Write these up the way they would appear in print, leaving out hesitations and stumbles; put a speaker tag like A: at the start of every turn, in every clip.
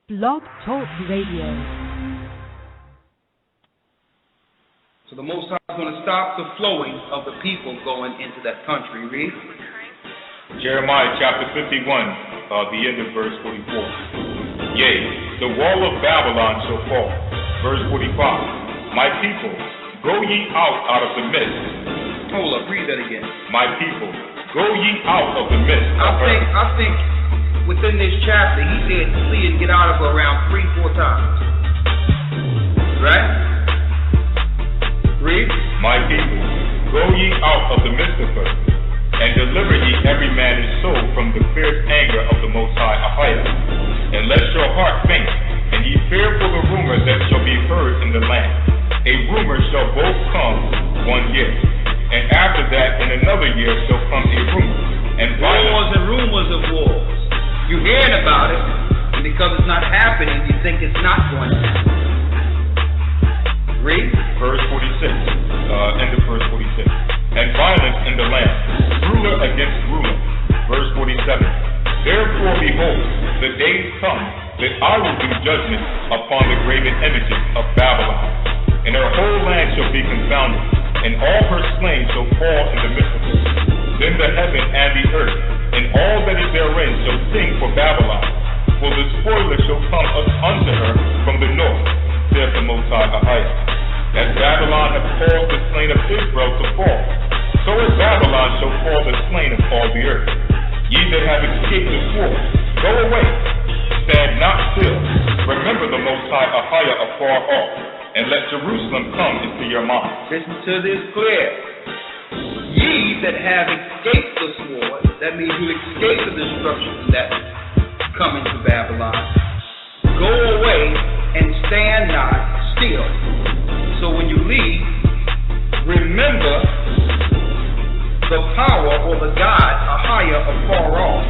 A: Blog Talk Radio.
B: So the Most High is going to stop the flowing of the people going into that country. Read.
C: Jeremiah chapter 51, the end of verse 44. Yea, the wall of Babylon shall fall. Verse 45. My people, go ye out of the midst.
B: Hold up, read that again.
C: My people, go ye out of the midst.
B: I think within this chapter, he said flee and get out of her around 3-4 times. Right? Read.
C: My people, go ye out of the midst of her, and deliver ye every man his soul from the fierce anger of the Most High AHAYAH. And let your heart faint, and ye fear for the rumor that shall be heard in the land. A rumor shall both come 1 year, and after that in another year shall come a rumor. And
B: wars and rumors of wars. You're hearing about it, and because it's not happening, you think it's not going to happen. Read.
C: Verse 46, end of verse 46. And violence in the land, ruler against ruler. Verse 47. Therefore, behold, the days come that I will do judgment upon the graven images of Babylon, and her whole land shall be confounded, and all her slain shall fall in the midst of her. Then the heaven and the earth, and all that is therein, shall sing for Babylon, for the spoiler shall come unto her from the north, saith the Most High AHAYAH. As Babylon hath caused the slain of Israel to fall, so as Babylon shall fall the slain of all the earth. Ye that have escaped the sword, go away, stand not still. Remember the Most High AHAYAH afar off, and let Jerusalem come into your mind.
B: Listen to this clear. Ye that have escaped the sword, that means you escape the destruction that's coming to Babylon, go away and stand not still. So when you leave, remember the power or the God, AHAYAH, afar off,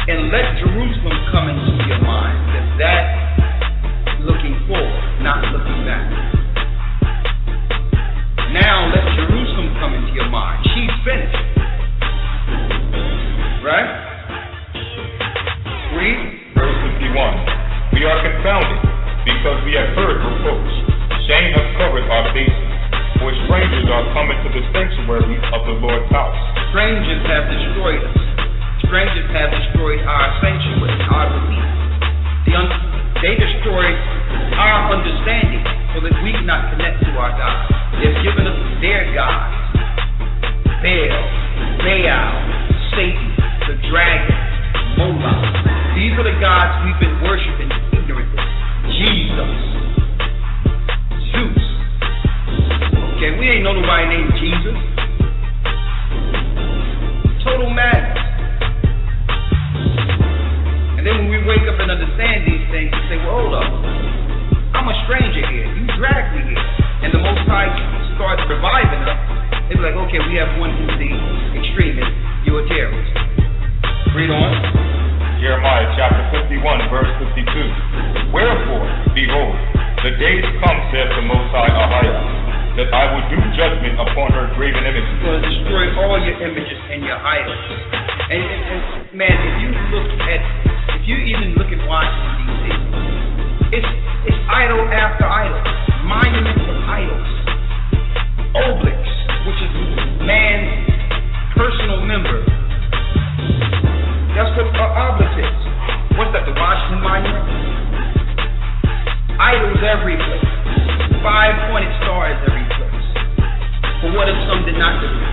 B: and let Jerusalem come into your mind. That's looking forward, not looking back. Now let Jerusalem come into your mind. She's finished. Right? Read.
C: Verse 51. We are confounded because we have heard reproach. Shame has covered our faces, for strangers are coming to the sanctuary of the Lord's house.
B: Strangers have destroyed us. Strangers have destroyed our sanctuary, our belief. They destroyed our understanding so that we cannot connect to our God. They've given us their gods. Baal, Satan, the dragon, Moloch. These are the gods we've been worshiping ignorantly. Jesus, Zeus. Okay, we ain't know nobody named Jesus. Total madness. And then when we wake up and understand these things, we say, well, hold up. I'm a stranger here. You dragged me here. And the Most High starts reviving us. They be like, okay, we have one who's the extremist. You're a terrorist. Read on.
C: Jeremiah chapter 51, verse 52. Wherefore, behold, the days come, saith the Most High AHAYAH, that I will do judgment upon her graven images.
B: He's going to destroy all your images and your idols. And man, if you even look at Washington, D.C., it's idol after idol, monuments of idols, obelisks, which is man's personal member. That's what an obelisk is. What's that, the Washington Monument? Idols every place. 5-pointed stars every place. But what if some did not believe?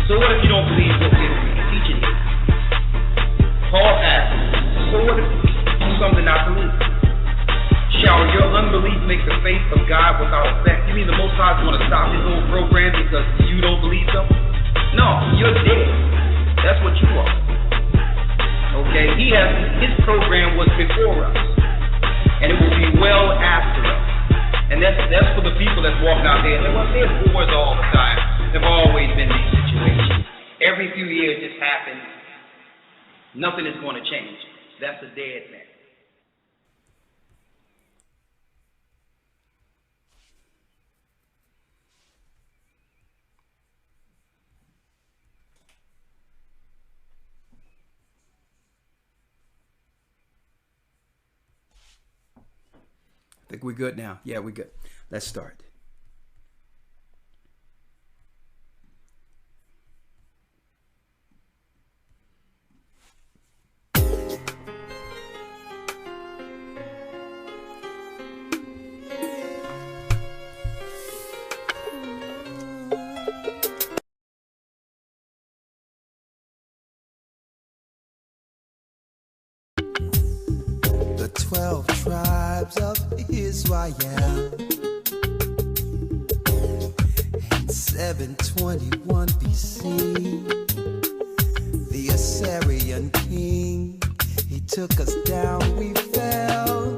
B: So what if you don't believe what we're teaching you? Paul asked, so what if some did not believe? Shall your unbelief make the faith of God without effect? You mean the Most High is going to stop his own program because you don't believe them? No, you're dead. That's what you are. Okay, his program was before us, and it will be well after us. And that's for the people that's walking out there. Well, there's wars all the time. There've always been these situations. Every few years this happens. Nothing is going to change. That's a dead man.
D: think we're good now. Yeah, we're good. Let's start.
E: The 12 tribes of Israel. In 721 BC, the Assyrian king, he took us down, we fell.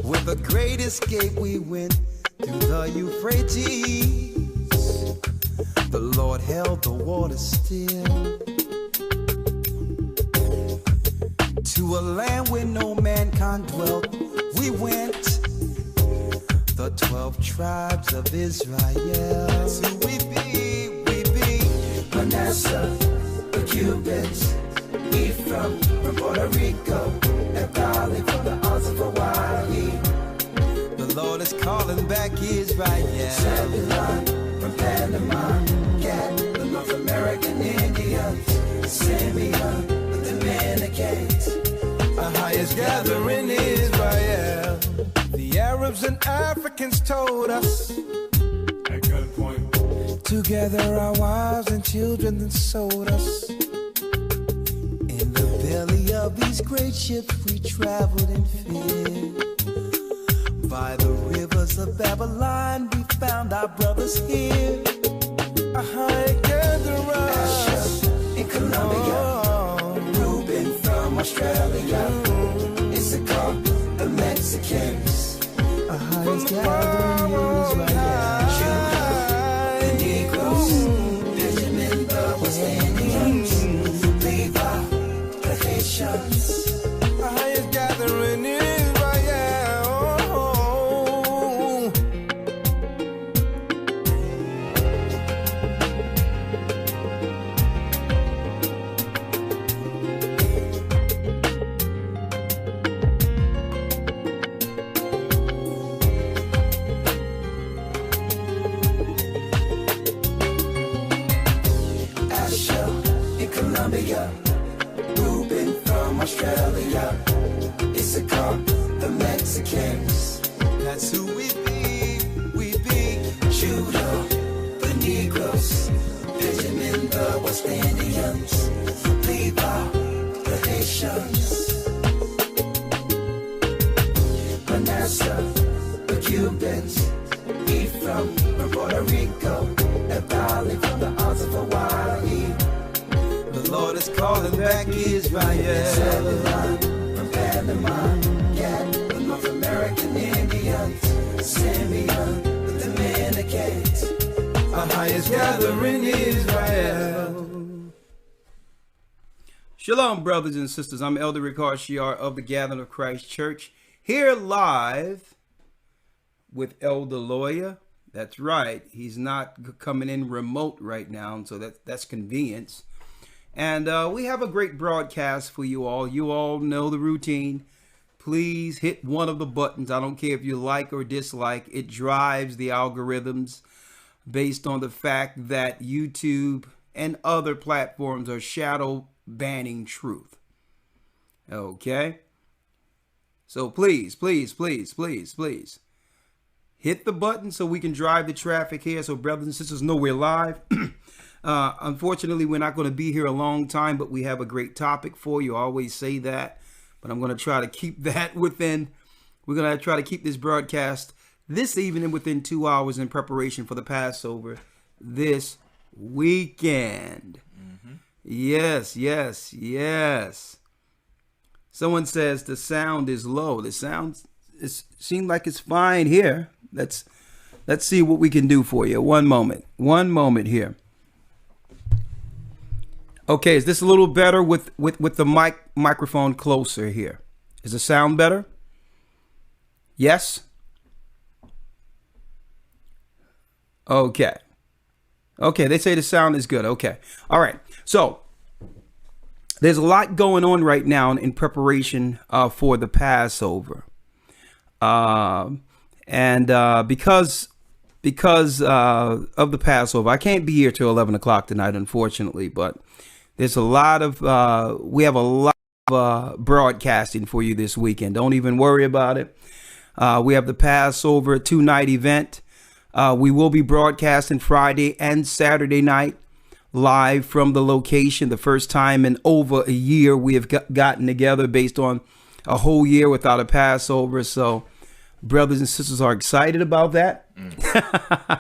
E: With a great escape, we went through the Euphrates. The Lord held the water still. To a land where no mankind dwelt, we went. The 12 tribes of Israel. That's who we be. Manasseh, the Cubans, Ephraim from Puerto Rico, and Valley from the Isles of Hawaii. The Lord is calling back Israel. Zebulon from Panama, Cat, the North American Indians, Simeon, the Dominicans. AHAYAH gathering Israel. The Arabs and Africans told us at gunpoint. Together our wives and children then sold us. In the belly of these great ships we traveled in fear. By the rivers of Babylon we found our brothers here. AHAYAH gatherers in Colombia. Australia, Issachar, the Mexicans, AHAYAH gathering Israel, the Negroes, Benjamin, the West Indians, Levi, the Haitians, AHAYAH gathering Israel. Reuben from Australia, Issachar, the Mexicans. That's who we be. Judah, the Negroes, Benjamin, the West Indians, Levi, the Haitians, Manasseh, the Cubans, Ephraim from Puerto Rico, and Valley from the Isles of Hawaii. The Lord is calling back Israel. Zebulon from Panama, Cat, the North American Indians, Simeon, the Dominicans. AHAYAH gathering Israel.
D: Shalom, brothers and sisters. I'm Elder Ricard Shiar of the Gathering of Christ Church, here live with Elder Lawyer. That's right. He's not coming in remote right now, so that's convenience. And we have a great broadcast for you all. You all know the routine. Please hit one of the buttons. I don't care if you like or dislike. It drives the algorithms based on the fact that YouTube and other platforms are shadow banning truth. Okay? So please, please, please, please, please hit the button so we can drive the traffic here so brothers and sisters know we're live. Unfortunately, we're not going to be here a long time, but we have a great topic for you. I always say that, but I'm going to try to keep that within. We're going to try to keep this broadcast this evening within 2 hours in preparation for the Passover this weekend. Yes, yes, yes. Someone says the sound is low. The sound seems like it's fine here. Let's see what we can do for you. One moment here. Okay, is this a little better with the microphone closer here? Is the sound better? Yes? Okay. Okay, they say the sound is good. Okay. All right. So there's a lot going on right now in preparation for the Passover. And because of the Passover, I can't be here till 11 o'clock tonight, unfortunately, but there's a lot of, we have a lot of broadcasting for you this weekend. Don't even worry about it. We have the Passover 2-night event. We will be broadcasting Friday and Saturday night live from the location. The first time in over a year we have gotten together based on a whole year without a Passover. So brothers and sisters are excited about that.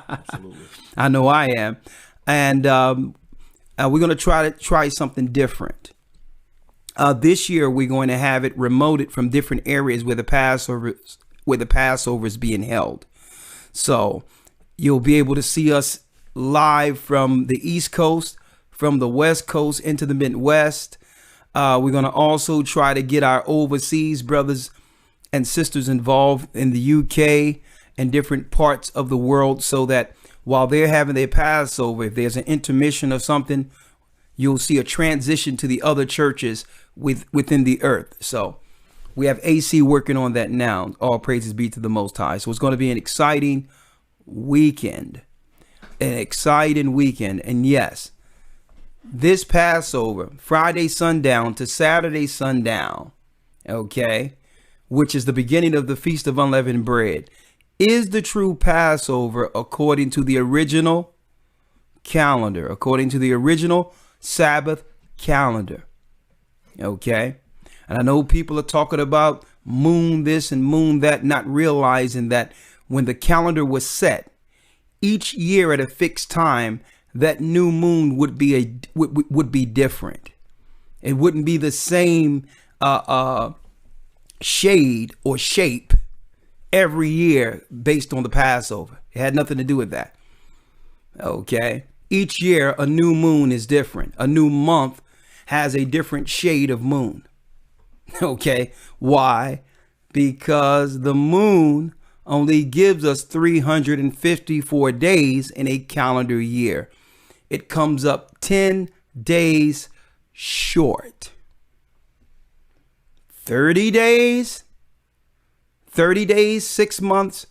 C: Absolutely.
D: I know I am. And we're going to try something different. This year we're going to have it remoted from different areas where the Passover is being held. So you'll be able to see us live from the East Coast, from the West Coast into the Midwest. We're going to also try to get our overseas brothers and sisters involved in the UK and different parts of the world, so that while they're having their Passover, if there's an intermission or something, you'll see a transition to the other churches within the earth. So we have AC working on that now. All praises be to the Most High. So it's going to be an exciting weekend. And yes, this Passover, Friday sundown to Saturday sundown, okay, which is the beginning of the Feast of Unleavened Bread, is the true Passover according to the original calendar, according to the original Sabbath calendar. Okay. And I know people are talking about moon this and moon that, not realizing that when the calendar was set, each year at a fixed time, that new moon would be different. It wouldn't be the same shade or shape every year based on the Passover. It had nothing to do with that. Okay. Each year, a new moon is different. A new month has a different shade of moon. Okay. Why? Because the moon only gives us 354 days in a calendar year. It comes up 10 days short. 30 days, 6 months,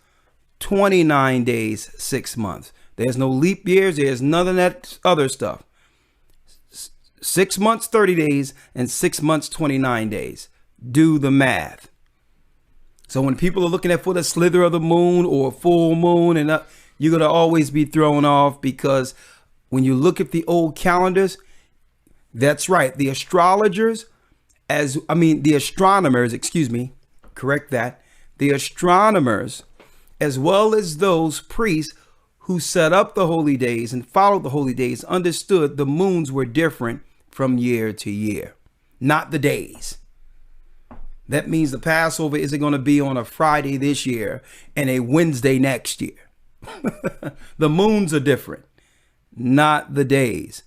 D: 29 days, 6 months. There's no leap years. There's none of that other stuff. 6 months, 30 days, and 6 months, 29 days. Do the math. So when people are looking for the slither of the moon or full moon, and you're going to always be thrown off, because when you look at the old calendars, that's right. The astronomers, the astronomers, as well as those priests who set up the holy days and followed the holy days, understood the moons were different from year to year, not the days. That means the Passover isn't going to be on a Friday this year and a Wednesday next year. The moons are different, not the days.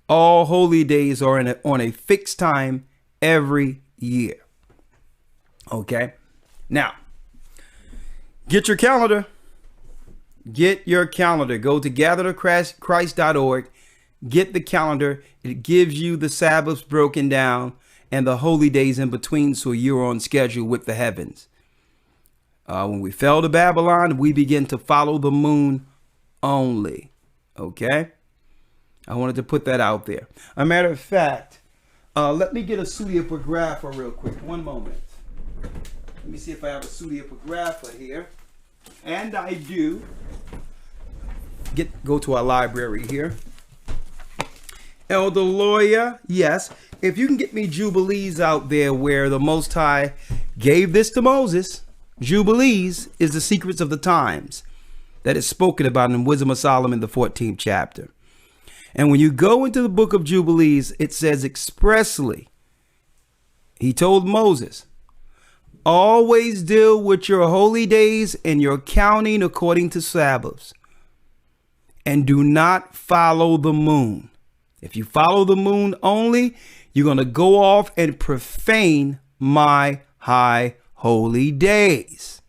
D: All holy days are on a fixed time every year. Okay. Now, get your calendar. Get your calendar. Go to gathertochrist.org. Get the calendar. It gives you the Sabbaths broken down and the holy days in between, so you're on schedule with the heavens. When we fell to Babylon, we begin to follow the moon only. Okay? I wanted to put that out there. A matter of fact, let me get a pseudepigrapha real quick. One moment. Let me see if I have a pseudepigrapha here. And I do. Go to our library here. Elder Lawyer, yes. If you can get me Jubilees out there where the Most High gave this to Moses. Jubilees is the secrets of the times that is spoken about in Wisdom of Solomon, the 14th chapter. And when you go into the book of Jubilees, it says expressly, he told Moses, always deal with your holy days and your counting according to Sabbaths, and do not follow the moon. If you follow the moon only, you're going to go off and profane my high holy days.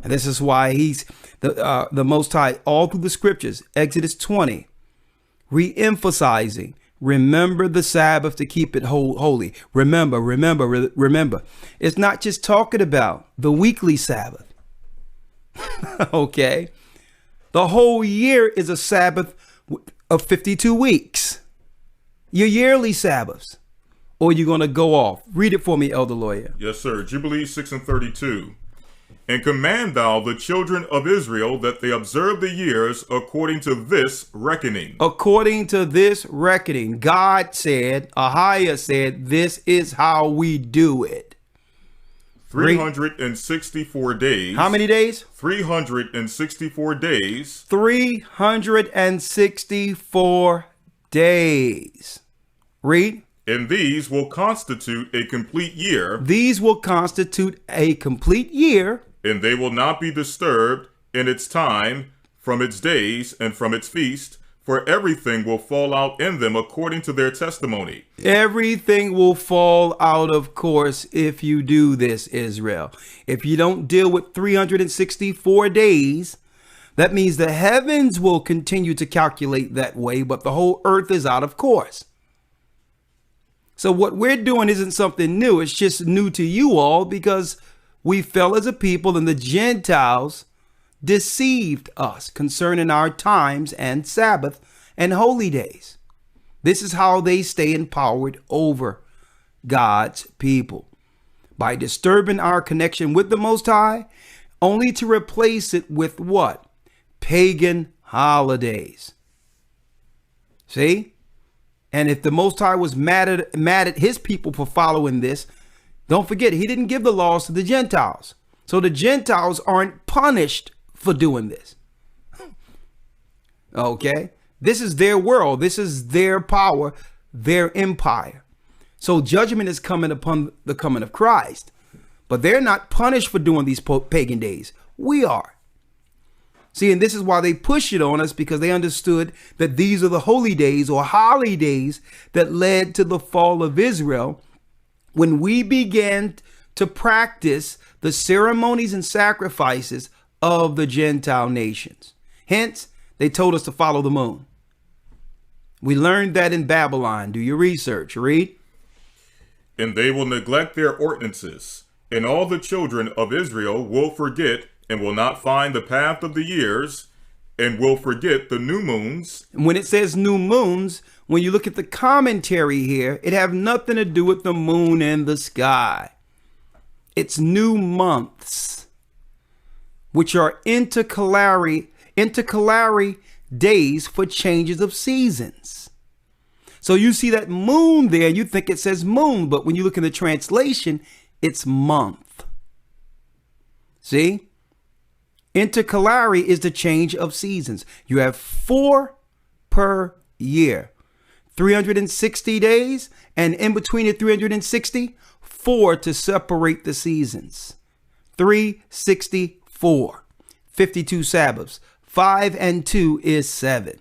D: And this is why he's the Most High all through the scriptures, Exodus 20, re-emphasizing Remember the Sabbath to keep it holy. Remember. It's not just talking about the weekly Sabbath. Okay. The whole year is a Sabbath of 52 weeks. Your yearly Sabbaths. Or you're going to go off. Read it for me, Elder Lawyer.
C: Yes, sir. Jubilee 6:32. And command thou the children of Israel that they observe the years according to this reckoning.
D: According to this reckoning, God said, AHAYAH said, this is how we do it.
C: 364 days.
D: How many days?
C: 364 days.
D: 364 days. Read.
C: And these will constitute a complete year.
D: These will constitute a complete year.
C: And they will not be disturbed in its time, from its days, and from its feast, for everything will fall out in them according to their testimony.
D: Everything will fall out of course if you do this, Israel. If you don't deal with 364 days, that means the heavens will continue to calculate that way, but the whole earth is out of course. So what we're doing isn't something new. It's just new to you all because we fell as a people and the Gentiles deceived us concerning our times and Sabbath and holy days. This is how they stay empowered over God's people, by disturbing our connection with the Most High, only to replace it with what? Pagan holidays. See? And if the Most High was mad at his people for following this, don't forget, he didn't give the laws to the Gentiles. So the Gentiles aren't punished for doing this. Okay? This is their world. This is their power, their empire. So judgment is coming upon the coming of Christ. But they're not punished for doing these pagan days. We are. See, and this is why they push it on us, because they understood that these are the holy days or holidays that led to the fall of Israel, when we began to practice the ceremonies and sacrifices of the Gentile nations. Hence, they told us to follow the moon. We learned that in Babylon. Do your research. Read.
C: And they will neglect their ordinances, and all the children of Israel will forget and will not find the path of the years, and will forget the new moons.
D: When it says new moons, when you look at the commentary here, it have nothing to do with the moon and the sky. It's new months, which are intercalary days for changes of seasons. So you see that moon there, you think it says moon, but when you look in the translation, it's month. See? Intercalary is the change of seasons. You have 4 per year, 360 days, and in between the 360, 4 to separate the seasons. 364, 52 Sabbaths. 5 and 2 is 7.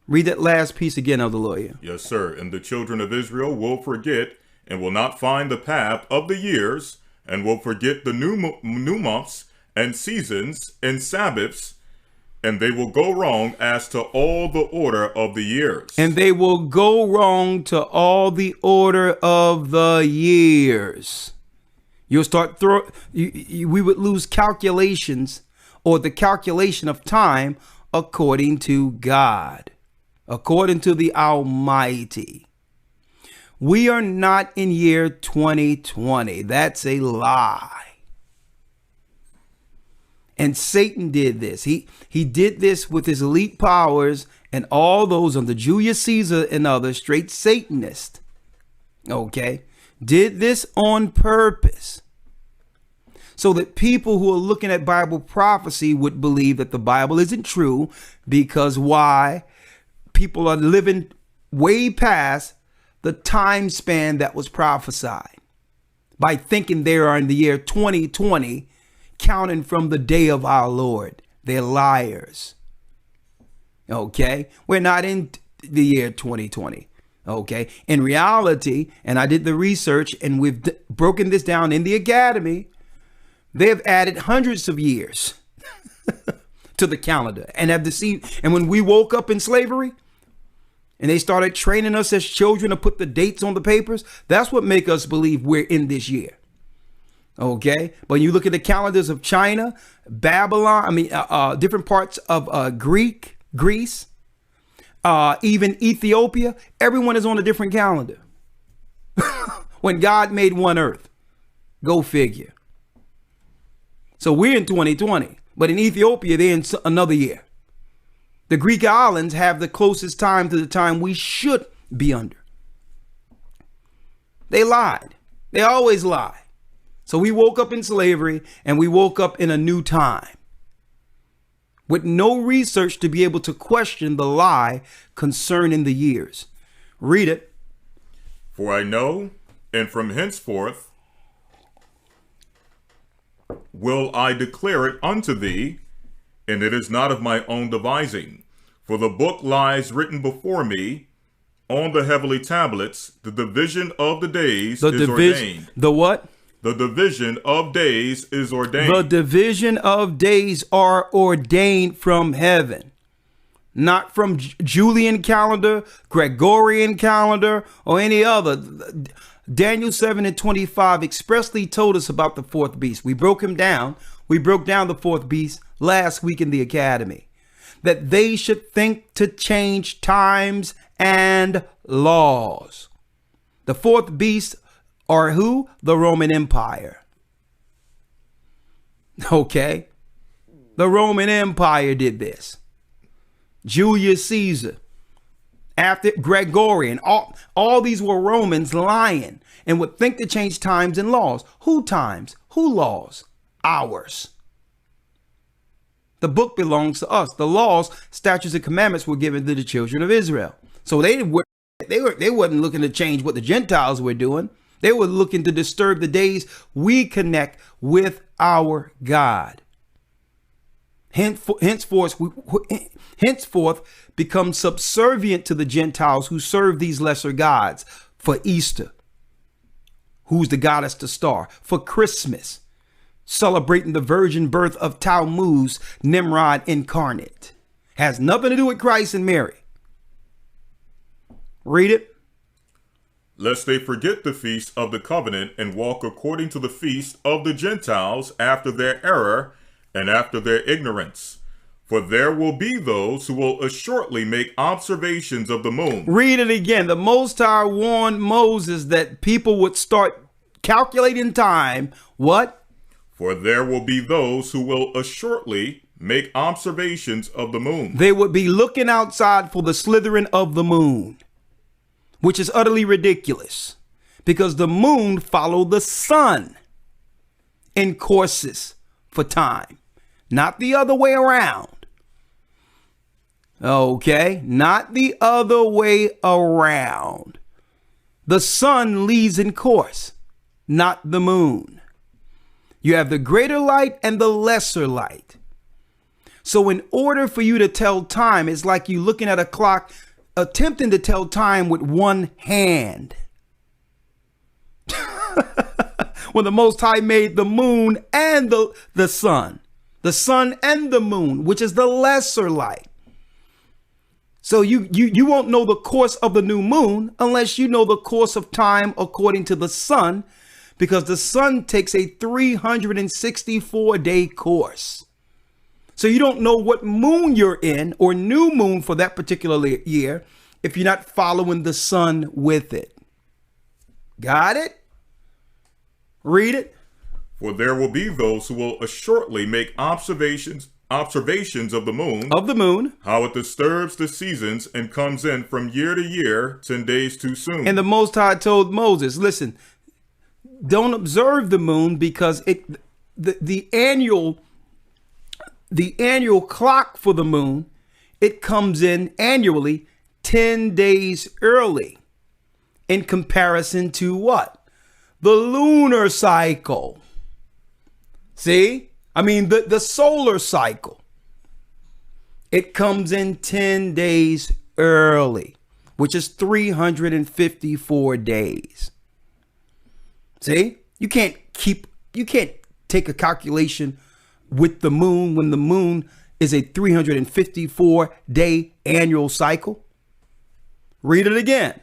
D: Read that last piece again, Elder Lawyer.
C: Yes, sir. And the children of Israel will forget and will not find the path of the years, and will forget the new months and seasons and Sabbaths, and they will go wrong as to all the order of the years.
D: And they will go wrong to all the order of the years. You'll start we would lose calculations, or the calculation of time, according to God, according to the Almighty. We are not in year 2020. That's a lie. And Satan did this. He did this with his elite powers and all those under Julius Caesar and others, straight Satanists. Okay? Did this on purpose, so that people who are looking at Bible prophecy would believe that the Bible isn't true, because why? People are living way past the time span that was prophesied by thinking they are in the year 2020, counting from the day of our Lord. They're liars. Okay? We're not in the year 2020. Okay? In reality, and I did the research and we've broken this down in the academy, they've added hundreds of years to the calendar and have deceived. And when we woke up in slavery, and they started training us as children to put the dates on the papers. That's what make us believe we're in this year. Okay. But you look at the calendars of China, Babylon, different parts of Greece, even Ethiopia. Everyone is on a different calendar. When God made one earth. Go figure. So we're in 2020, but in Ethiopia, they're in another year. The Greek islands have the closest time to the time we should be under. They lied. They always lie. So we woke up in slavery and we woke up in a new time with no research to be able to question the lie concerning the years. Read it.
C: For I know, and from henceforth will I declare it unto thee, and it is not of my own devising. For the book lies written before me on the heavenly tablets. The division of the days is ordained.
D: The what?
C: The division of days is ordained.
D: The division of days are ordained from heaven. Not from Julian calendar, Gregorian calendar, or any other. Daniel 7:25 expressly told us about the fourth beast. We broke him down. We broke down the fourth beast last week in the academy. That they should think to change times and laws. The fourth beast are who? The Roman Empire. Okay. The Roman Empire did this. Julius Caesar. After Gregorian, all these were Romans lying and would think to change times and laws. Who times? Who laws? Ours. The book belongs to us. The laws, statutes, and commandments were given to the children of Israel. So they wasn't looking to change what the Gentiles were doing. They were looking to disturb the days we connect with our God. Henceforth become subservient to the Gentiles who serve these lesser gods. For Easter, who's the goddess the star. For Christmas, celebrating the virgin birth of Tammuz, Nimrod incarnate. Has nothing to do with Christ and Mary. Read it.
C: Lest they forget the feast of the covenant and walk according to the feast of the Gentiles after their error and after their ignorance. For there will be those who will assuredly make observations of the moon.
D: Read it again. The Most High warned Moses that people would start calculating time. What?
C: For there will be those who will assuredly make observations of the moon.
D: They would be looking outside for the slithering of the moon, which is utterly ridiculous because the moon followed the sun in courses for time, not the other way around. Okay, not the other way around. The sun leads in course, not the moon. You have the greater light and the lesser light. So in order for you to tell time, it's like you looking at a clock, attempting to tell time with one hand. When the Most High made the moon and the sun and the moon, which is the lesser light. So you won't know the course of the new moon unless you know the course of time according to the sun, because the sun takes a 364-day course. So you don't know what moon you're in or new moon for that particular year if you're not following the sun with it. Got it? Read it.
C: For there will be those who will assuredly make observations of the moon.
D: Of the moon.
C: How it disturbs the seasons and comes in from year to year, 10 days too soon.
D: And the Most High told Moses, listen, don't observe the moon because the annual clock for the moon, it comes in annually 10 days early in comparison to what? The lunar cycle. See? I mean, the solar cycle. It comes in 10 days early, which is 354 days. See? You can't take a calculation with the moon when the moon is a 354-day annual cycle. Read it again.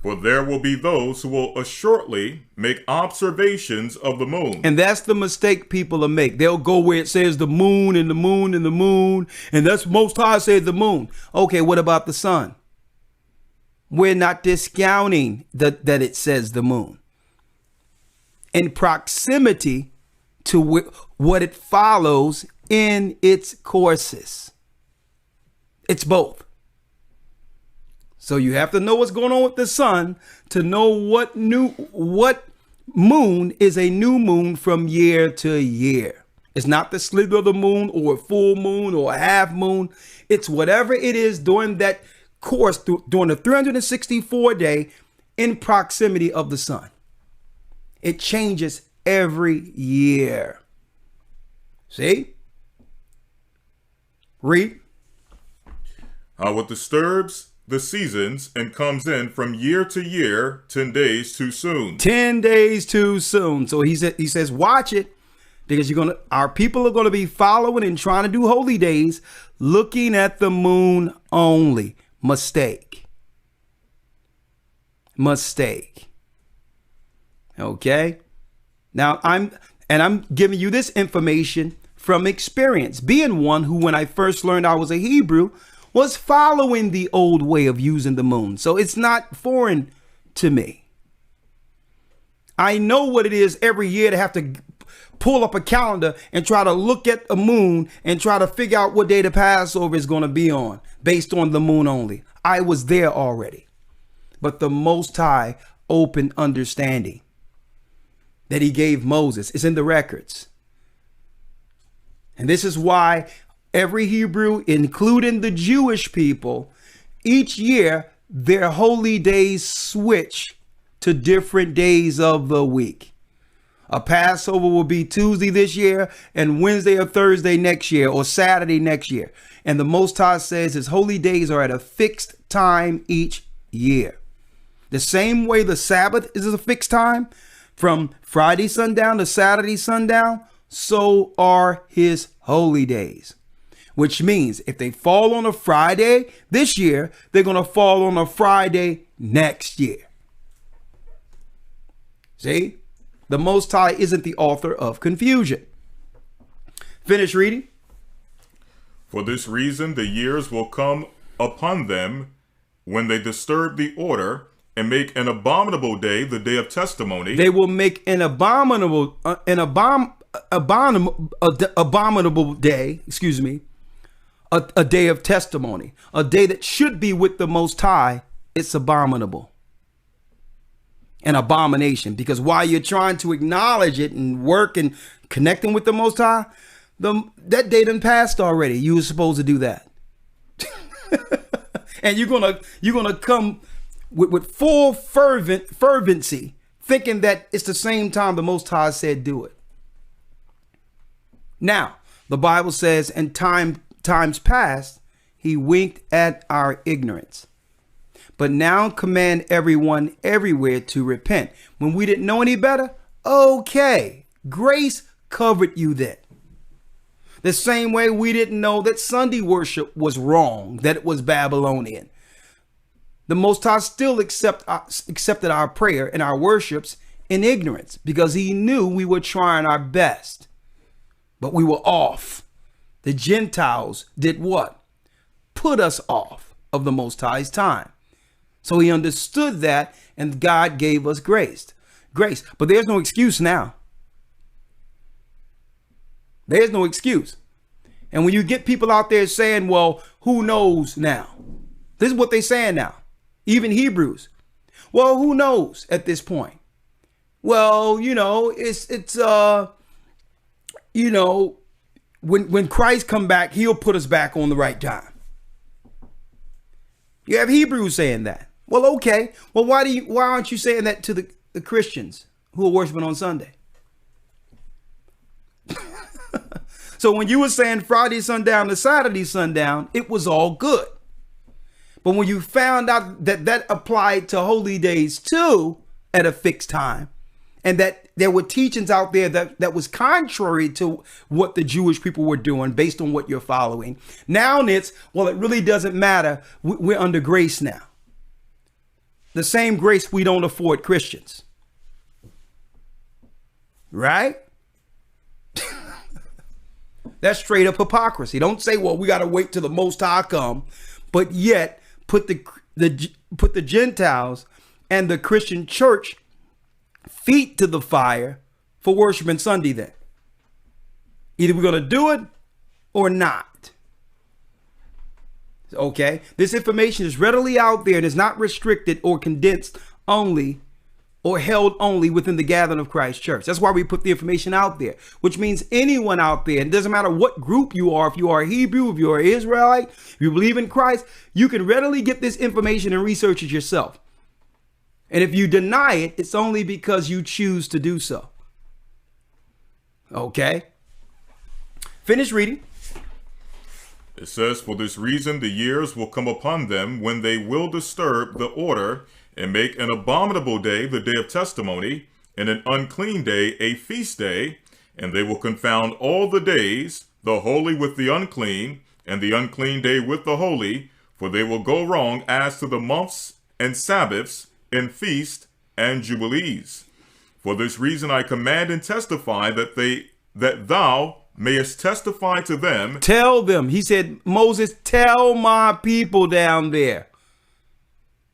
C: For there will be those who will assuredly make observations of the moon.
D: And that's the mistake people will make. They'll go where it says the moon and the moon and the moon. And that's Most High said the moon. Okay, what about the sun? We're not discounting that it says the moon. In proximity to what it follows in its courses. It's both. So you have to know what's going on with the sun to know what moon is a new moon from year to year. It's not the slither of the moon or a full moon or a half moon. It's whatever it is during that course, during the 364 day in proximity of the sun. It changes every year. See? Read.
C: What disturbs the seasons and comes in from year to year, 10 days too soon.
D: 10 days too soon. So he says, watch it, because our people are going to be following and trying to do holy days, looking at the moon only. Mistake. Okay. Now I'm giving you this information from experience, being one who, when I first learned I was a Hebrew, was following the old way of using the moon. So it's not foreign to me. I know what it is every year to have to pull up a calendar and try to look at a moon and try to figure out what day the Passover is going to be on based on the moon only. I was there already. But the Most High opened understanding that he gave Moses. It's in the records. And this is why every Hebrew, including the Jewish people, each year their holy days switch to different days of the week. A Passover will be Tuesday this year and Wednesday or Thursday next year or Saturday next year. And the Most High says his holy days are at a fixed time each year. The same way the Sabbath is a fixed time from Friday sundown to Saturday sundown, so are his holy days. Which means if they fall on a Friday this year, they're going to fall on a Friday next year. See? The Most High isn't the author of confusion. Finish reading.
C: For this reason, the years will come upon them when they disturb the order and make an abominable day the day of testimony.
D: They will make an abominable day, a day of testimony, a day that should be with the Most High. It's abominable. An abomination, because while you're trying to acknowledge it and work and connecting with the Most High, that day done passed already. You were supposed to do that. And you're gonna come with full fervency, thinking that it's the same time the Most High said do it. Now, the Bible says, in times past, he winked at our ignorance, but now command everyone everywhere to repent. When we didn't know any better, okay, grace covered you then. The same way we didn't know that Sunday worship was wrong, that it was Babylonian. The Most High still accepted our prayer and our worships in ignorance, because he knew we were trying our best, but we were off. The Gentiles did what? Put us off of the Most High's time. So he understood that, and God gave us grace. But there's no excuse now. There's no excuse. And when you get people out there saying, well, who knows now? This is what they're saying now. Even Hebrews. Well, who knows at this point? Well, when Christ come back, he'll put us back on the right time. You have Hebrews saying that. Well, okay. Well, why aren't you saying that to the Christians who are worshiping on Sunday? So when you were saying Friday sundown to Saturday sundown, it was all good. But when you found out that applied to holy days too at a fixed time, and that there were teachings out there that was contrary to what the Jewish people were doing based on what you're following, now it really doesn't matter. We're under grace now. the same grace we don't afford Christians. Right? That's straight up hypocrisy. Don't say, well, we got to wait till the Most High come, but yet put the Gentiles and the Christian church feet to the fire for worshiping Sunday then. Either we're going to do it or not. Okay? This information is readily out there and is not restricted or condensed only or held only within the gathering of Christ Church. That's why we put the information out there, which means anyone out there, it doesn't matter what group you are, if you are a Hebrew, if you are an Israelite, if you believe in Christ, you can readily get this information and research it yourself. And if you deny it, it's only because you choose to do so. Okay? Finish reading.
C: It says, for this reason the years will come upon them when they will disturb the order and make an abominable day the day of testimony, and an unclean day a feast day, and they will confound all the days, the holy with the unclean, and the unclean day with the holy, for they will go wrong as to the months and Sabbaths, and feast and jubilees. For this reason I command and testify that thou mayest testify to them.
D: Tell them. He said, Moses, tell my people down there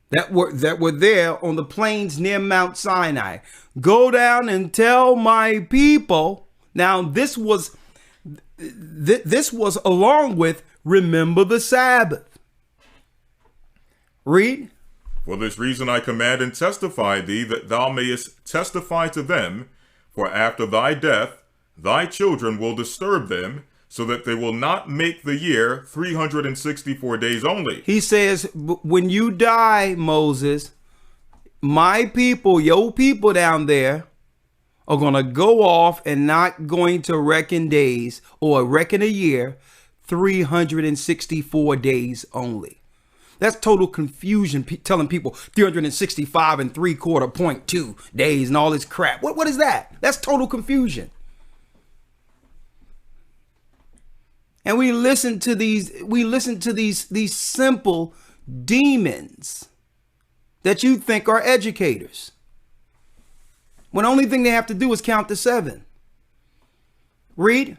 D: that were there on the plains near Mount Sinai. Go down and tell my people. Now, this was along with remember the Sabbath. Read.
C: For this reason I command and testify thee that thou mayest testify to them, for after thy death thy children will disturb them, so that they will not make the year 364 days only. He
D: says, when you die, Moses, my people, your people down there, are going to go off and not going to reckon days or reckon a year, 364 days only. That's total confusion, telling people 365 and 3/4.2 days and all this crap. What is that? That's total confusion. And we listen to these simple demons that you think are educators, when the only thing they have to do is count to 7. Read.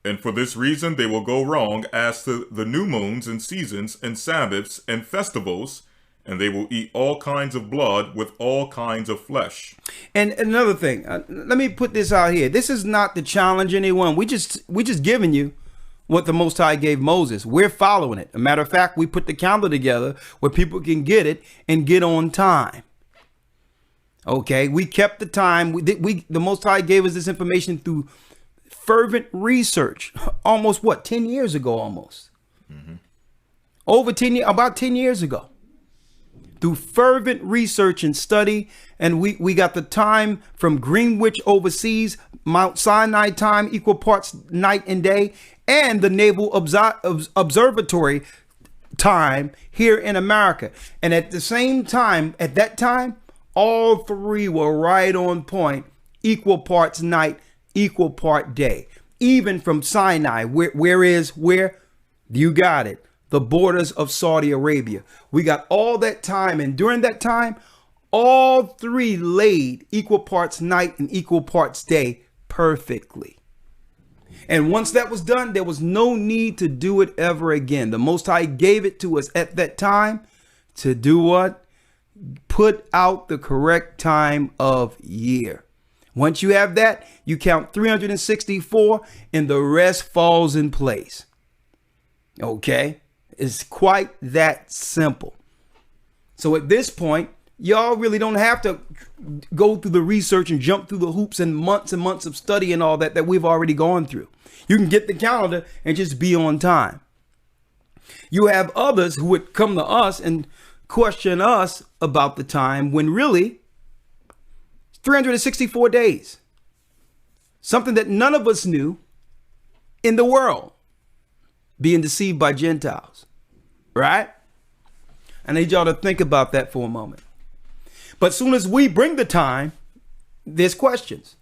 C: And for this reason they will go wrong as to the new moons and seasons and Sabbaths and festivals, and they will eat all kinds of blood with all kinds of flesh.
D: And another thing, let me put this out here. This is not to challenge anyone. We just giving you what the Most High gave Moses. We're following it. A matter of fact, we put the calendar together where people can get it and get on time. Okay, we kept the time. The Most High gave us this information through fervent research. Almost 10 years ago, almost. Mm-hmm. Over 10 years, about 10 years ago. Through fervent research and study, and we got the time from Greenwich overseas, Mount Sinai time, equal parts night and day, and the Naval Observatory time here in America. And at the same time, at that time, all three were right on point, equal parts night, equal part day. Even from Sinai, where you got it, the borders of Saudi Arabia. We got all that time, and during that time, all three laid equal parts night and equal parts day perfectly. And once that was done, there was no need to do it ever again. The Most High gave it to us at that time to do what? Put out the correct time of year. Once you have that, you count 364 and the rest falls in place. Okay? It's quite that simple. So at this point, y'all really don't have to go through the research and jump through the hoops and months of study and all that we've already gone through. You can get the calendar and just be on time. You have others who would come to us and question us about the time when really 364 days. Something that none of us knew in the world, being deceived by Gentiles. Right? I need y'all to think about that for a moment. But as soon as we bring the time, there's questions.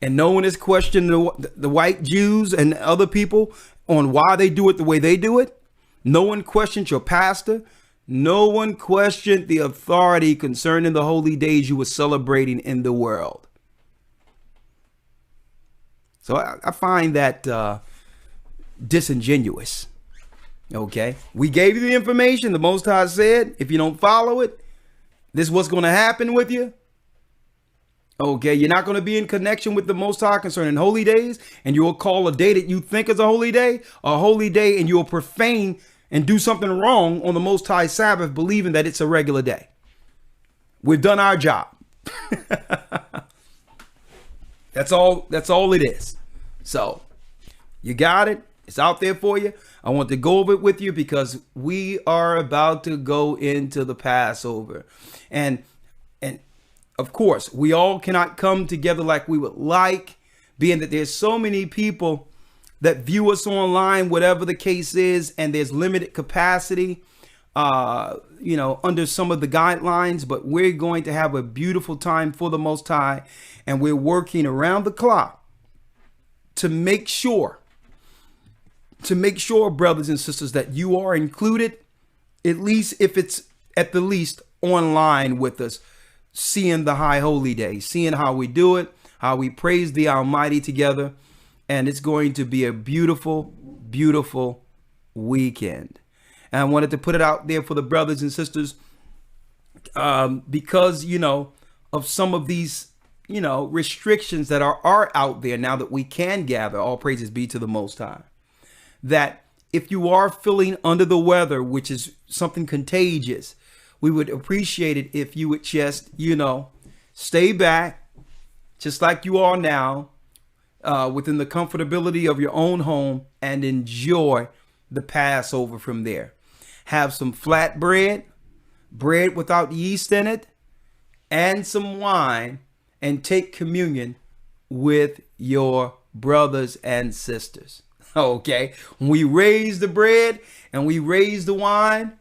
D: And no one is questioning the white Jews and other people on why they do it the way they do it. No one questions your pastor. No one questioned the authority concerning the holy days you were celebrating in the world. So I find that disingenuous. Okay. We gave you the information. The Most High said, if you don't follow it, this is what's going to happen with you. Okay. You're not going to be in connection with the Most High concerning holy days. And you will call a day that you think is a holy day, and you will profane and do something wrong on the Most High Sabbath, believing that it's a regular day. We've done our job. That's all it is. So you got it. It's out there for you. I want to go over it with you because we are about to go into the Passover. And of course, we all cannot come together like we would like, being that there's so many people that view us online, whatever the case is, and there's limited capacity, under some of the guidelines, but we're going to have a beautiful time for the Most High, and we're working around the clock to make sure, brothers and sisters, that you are included, at least if it's at the least online with us, seeing the high holy day, seeing how we do it, how we praise the Almighty together. And it's going to be a beautiful, beautiful weekend. And I wanted to put it out there for the brothers and sisters because, of some of these, restrictions that are out there now that we can gather. All praises be to the Most High. That if you are feeling under the weather, which is something contagious, we would appreciate it if you would just, stay back just like you are now. Within the comfortability of your own home and enjoy the Passover from there. Have some flatbread, bread without yeast in it, and some wine, and take communion with your brothers and sisters. Okay. When we raise the bread and we raise the wine,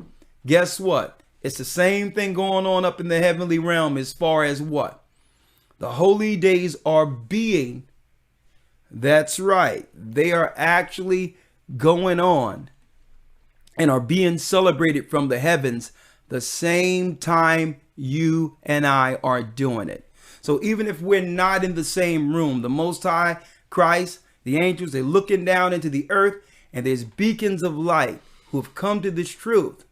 D: guess what? It's the same thing going on up in the heavenly realm as far as what? The holy days are being. That's right. They are actually going on and are being celebrated from the heavens the same time you and I are doing it. So even if we're not in the same room, the Most High, Christ, the angels, they're looking down into the earth, and there's beacons of light who have come to this truth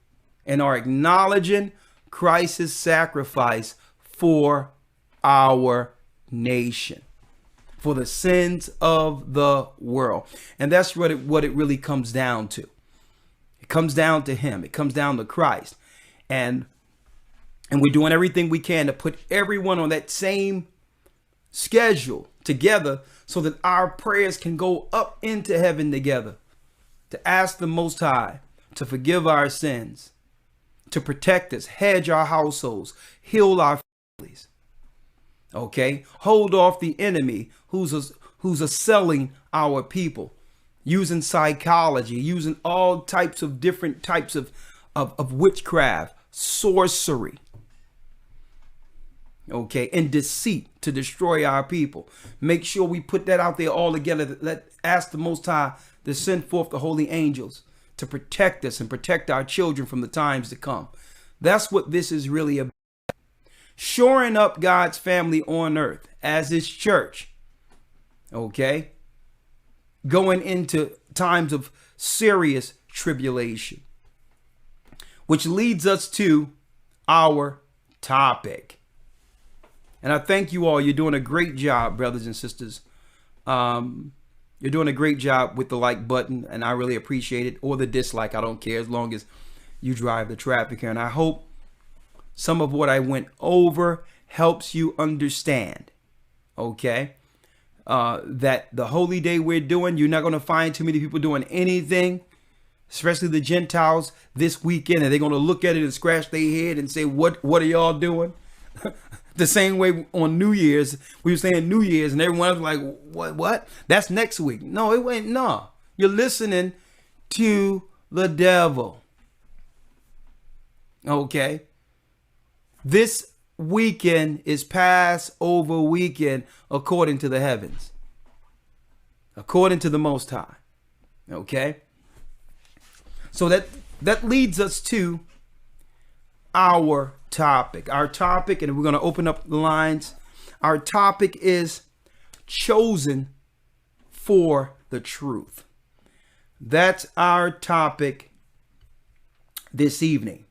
D: and are acknowledging Christ's sacrifice for our nation, for the sins of the world. And that's what it really comes down to. It comes down to him. It comes down to Christ. And we're doing everything we can to put everyone on that same schedule together so that our prayers can go up into heaven together, to ask the Most High to forgive our sins, to protect us, hedge our households, heal our families. Okay, hold off the enemy who's selling our people, using psychology, using all types of different types of witchcraft, sorcery, okay, and deceit to destroy our people. Make sure we put that out there all together. Ask the Most High to send forth the holy angels to protect us and protect our children from the times to come. That's what this is really about. Shoring up God's family on earth as his church. Okay. Going into times of serious tribulation. Which leads us to our topic. And I thank you all. You're doing a great job, brothers and sisters. You're doing a great job with the like button, and I really appreciate it. Or the dislike. I don't care, as long as you drive the traffic here. And I hope some of what I went over helps you understand, okay, that the holy day we're doing, you're not going to find too many people doing anything, especially the Gentiles this weekend, and they're going to look at it and scratch their head and say, what are y'all doing? The same way on New Year's, we were saying New Year's, and everyone was like, what? That's next week. No, it ain't. No, you're listening to the devil. Okay. This weekend is Passover weekend according to the heavens, according to the Most High. Okay. So that leads us to our topic. Our topic, and we're going to open up the lines. Our topic is chosen for the truth. That's our topic this evening.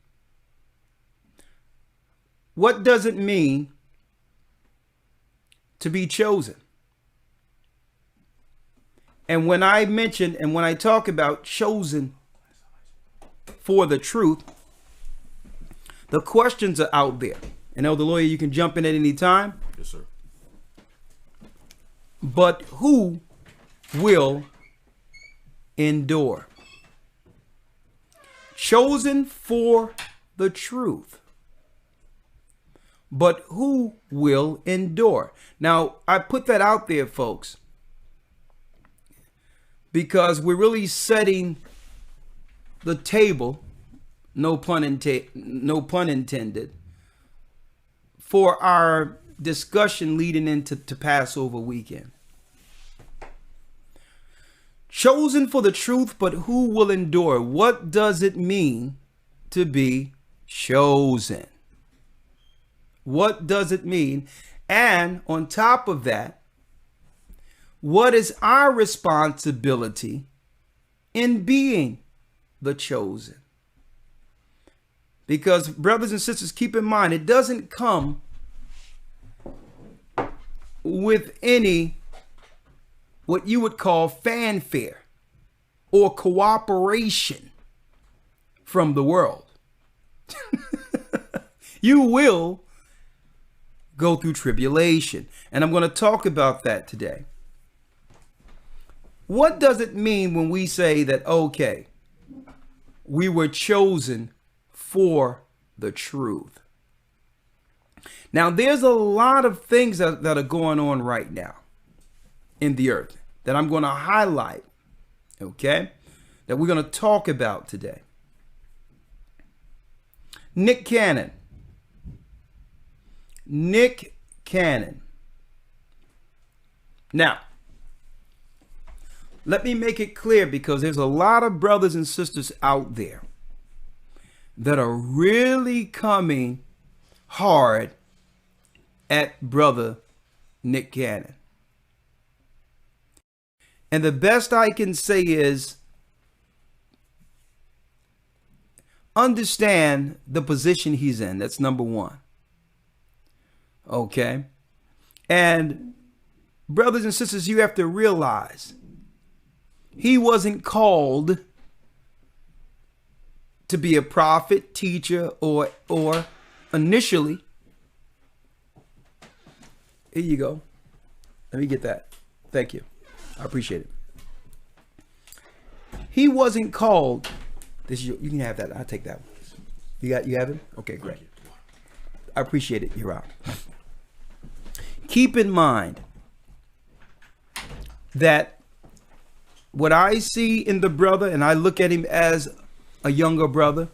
D: What does it mean to be chosen? And when I mention and when I talk about chosen for the truth, the questions are out there. And Elder Lawyer, you can jump in at any time.
F: Yes, sir.
D: But who will endure? Chosen for the truth. But who will endure? Now, I put that out there, folks, because we're really setting the table, no pun intended, for our discussion leading into Passover weekend. Chosen for the truth, but who will endure? What does it mean to be chosen? What does it mean? And on top of that, what is our responsibility in being the chosen? Because, brothers and sisters, keep in mind, it doesn't come with any what you would call fanfare or cooperation from the world. You will go through tribulation, and I'm going to talk about that today. What does it mean when we say that, okay, we were chosen for the truth? Now, there's a lot of things that are going on right now in the earth that I'm going to highlight, okay, that we're going to talk about today. Nick Cannon. Now, let me make it clear, because there's a lot of brothers and sisters out there that are really coming hard at brother Nick Cannon. And the best I can say is understand the position he's in. That's number one. Okay? And brothers and sisters, you have to realize he wasn't called to be a prophet, teacher, or initially. Here you go. Let me get that. Thank you. I appreciate it. He wasn't called. This is you can have that. I'll take that one. You have it? Okay, great. I appreciate it. You're out. Keep in mind that what I see in the brother, and I look at him as a younger brother,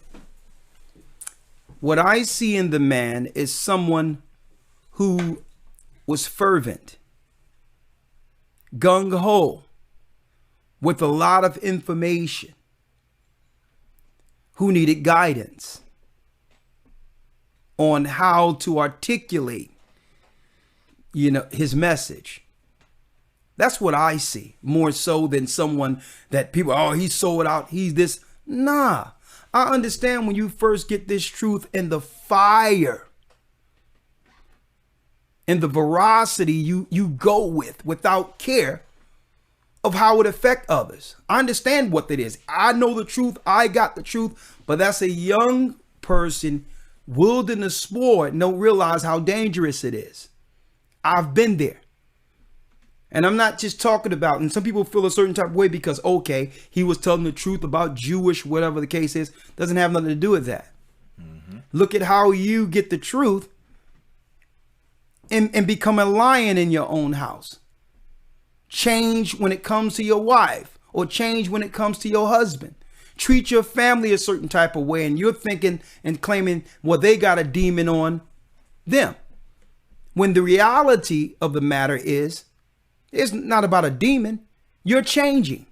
D: what I see in the man is someone who was fervent, gung-ho, with a lot of information, who needed guidance on how to articulate, his message. That's what I see, more so than someone that people, he's sold out, he's this. Nah, I understand when you first get this truth and the fire and the veracity you go without care of how it affect others. I understand what that is. I know the truth. I got the truth. But that's a young person wielding the sword and don't realize how dangerous it is. I've been there. And I'm not just talking about, and some people feel a certain type of way because, okay, he was telling the truth about Jewish, whatever the case is. Doesn't have nothing to do with that. Mm-hmm. Look at how you get the truth and become a lion in your own house. Change when it comes to your wife, or change when it comes to your husband. Treat your family a certain type of way, and you're thinking and claiming, well, they got a demon on them. When the reality of the matter is, it's not about a demon. You're changing.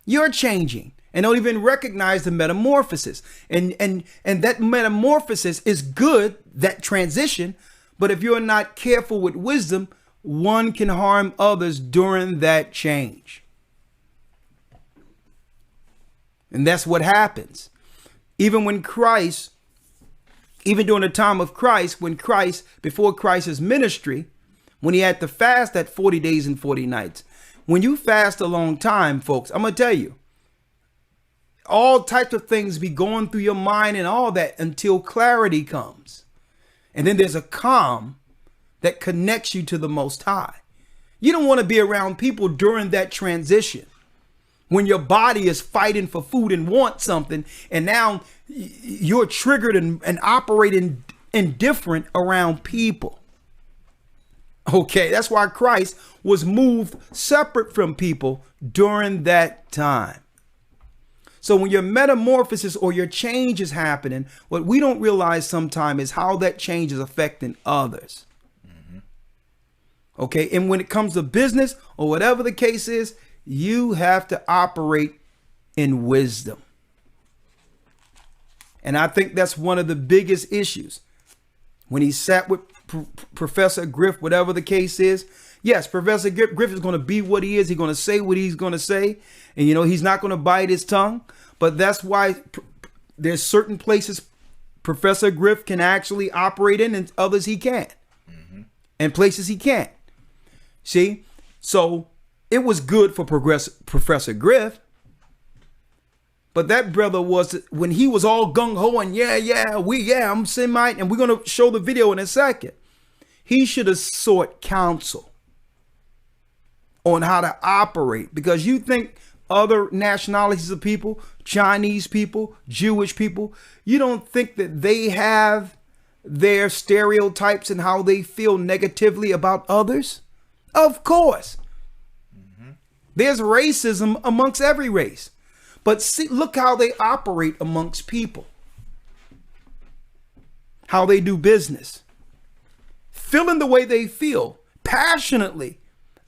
D: You're changing. and don't even recognize the metamorphosis. And that metamorphosis is good, that transition. But if you're not careful with wisdom, one can harm others during that change. And that's what happens. Even when Christ, even during the time of Christ, before Christ's ministry, when he had to fast that 40 days and 40 nights, when you fast a long time, folks, I'm going to tell you, all types of things be going through your mind and all that until clarity comes. And then there's a calm that connects you to the Most High. You don't want to be around people during that transition when your body is fighting for food and wants something, and now you're triggered and operating indifferent around people. Okay, that's why Christ was moved separate from people during that time. So when your metamorphosis or your change is happening, what we don't realize sometimes is how that change is affecting others. Okay, and when it comes to business or whatever the case is, you have to operate in wisdom. And I think that's one of the biggest issues. When he sat with Professor Griff, whatever the case is, yes, Professor Griff is going to be what he is. He's going to say what he's going to say. And, you know, he's not going to bite his tongue. But that's why there's certain places Professor Griff can actually operate in and others he can't. And places he can't. See? So it was good for Professor Griff. But that brother was, when he was all gung-ho and I'm Semite, and we're going to show the video in a second. He should have sought counsel on how to operate, because you think other nationalities of people, Chinese people, Jewish people, you don't think that they have their stereotypes and how they feel negatively about others? Of course. There's racism amongst every race. But see, look how they operate amongst people. How they do business. Feeling the way they feel, passionately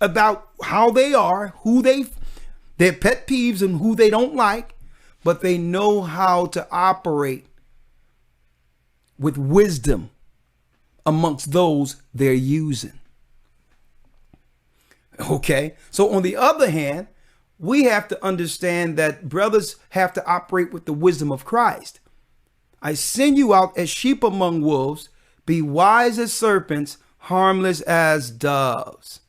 D: about how they are, their pet peeves and who they don't like, but they know how to operate with wisdom amongst those they're using. Okay, so on the other hand, we have to understand that brothers have to operate with the wisdom of Christ. I send you out as sheep among wolves. Be wise as serpents, harmless as doves.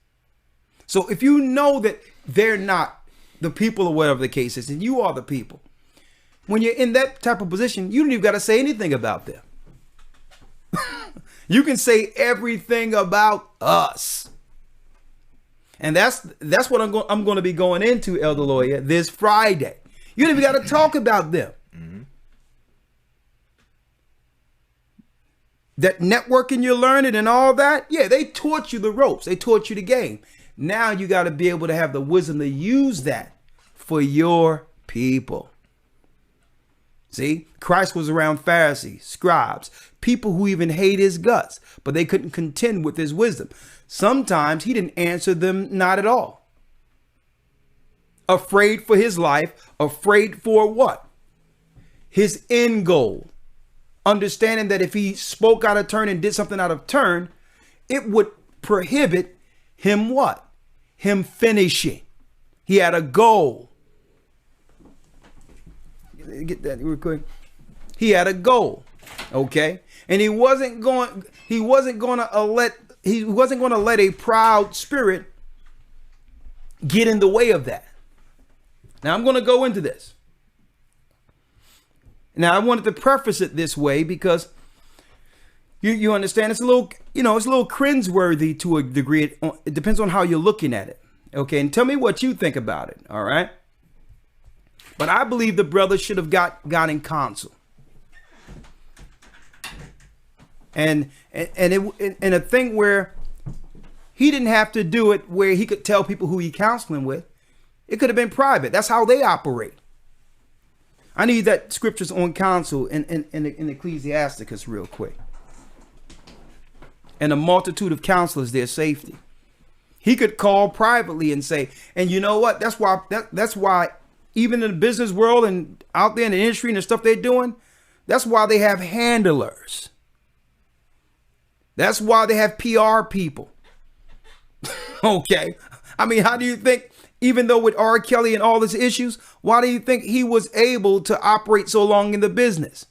D: So if you know that they're not the people or whatever the case is, and you are the people, when you're in that type of position, you don't even got to say anything about them. You can say everything about us. And that's what I'm going to be going into, Elder Lawyer, this Friday. You don't even got to talk about them. That networking you're learning and all that, yeah, they taught you the ropes. They taught you the game. Now you got to be able to have the wisdom to use that for your people. See, Christ was around Pharisees, scribes, people who even hate his guts, but they couldn't contend with his wisdom. Sometimes he didn't answer them, not at all. Afraid for his life, afraid for what? His end goal. Understanding that if he spoke out of turn and did something out of turn, it would prohibit him what? Him finishing. He had a goal. Get that real quick. He had a goal. Okay? And he wasn't going to let a proud spirit get in the way of that. Now I'm going to go into this. Now I wanted to preface it this way because you understand it's a little, it's a little cringeworthy to a degree. It depends on how you're looking at it. Okay. And tell me what you think about it. All right. But I believe the brother should have gotten counsel. And a thing where he didn't have to do it where he could tell people who he counseling with. It could have been private. That's how they operate. I need that scriptures on counsel in Ecclesiasticus real quick. And a multitude of counselors, their safety. He could call privately and say, and you know what? That's why even in the business world and out there in the industry and the stuff they're doing, that's why they have handlers. That's why they have PR people. Okay. I mean, how do you think, even though with R. Kelly and all his issues, why do you think he was able to operate so long in the business?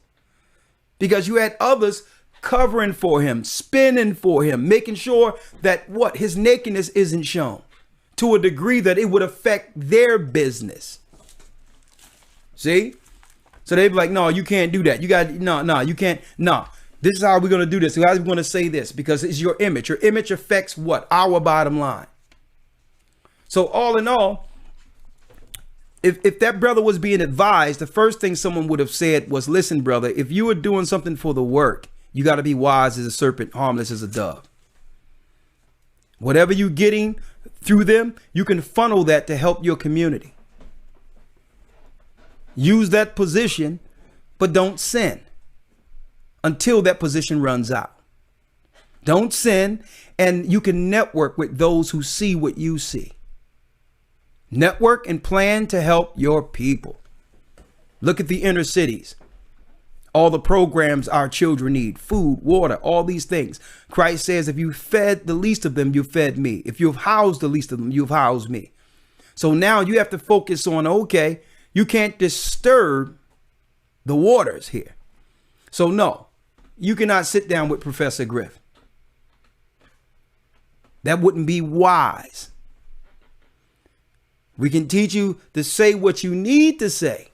D: Because you had others covering for him, spinning for him, making sure that his nakedness isn't shown to a degree that it would affect their business. See? So they'd be like, no, you can't do that. You got, no, you can't. No, this is how we're going to do this. How are we going to say this? Because it's your image. Your image affects what? Our bottom line. So all in all, if that brother was being advised, the first thing someone would have said was, listen, brother, if you were doing something for the work, you got to be wise as a serpent, harmless as a dove. Whatever you're getting through them, you can funnel that to help your community. Use that position, but don't sin until that position runs out. Don't sin, and you can network with those who see what you see. Network and plan to help your people. Look at the inner cities. All the programs our children need, food, water, all these things. Christ says, if you fed the least of them, you fed me. If you've housed the least of them, you've housed me. So now you have to focus on, okay, you can't disturb the waters here. So no, you cannot sit down with Professor Griff. That wouldn't be wise. We can teach you to say what you need to say,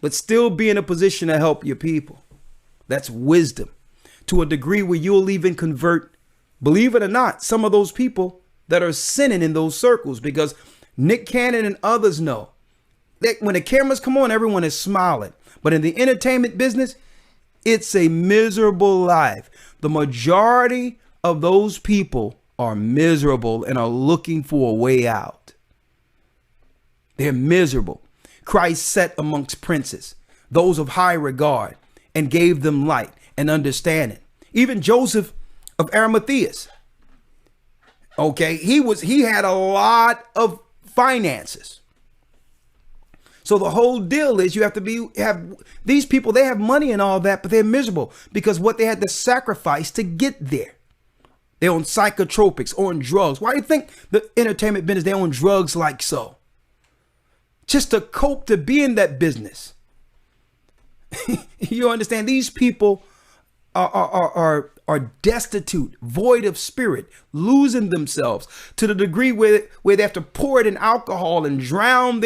D: but still be in a position to help your people. That's wisdom to a degree where you'll even convert, believe it or not, some of those people that are sinning in those circles, because Nick Cannon and others know that when the cameras come on, everyone is smiling. But in the entertainment business, it's a miserable life. The majority of those people are miserable and are looking for a way out. They're miserable. Christ sat amongst princes, those of high regard, and gave them light and understanding. Even Joseph of Arimathea. Okay, he had a lot of finances. So the whole deal is you have to have these people, they have money and all that, but they're miserable because what they had to sacrifice to get there. They're on psychotropics, on drugs. Why do you think the entertainment business, they're on drugs like so? Just to cope, to be in that business. You understand? These people are destitute, void of spirit, losing themselves to the degree where they have to pour it in alcohol and drown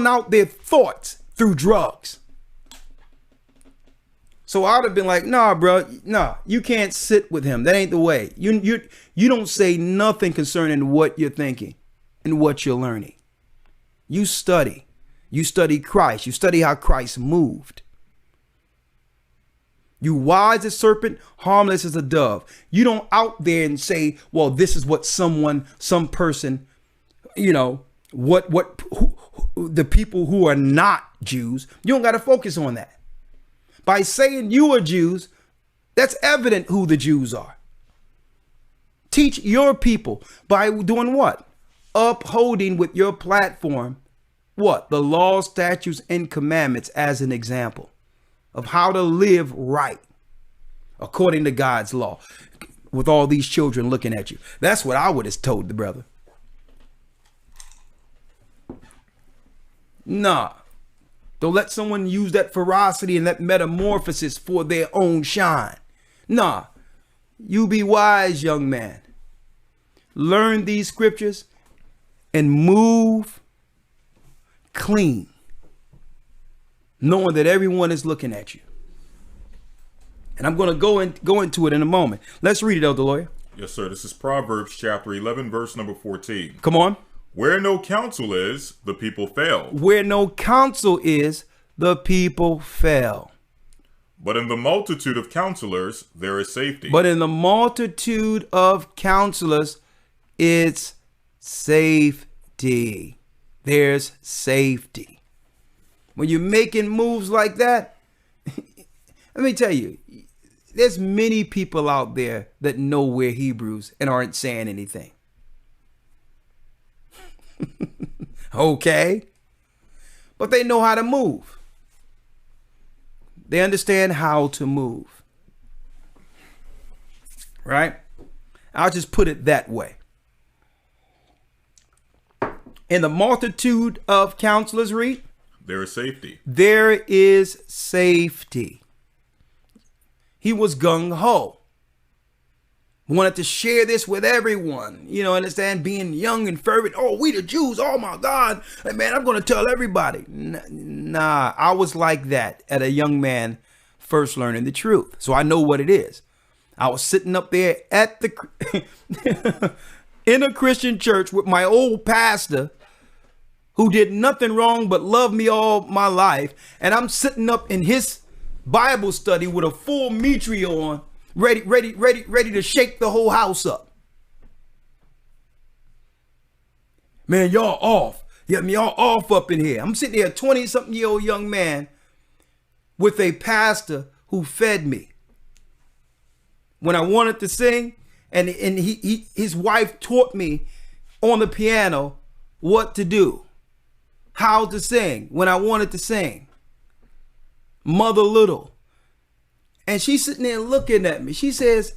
D: out their thoughts through drugs. So I would have been like, nah, bro, nah, you can't sit with him. That ain't the way. You don't say nothing concerning what you're thinking and what you're learning. You study Christ. You study how Christ moved. You wise as a serpent, harmless as a dove. You don't out there and say, well, this is what some person, who, the people who are not Jews. You don't got to focus on that. By saying you are Jews, that's evident who the Jews are. Teach your people by doing what? Upholding with your platform, what? The laws, statutes, and commandments as an example of how to live right according to God's law with all these children looking at you. That's what I would have told the brother. Nah, don't let someone use that ferocity and that metamorphosis for their own shine. Nah, you be wise, young man. Learn these scriptures and move clean, knowing that everyone is looking at you. And I'm going to go into it in a moment. Let's read it, Elder Lawyer.
C: Yes, sir. This is Proverbs chapter 11, verse number 14.
D: Come on.
C: Where no counsel is, the people fail.
D: Where no counsel is, the people fail.
C: But in the multitude of counselors, there is safety.
D: But in the multitude of counselors, it's safety. There's safety. When you're making moves like that, let me tell you, there's many people out there that know we're Hebrews and aren't saying anything. Okay? But they know how to move. They understand how to move. Right? I'll just put it that way. In the multitude of counselors, read,
C: there is safety.
D: There is safety. He was gung-ho. Wanted to share this with everyone. You know, understand, being young and fervent. Oh, we the Jews. Oh, my God. Hey, man, I'm going to tell everybody. Nah, I was like that at a young man first learning the truth. So I know what it is. I was sitting up there at the in a Christian church with my old pastor who did nothing wrong but love me all my life. And I'm sitting up in his Bible study with a full mitre on, ready to shake the whole house up. Man, y'all off. Yeah, y'all off up in here. I'm sitting there, a 20-something-year-old young man with a pastor who fed me. When I wanted to sing, and his wife taught me on the piano what to do, how to sing when I wanted to sing. Mother Little. And she's sitting there looking at me. She says,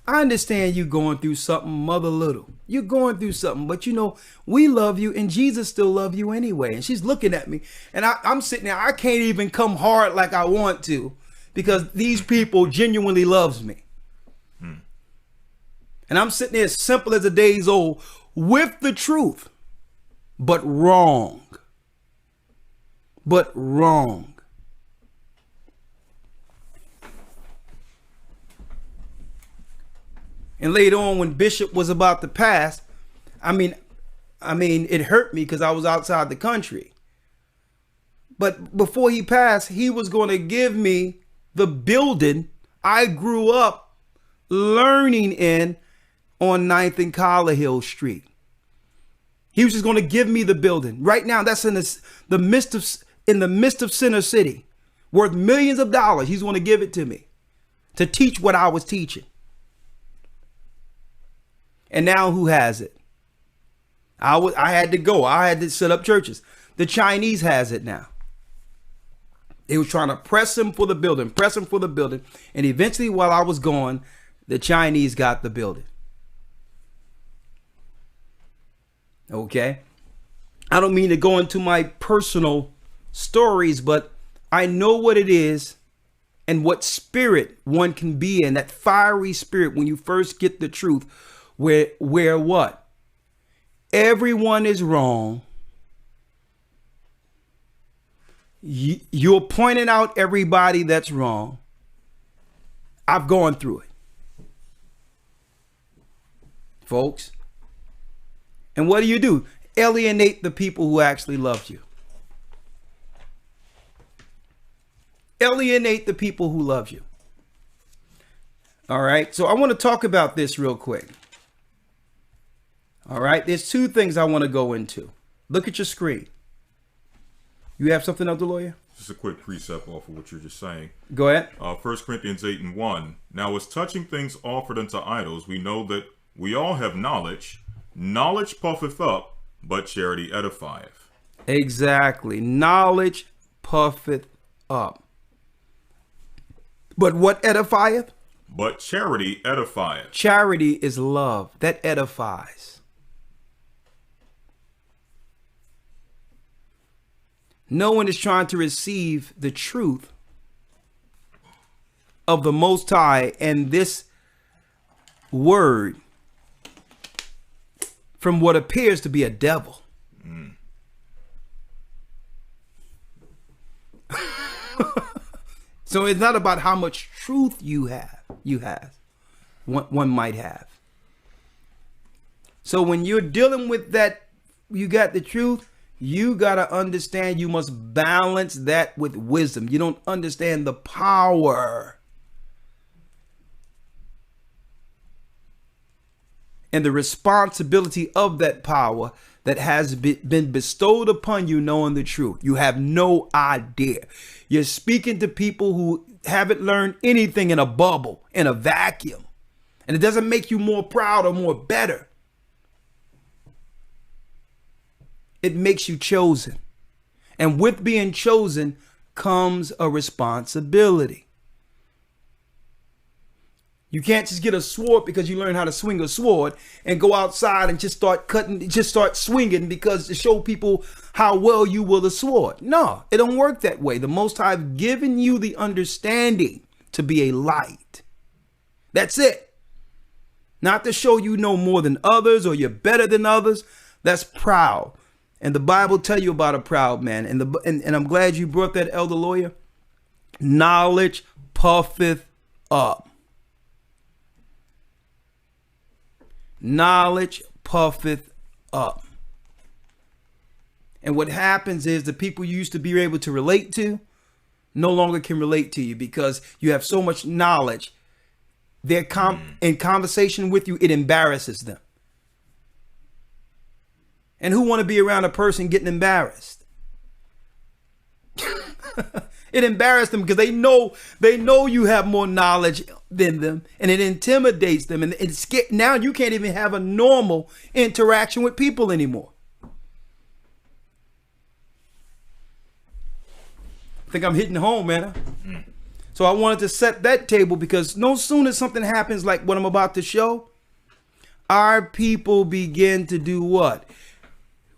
D: I understand you going through something, Mother Little. You're going through something, but you know, we love you and Jesus still love you anyway. And she's looking at me, and I'm sitting there. I can't even come hard like I want to, because these people genuinely loves me. And I'm sitting there simple as a day's old with the truth, but wrong. But wrong. And later on, when Bishop was about to pass, I mean, it hurt me because I was outside the country. But before he passed, he was going to give me the building I grew up learning in on 9th and Collar Street. He was just going to give me the building. Right now, that's in the midst of Center City, worth millions of dollars. He's going to give it to me to teach what I was teaching. And now who has it? I had to go. I had to set up churches. The Chinese has it now. They were trying to press him for the building. And eventually, while I was gone, the Chinese got the building. Okay. I don't mean to go into my personal stories, but I know what it is and what spirit one can be in, that fiery spirit when you first get the truth, where what? Everyone is wrong. You're pointing out everybody that's wrong. I've gone through it, folks. And what do? Alienate the people who actually loved you. Alienate the people who love you. All right. So I want to talk about this real quick. All right. There's two things I want to go into. Look at your screen. You have something else, the lawyer?
C: Just a quick precept off of what you're just saying.
D: Go ahead.
C: 1 Corinthians 8:1. Now, as touching things offered unto idols, we know that we all have knowledge. Knowledge puffeth up, but charity edifieth.
D: Exactly. Knowledge puffeth up. But what edifieth?
C: But charity edifieth.
D: Charity is love that edifies. No one is trying to receive the truth of the Most High and this word from what appears to be a devil. So it's not about how much truth you have. One might have. So when you're dealing with that, you got the truth, you got to understand you must balance that with wisdom. You don't understand the power and the responsibility of that power that has been bestowed upon you knowing the truth. You have no idea. You're speaking to people who haven't learned anything in a bubble, in a vacuum. And it doesn't make you more proud or more better. It makes you chosen. And with being chosen comes a responsibility. You can't just get a sword because you learn how to swing a sword and go outside and just start cutting, just start swinging because to show people how well you wield a sword. No, it don't work that way. The Most High have given you the understanding to be a light. That's it. Not to show you know more than others or you're better than others. That's proud. And the Bible tell you about a proud man. And I'm glad you brought that, Elder Lawyer. Knowledge puffeth up. Knowledge puffeth up. And what happens is the people you used to be able to relate to no longer can relate to you because you have so much knowledge. They're in conversation with you, it embarrasses them. And who want to be around a person getting embarrassed? It embarrassed them because they know you have more knowledge than them, and it intimidates them, and it's now you can't even have a normal interaction with people anymore. I think I'm hitting home, man. So I wanted to set that table because no sooner something happens like what I'm about to show, our people begin to do what?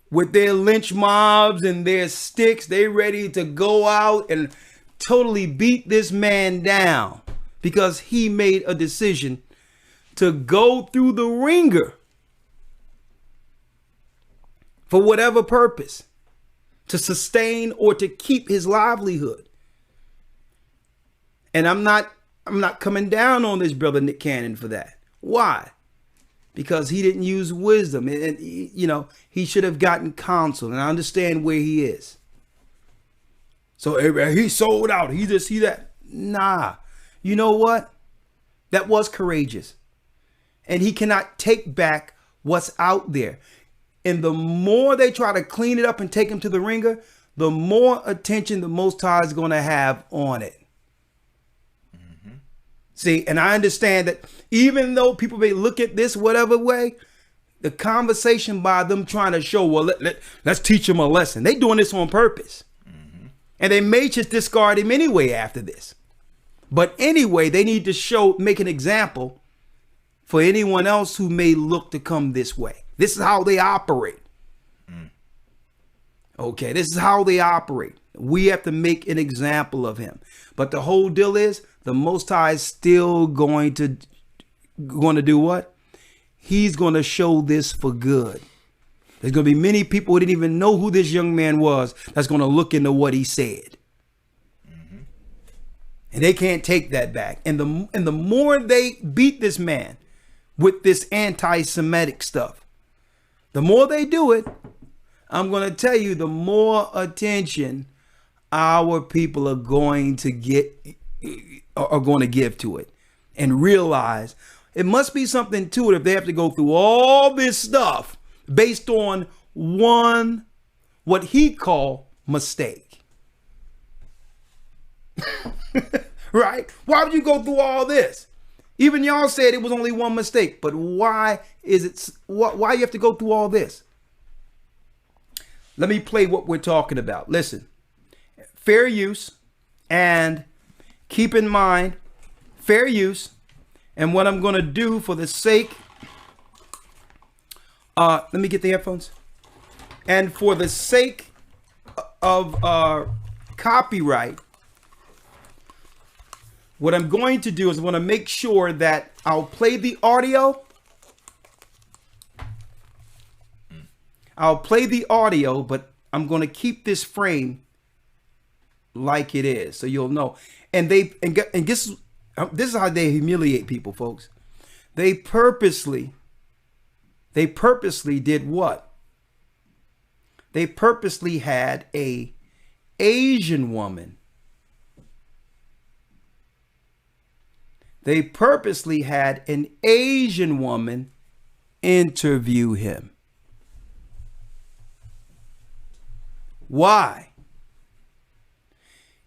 D: With their lynch mobs and their sticks, they ready to go out and totally beat this man down because he made a decision to go through the ringer for whatever purpose, to sustain or to keep his livelihood. And I'm not coming down on this brother Nick Cannon for that. Why? Because he didn't use wisdom, and you know, he should have gotten counsel, and I understand where he is. So he sold out. He just see that. Nah, you know what? That was courageous, and he cannot take back what's out there. And the more they try to clean it up and take him to the ringer, the more attention the Most High is going to have on it. See, and I understand that even though people may look at this whatever way, the conversation by them trying to show, well, let's teach him a lesson. They doing this on purpose. And they may just discard him anyway after this. But anyway, they need to make an example for anyone else who may look to come this way. This is how they operate. Okay, this is how they operate. We have to make an example of him. But the whole deal is the Most High is still going to do what? He's going to show this for good. There's going to be many people who didn't even know who this young man was that's going to look into what he said. And they can't take that back. And the more they beat this man with this anti-Semitic stuff, the more they do it, I'm going to tell you, the more attention our people are going to give to it and realize it must be something to it if they have to go through all this stuff based on one, what he called mistake. Right? Why would you go through all this? Even y'all said it was only one mistake, but why is it, why you have to go through all this? Let me play what we're talking about. Listen, fair use, and keep in mind, fair use, and what I'm going to do for the sake, let me get the headphones, and for the sake of copyright, what I'm going to do is I want to make sure that I'll play the audio. I'll play the audio, but I'm going to keep this frame like it is, so you'll know. And this is how they humiliate people, folks. They purposely did what? They purposely had a Asian woman. They purposely had an Asian woman interview him. Why?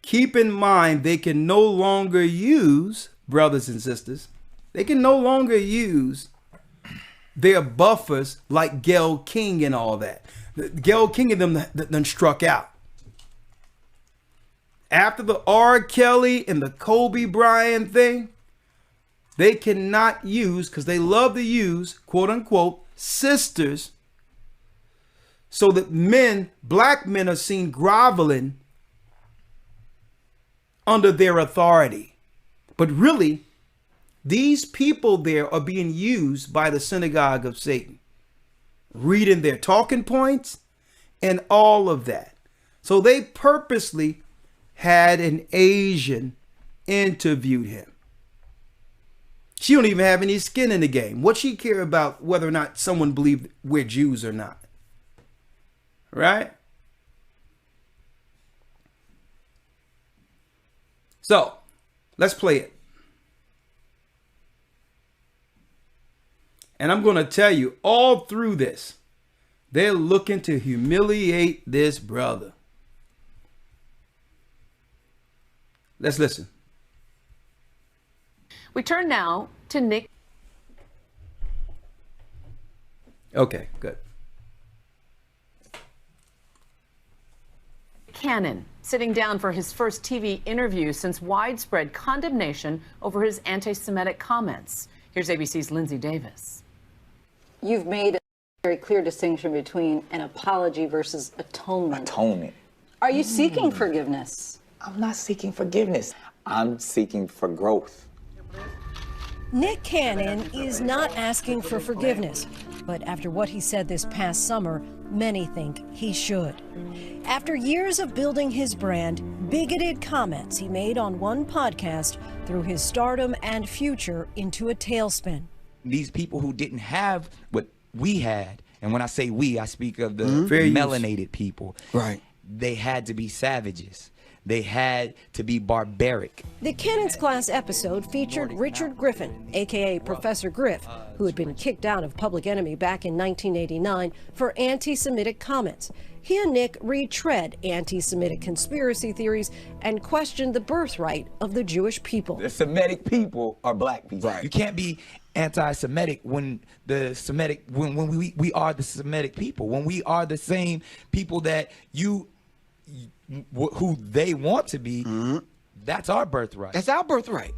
D: Keep in mind, they can no longer use, brothers and sisters, they can no longer use their buffers like Gayle King and all that. Gayle King and them done struck out. After the R. Kelly and the Kobe Bryant thing, they cannot use, because they love to use, quote unquote, sisters, so that men, black men, are seen groveling under their authority. But really, these people there are being used by the synagogue of Satan, reading their talking points and all of that. So they purposely had an Asian interviewed him. She don't even have any skin in the game. What she care about whether or not someone believed we're Jews or not? Right? So, let's play it. And I'm going to tell you, all through this, they're looking to humiliate this brother. Let's listen.
F: We turn now to Nick.
D: Okay, good.
F: Cannon, sitting down for his first TV interview since widespread condemnation over his anti-Semitic comments. Here's ABC's Lindsay Davis.
G: You've made a very clear distinction between an apology versus atonement.
H: Atonement.
G: Are you seeking forgiveness?
H: I'm not seeking forgiveness. I'm seeking for growth.
I: Nick Cannon is not asking for forgiveness, but after what he said this past summer, many think he should. After years of building his brand, bigoted comments he made on one podcast threw his stardom and future into a tailspin.
J: These people who didn't have what we had, and when I say we, I speak of the melanated people.
H: Right.
J: They had to be savages. They had to be barbaric.
I: The Cannon's Class episode featured Richard Griffin, a.k.a. Professor Griff, who had been kicked out of Public Enemy back in 1989 for anti-Semitic comments. He and Nick retread anti-Semitic conspiracy theories and questioned the birthright of the Jewish people.
H: The Semitic people are black people.
J: Right. You can't be anti-Semitic when the Semitic, when we are the Semitic people, when we are the same people that who they want to be. That's our birthright.
H: That's our birthright.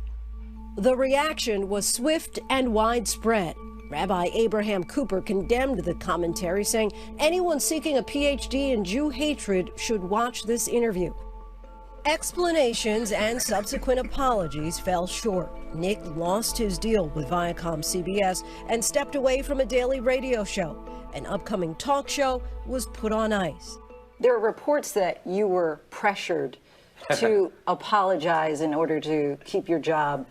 I: The reaction was swift and widespread. Rabbi Abraham Cooper condemned the commentary, saying anyone seeking a PhD in Jew hatred should watch this interview. Explanations and subsequent apologies fell short. Nick lost his deal with Viacom CBS and stepped away from a daily radio show. An upcoming talk show was put on ice.
G: There are reports that you were pressured to apologize in order to keep your job.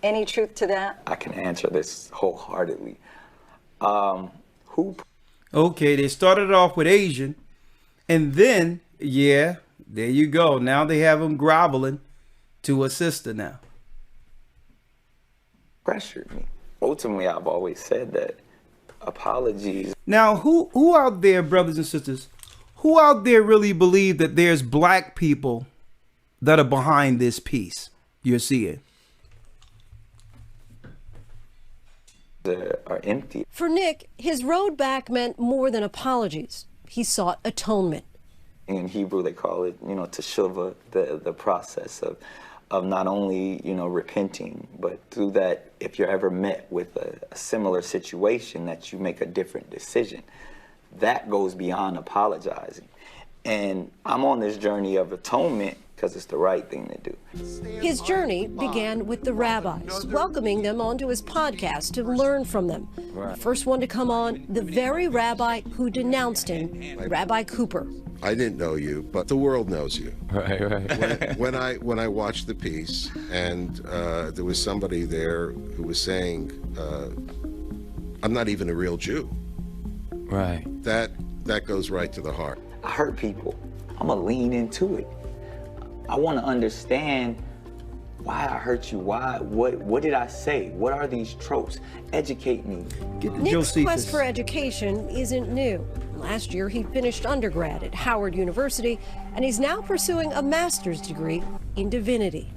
G: Any truth to that?
H: I can answer this wholeheartedly.
D: Okay, they started off with Asian, and then, yeah, there you go. Now they have him groveling to a sister now.
H: Pressured me. Ultimately, I've always said that apologies.
D: Now, who out there, brothers and sisters, who out there really believe that there's black people that are behind this piece you're seeing?
H: Are empty.
I: For Nick, his road back meant more than apologies. He sought atonement.
H: In Hebrew, they call it, teshuvah, the process of not only, repenting, but through that, if you're ever met with a similar situation, that you make a different decision. That goes beyond apologizing. And I'm on this journey of atonement because it's the right thing to do.
I: His journey began with the rabbis, welcoming them onto his podcast to learn from them. The first one to come on, the very rabbi who denounced him, Rabbi Cooper.
K: I didn't know you, but the world knows you.
J: Right.
K: When I watched the piece, and there was somebody there who was saying, "I'm not even a real Jew."
J: Right.
K: That goes right to the heart.
H: I hurt people. I'm gonna lean into it. I want to understand why I hurt you. Why? What did I say? What are these tropes? Educate me.
I: Nick's quest for education isn't new. Last year, he finished undergrad at Howard University, and he's now pursuing a master's degree in divinity.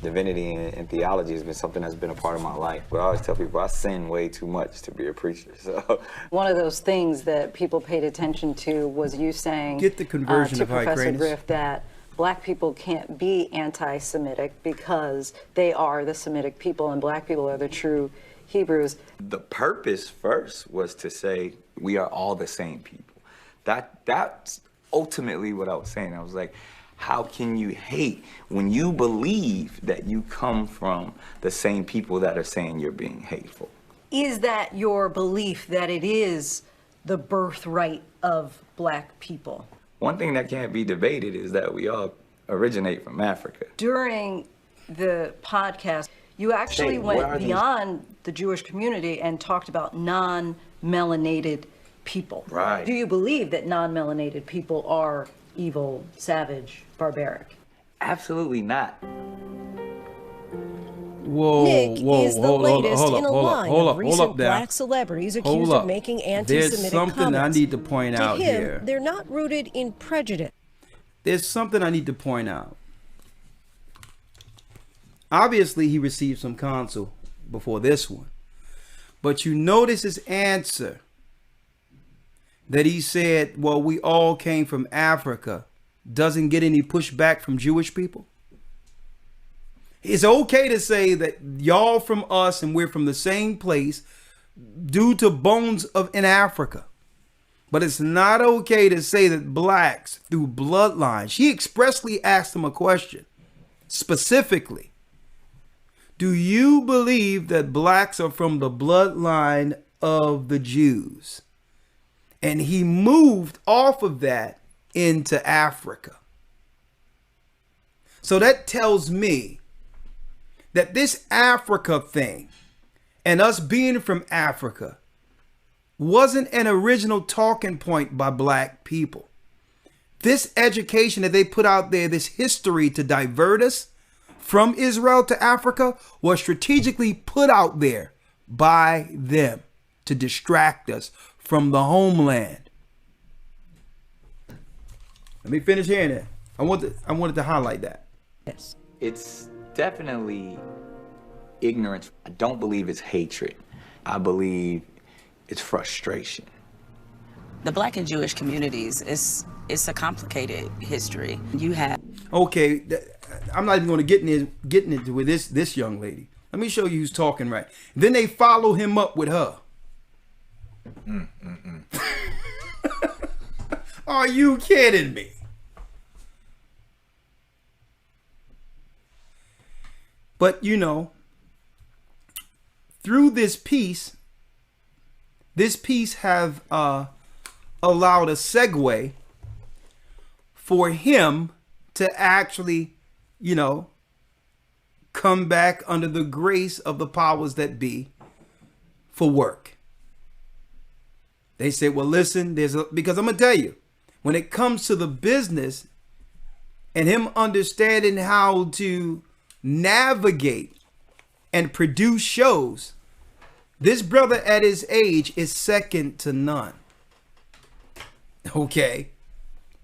H: Divinity and theology has been something that's been a part of my life. But I always tell people I sin way too much to be a preacher. So
G: one of those things that people paid attention to was you saying
D: Get the conversion
G: to
D: of High
G: Professor
D: Greatness.
G: Griff that black people can't be anti-Semitic because they are the Semitic people and black people are the true Hebrews.
H: the purpose first was to say we are all the same people. That's ultimately what I was saying. I was like, how can you hate when you believe that you come from the same people that are saying you're being hateful?
G: Is that your belief that it is the birthright of black people?
H: One thing that can't be debated is that we all originate from Africa.
G: During the podcast, you actually
H: Say, what are
G: went
H: these-
G: beyond the Jewish community and talked about non-melanated people.
H: Right.
G: Do you believe that non-melanated people are evil, savage, barbaric?
H: Absolutely not.
D: Whoa,
I: Nick
D: whoa,
I: is the
D: hold
I: latest
D: up,
I: in a
D: hold up,
I: line
D: hold
I: of
D: up, hold
I: recent
D: up there.
I: black celebrities
D: Hold
I: accused
D: up.
I: of making
D: There's
I: anti-Semitic
D: something
I: comments.
D: I need to point
I: To
D: out
I: him,
D: here.
I: they're not rooted in prejudice.
D: There's something I need to point out. Obviously, he received some counsel before this one. But you notice his answer that he said, well, we all came from Africa, doesn't get any pushback from Jewish people. It's okay to say that y'all from us and we're from the same place due to bones in Africa. But it's not okay to say that blacks through bloodline. She expressly asked him a question specifically. Do you believe that blacks are from the bloodline of the Jews? And he moved off of that into Africa. So that tells me that this Africa thing and us being from Africa wasn't an original talking point by black people. This education that they put out there, this history to divert us from Israel to Africa, was strategically put out there by them to distract us from the homeland. Let me finish hearing that. I wanted to highlight that.
I: Yes.
H: It's definitely ignorance. I don't believe it's hatred. I believe it's frustration.
L: The black and Jewish communities, it's a complicated history. You have
D: Okay, I'm not even going to get into with this young lady. Let me show you who's talking right. Then they follow him up with her. Are you kidding me? But you know, through this piece have allowed a segue for him to actually, you know, come back under the grace of the powers that be for work. They say, well, listen, because I'm going to tell you, when it comes to the business and him understanding how to navigate and produce shows, this brother at his age is second to none. Okay.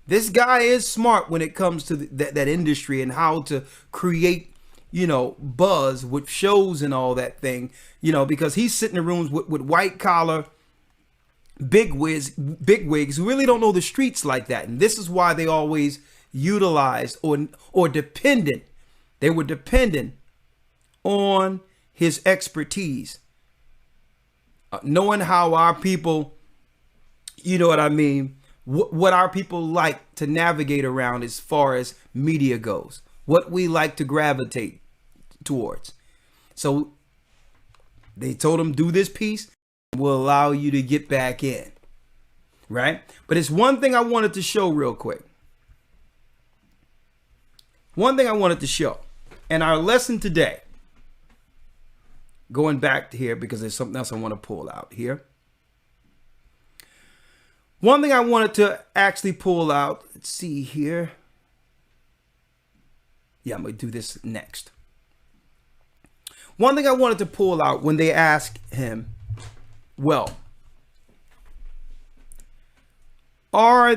D: This guy is smart when it comes to that industry and how to create, you know, buzz with shows and all that thing, you know, because he's sitting in rooms with white collar bigwigs who really don't know the streets like that. And this is why they always utilized or dependent. They were dependent on his expertise, knowing how our people, you know what I mean, what our people like to navigate around as far as media goes, what we like to gravitate towards. So they told him, do this piece, will allow you to get back in, right? But it's one thing I wanted to show real quick. One thing I wanted to show. And our lesson today, going back to here because there's something else I want to pull out here. One thing I wanted to actually pull out, let's see here. Yeah, I'm going to do this next. One thing I wanted to pull out when they asked him, well, are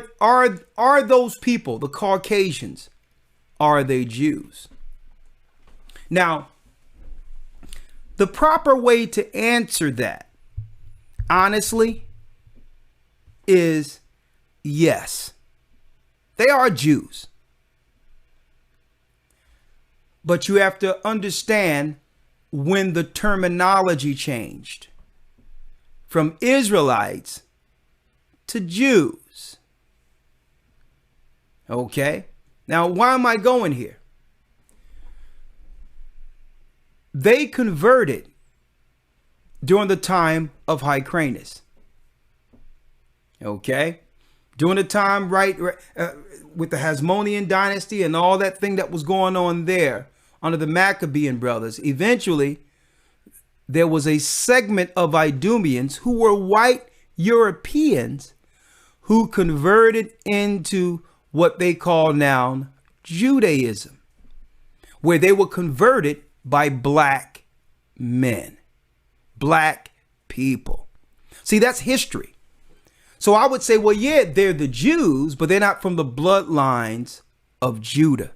D: those people, the Caucasians, are they Jews? Now, the proper way to answer that, honestly, is yes. They are Jews. But you have to understand when the terminology changed from Israelites to Jews. Okay? Now, why am I going here? They converted during the time of Hyrcanus. Okay? During the time, with the Hasmonean dynasty and all that thing that was going on there under the Maccabean brothers, eventually there was a segment of Idumeans who were white Europeans who converted into what they call now Judaism, where they were converted by black men, black people. See, that's history. So I would say, well, yeah, they're the Jews, but they're not from the bloodlines of Judah.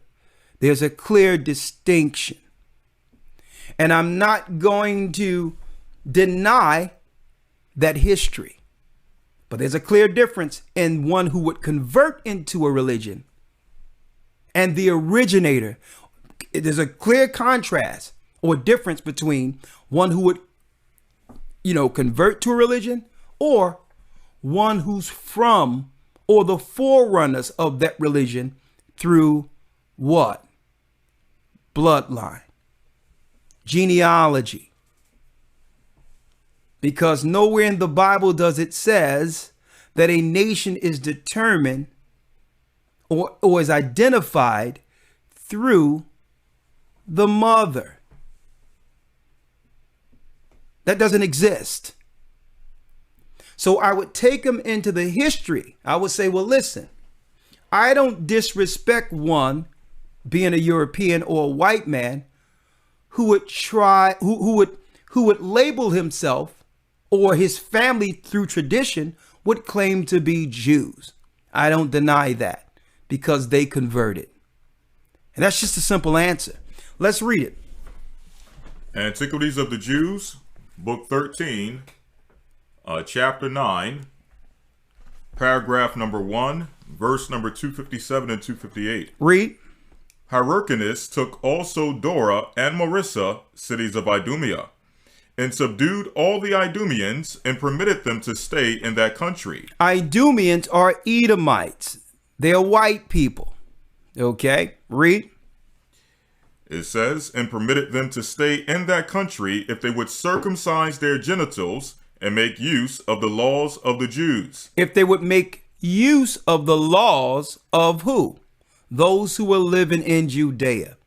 D: There's a clear distinction. And I'm not going to deny that history. But there's a clear difference in one who would convert into a religion and the originator. There's a clear contrast or difference between one who would, convert to a religion or one who's from or the forerunners of that religion through what? Bloodline, genealogy. Because nowhere in the Bible does it says that a nation is determined or is identified through the mother. That doesn't exist. So I would take them into the history. I would say, well, listen, I don't disrespect one being a European or a white man who would who would label himself or his family through tradition would claim to be Jews. I don't deny that because they converted. And that's just a simple answer. Let's read it.
C: Antiquities of the Jews, Book 13, Chapter 9, paragraph number 1, verse number 257 and 258.
D: Read.
C: Hyrcanus took also Dora and Marissa, cities of Idumea, and subdued all the Idumeans and permitted them to stay in that country.
D: Idumeans are Edomites. They're white people. Okay, read.
C: It says, and permitted them to stay in that country if they would circumcise their genitals and make use of the laws of the Jews.
D: If they would make use of the laws of who? Those who were living in Judea.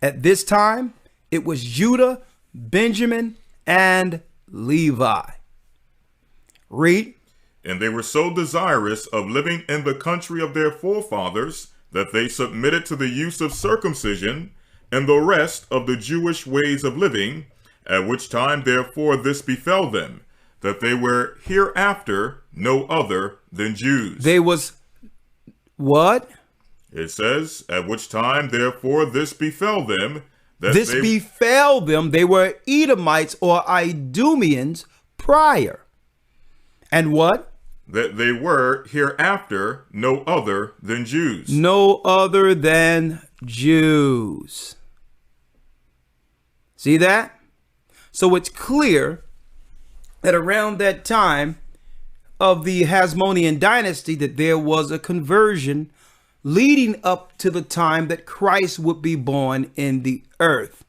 D: At this time, it was Judah, Benjamin, and Levi. Read.
C: And they were so desirous of living in the country of their forefathers that they submitted to the use of circumcision and the rest of the Jewish ways of living, at which time therefore this befell them, that they were hereafter no other than Jews.
D: They was what?
C: It says, at which time therefore this befell them, that
D: befell them, they were Edomites or Idumeans prior. And what?
C: That they were hereafter no other than Jews.
D: No other than Jews. See that? So it's clear that around that time of the Hasmonean dynasty that there was a conversion leading up to the time that Christ would be born in the earth.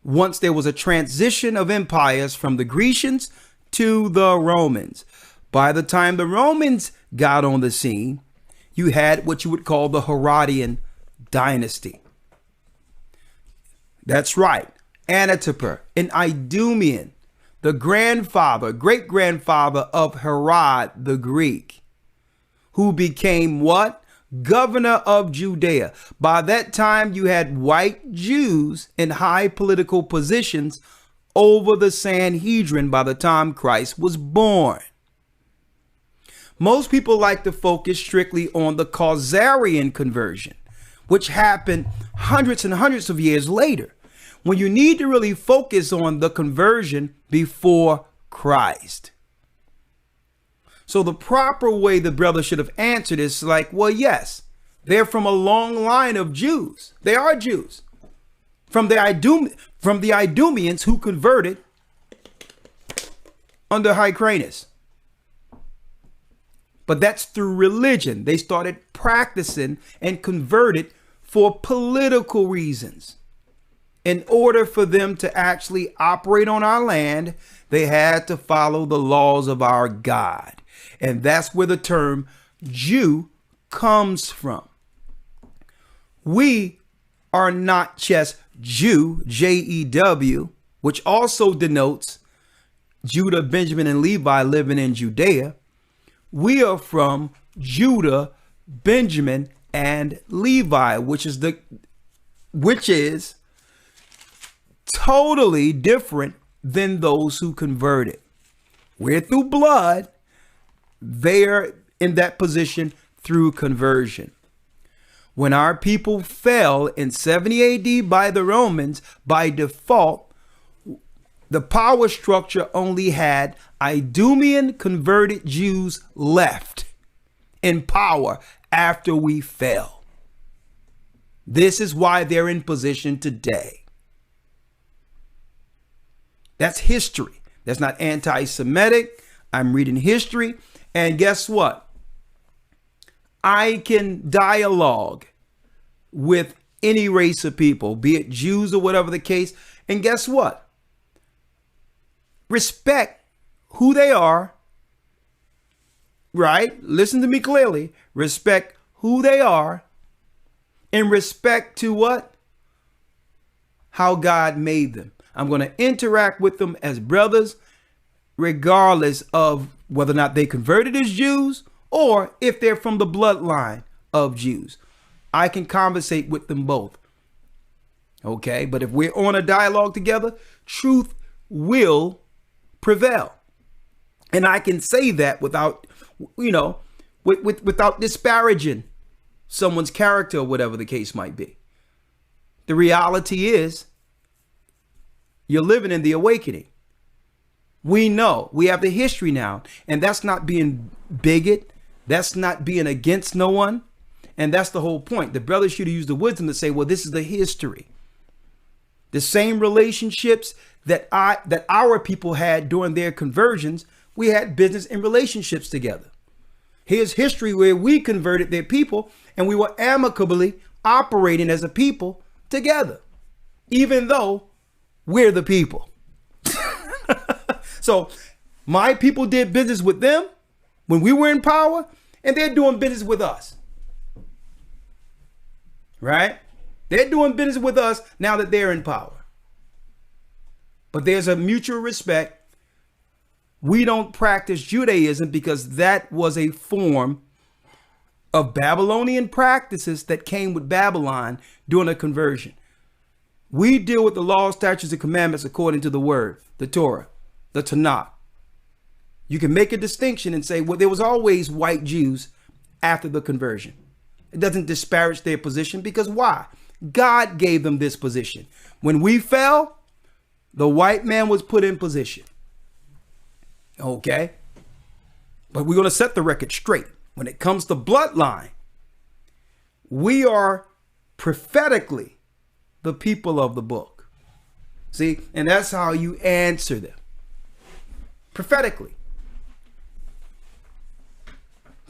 D: Once there was a transition of empires from the Grecians to the Romans. By the time the Romans got on the scene, you had what you would call the Herodian dynasty. That's right. Antipater, an Idumean, the great-grandfather of Herod the Greek, who became what? Governor of Judea. By that time, you had white Jews in high political positions over the Sanhedrin by the time Christ was born. Most people like to focus strictly on the Khazarian conversion, which happened hundreds and hundreds of years later, when you need to really focus on the conversion before Christ. So the proper way the brother should have answered is like, well, yes, they're from a long line of Jews. They are Jews. From the Idumeans who converted under Hyrcanus. But that's through religion. They started practicing and converted for political reasons. In order for them to actually operate on our land, they had to follow the laws of our God. And that's where the term Jew comes from. We are not just Jew, J-E-W, which also denotes Judah, Benjamin, and Levi living in Judea. We are from Judah, Benjamin, and Levi, which is totally different than those who converted. We're through blood. They're in that position through conversion. When our people fell in 70 AD by the Romans, by default, the power structure only had Idumean converted Jews left in power after we fell. This is why they're in position today. That's history. That's not anti-Semitic. I'm reading history. And guess what? I can dialogue with any race of people, be it Jews or whatever the case. And guess what? Respect who they are, right? Listen to me clearly. Respect who they are in respect to what? How God made them. I'm going to interact with them as brothers, regardless of whether or not they converted as Jews or if they're from the bloodline of Jews. I can conversate with them both. Okay, but if we're on a dialogue together, truth will prevail. And I can say that without, without disparaging someone's character or whatever the case might be. The reality is, you're living in the awakening. We know, we have the history now, and that's not being bigot. That's not being against no one. And that's the whole point. The brothers should have used the wisdom to say, well, this is the history. The same relationships that our people had during their conversions, we had business and relationships together. Here's history where we converted their people and we were amicably operating as a people together, even though we're the people. So my people did business with them when we were in power, and they're doing business with us. Right? They're doing business with us now that they're in power. But there's a mutual respect. We don't practice Judaism because that was a form of Babylonian practices that came with Babylon during a conversion. We deal with the law, statutes, and commandments according to the word, the Torah, the Tanakh. You can make a distinction and say, well, there was always white Jews after the conversion. It doesn't disparage their position because why? God gave them this position. When we fell, the white man was put in position. Okay? But we're going to set the record straight. When it comes to bloodline, we are prophetically the people of the book. See? And that's how you answer them. Prophetically.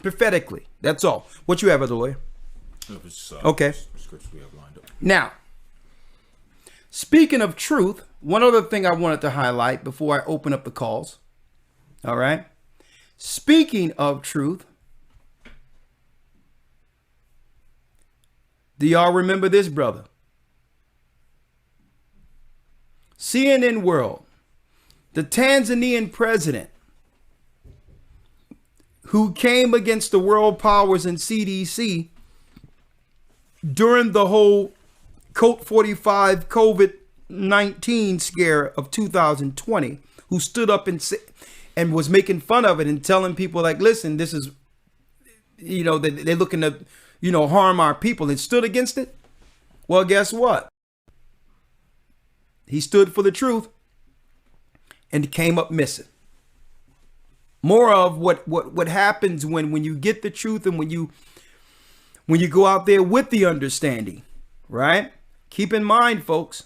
D: Prophetically. That's all. What you have as a lawyer? Okay. Now, speaking of truth, one other thing I wanted to highlight before I open up the calls. All right. Speaking of truth, do y'all remember this brother? CNN World, the Tanzanian president who came against the world powers and CDC during the whole Code 45 COVID-19 scare of 2020, who stood up and was making fun of it and telling people like, listen, this is, they're looking to, harm our people, and stood against it. Well, guess what? He stood for the truth and came up missing. More of what happens when you get the truth and when you go out there with the understanding, right? Keep in mind, folks,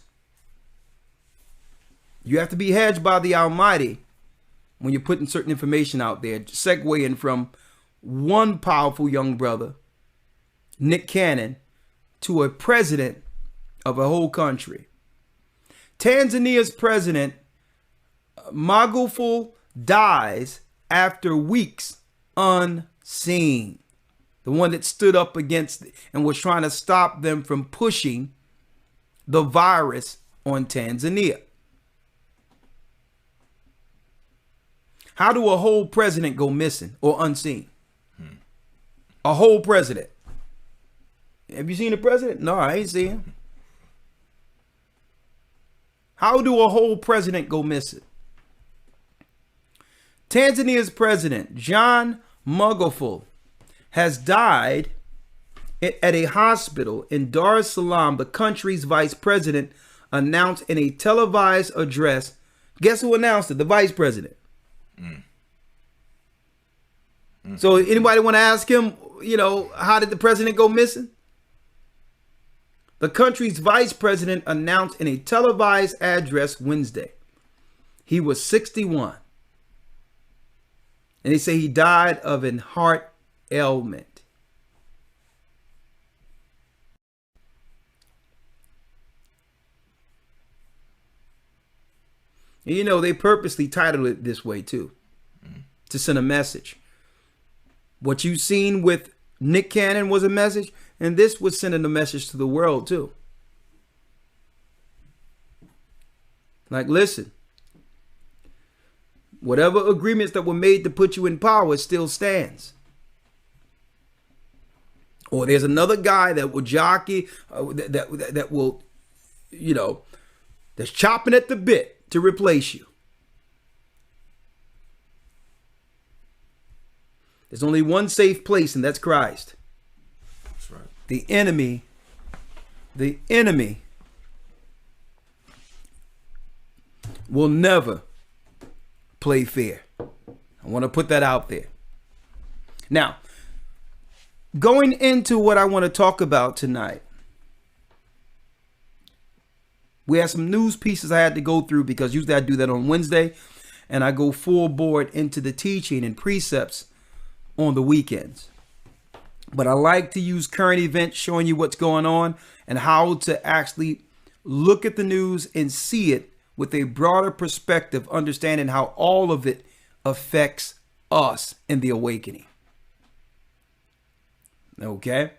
D: you have to be hedged by the Almighty when you're putting certain information out there. Segueing from one powerful young brother, Nick Cannon, to a president of a whole country. Tanzania's president, Magufuli, dies after weeks unseen. The one that stood up against and was trying to stop them from pushing the virus on Tanzania. How do a whole president go missing or unseen? A whole president. Have you seen the president? No, I ain't seen him. How do a whole president go missing? Tanzania's president, John Magufuli, has died at a hospital in Dar es Salaam. The country's vice president announced in a televised address. Guess who announced it? The vice president. So anybody want to ask him, how did the president go missing? The country's vice president announced in a televised address Wednesday. He was 61. And they say he died of a heart ailment. And they purposely titled it this way too, to send a message. What you've seen with Nick Cannon was a message, and this was sending a message to the world too. Like, listen, whatever agreements that were made to put you in power still stands. Or there's another guy that will jockey, that will, that's chopping at the bit to replace you. There's only one safe place, and that's Christ.
K: That's right.
D: The enemy will never play fair. I want to put that out there. Now, going into what I want to talk about tonight, we have some news pieces I had to go through because usually I do that on Wednesday, and I go full board into the teaching and precepts on the weekends. But I like to use current events, showing you what's going on and how to actually look at the news and see it with a broader perspective, understanding how all of it affects us in the awakening. Okay?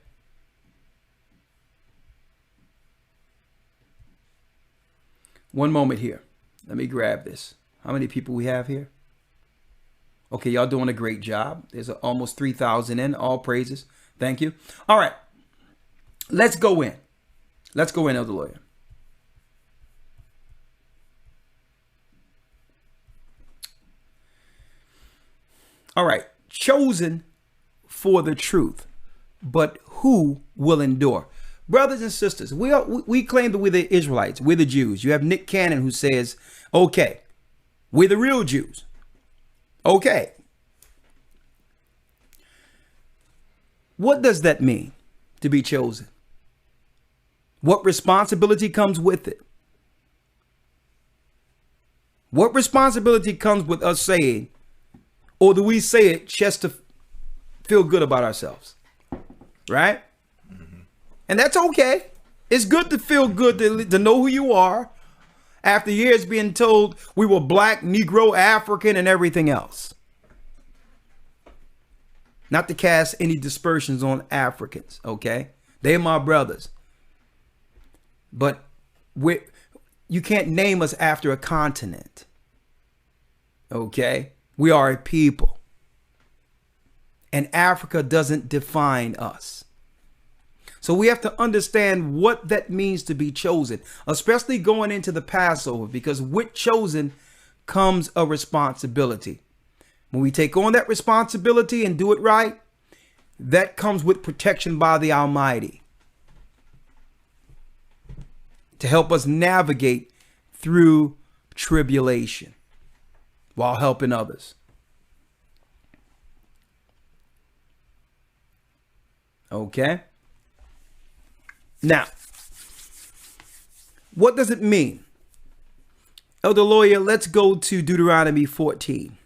D: One moment here. Let me grab this. How many people we have here? Okay, y'all doing a great job. There's almost 3,000 in. All praises. Thank you. All right. Let's go in. Let's go in, Elder Lawyer. All right. Chosen for the truth, but who will endure? Brothers and sisters, we claim that we're the Israelites. We're the Jews. You have Nick Cannon who says, okay, we're the real Jews. Okay. What does that mean to be chosen? What responsibility comes with it? What responsibility comes with us saying, or do we say it just to feel good about ourselves? Right? Mm-hmm. And that's okay. It's good to feel good, to know who you are after years being told we were black, Negro, African, and everything else. Not to cast any dispersions on Africans, okay? They're my brothers. But you can't name us after a continent, okay? We are a people. And Africa doesn't define us. So we have to understand what that means to be chosen, especially going into the Passover, because with chosen comes a responsibility. When we take on that responsibility and do it right, that comes with protection by the Almighty. to help us navigate through tribulation while helping others. Okay. Now, what does it mean? Elder Lawyer, let's go to Deuteronomy 14.